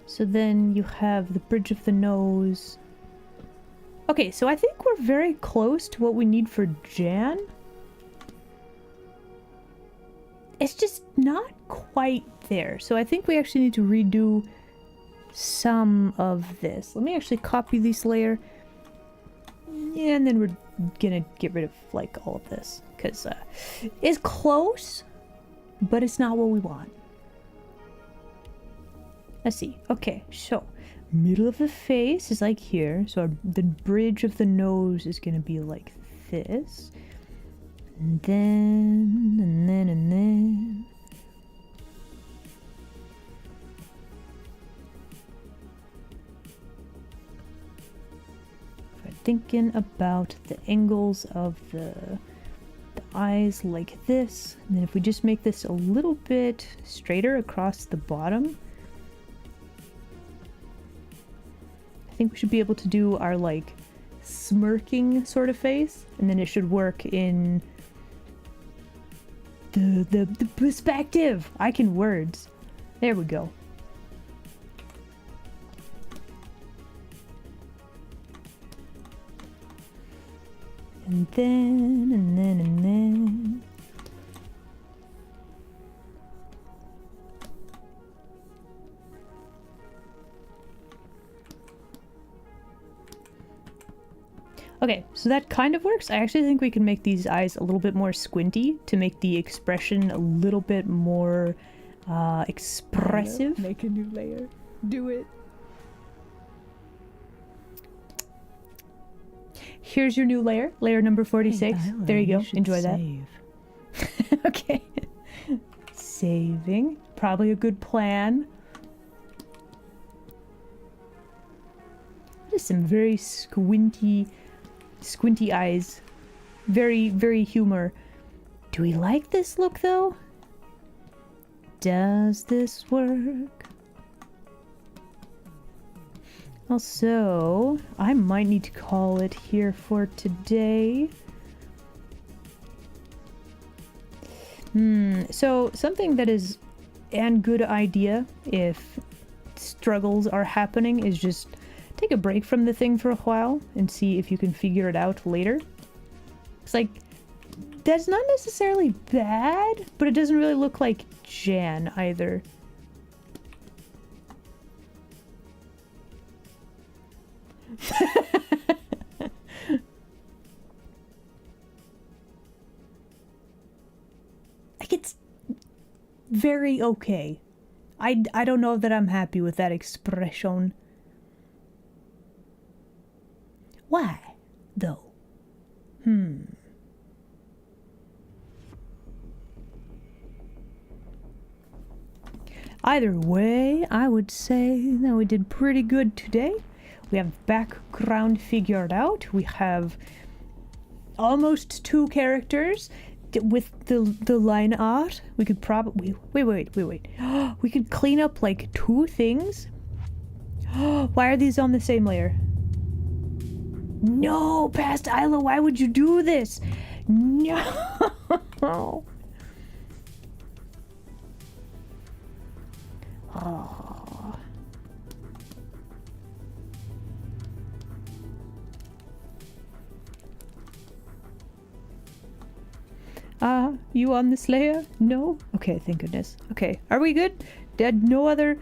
So then you have the bridge of the nose. Okay, so I think we're very close to what we need for Jan. It's just not quite there. So I think we actually need to redo some of this. Let me actually copy this layer. And then we're gonna get rid of like all of this. Because it's close, but it's not what we want. Let's see. Okay, so middle of the face is like here. So the bridge of the nose is gonna be like this. And then. If I'm thinking about the angles of the eyes like this, and then if we just make this a little bit straighter across the bottom, I think we should be able to do our like smirking sort of face, and then it should work in the perspective. I can words. There we go. And then. Okay, so that kind of works. I actually think we can make these eyes a little bit more squinty to make the expression a little bit more expressive. Make a new layer. Do it. Here's your new layer, layer number 46. Hey, Tyler, there you go. should Enjoy save. that. Okay. Saving. Probably a good plan. Just some very squinty eyes. Very, very humor. Do we like this look though? Does this work? Also, I might need to call it here for today. So something that is a good idea if struggles are happening is just take a break from the thing for a while and see if you can figure it out later. It's like, that's not necessarily bad, but it doesn't really look like Jan either. Like, it's very okay. I don't know that I'm happy with that expression. Why, though? Either way, I would say that we did pretty good today. We have background figured out. We have almost 2 characters with the line art. We could probably... Wait. We could clean up like 2 things. Why are these on the same layer? No, Past Isla, why would you do this? No. Oh. You on this layer? No? Okay, thank goodness. Okay, are we good? No other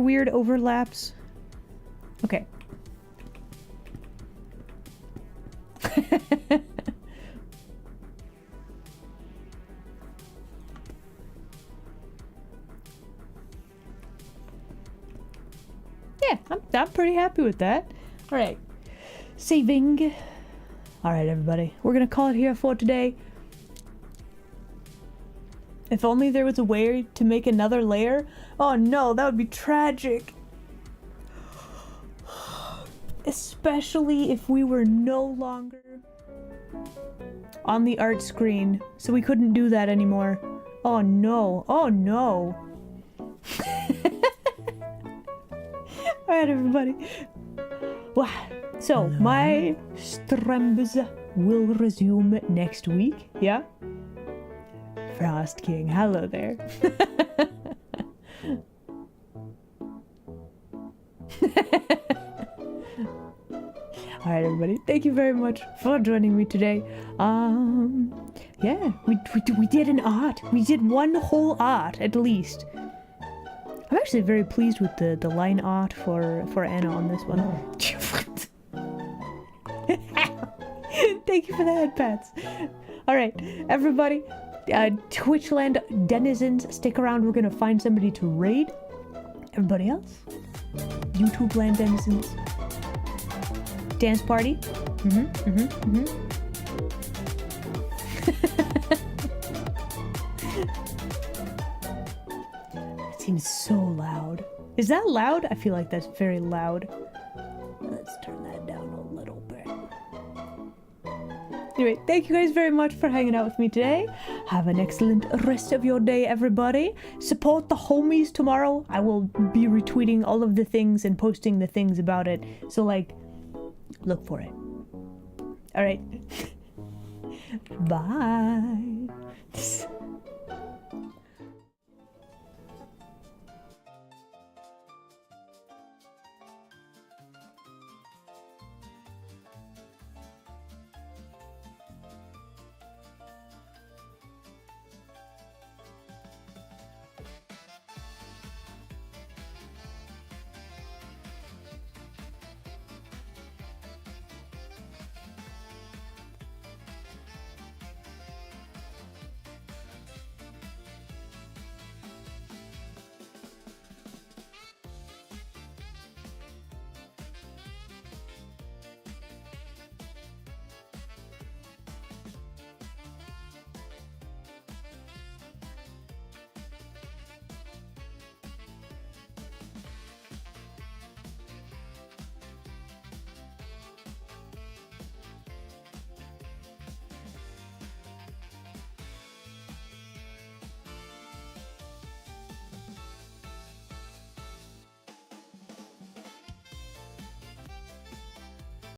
weird overlaps? Okay. Yeah, I'm pretty happy with that. All right, saving. All right, everybody, we're gonna call it here for today. If only there was a way to make another layer. Oh no, that would be tragic. Especially if we were no longer on the art screen, so we couldn't do that anymore. Oh no, oh no. Alright, everybody. Wow. So, my streams will resume next week, yeah? Frost King, hello there. Alright, everybody, thank you very much for joining me today. Yeah, we did an art. We did one whole art, at least. I'm actually very pleased with the line art for Anna on this one. Thank you for the head pats. Alright, everybody, Twitchland denizens, stick around. We're gonna find somebody to raid. Everybody else, YouTube land denizens. Dance party. It seems so loud. Is that loud? I feel like that's very loud. Let's turn that down a little bit. Anyway, thank you guys very much for hanging out with me today. Have an excellent rest of your day, everybody. Support the homies tomorrow. I will be retweeting all of the things and posting the things about it. So, like, look for it. Alright. Bye.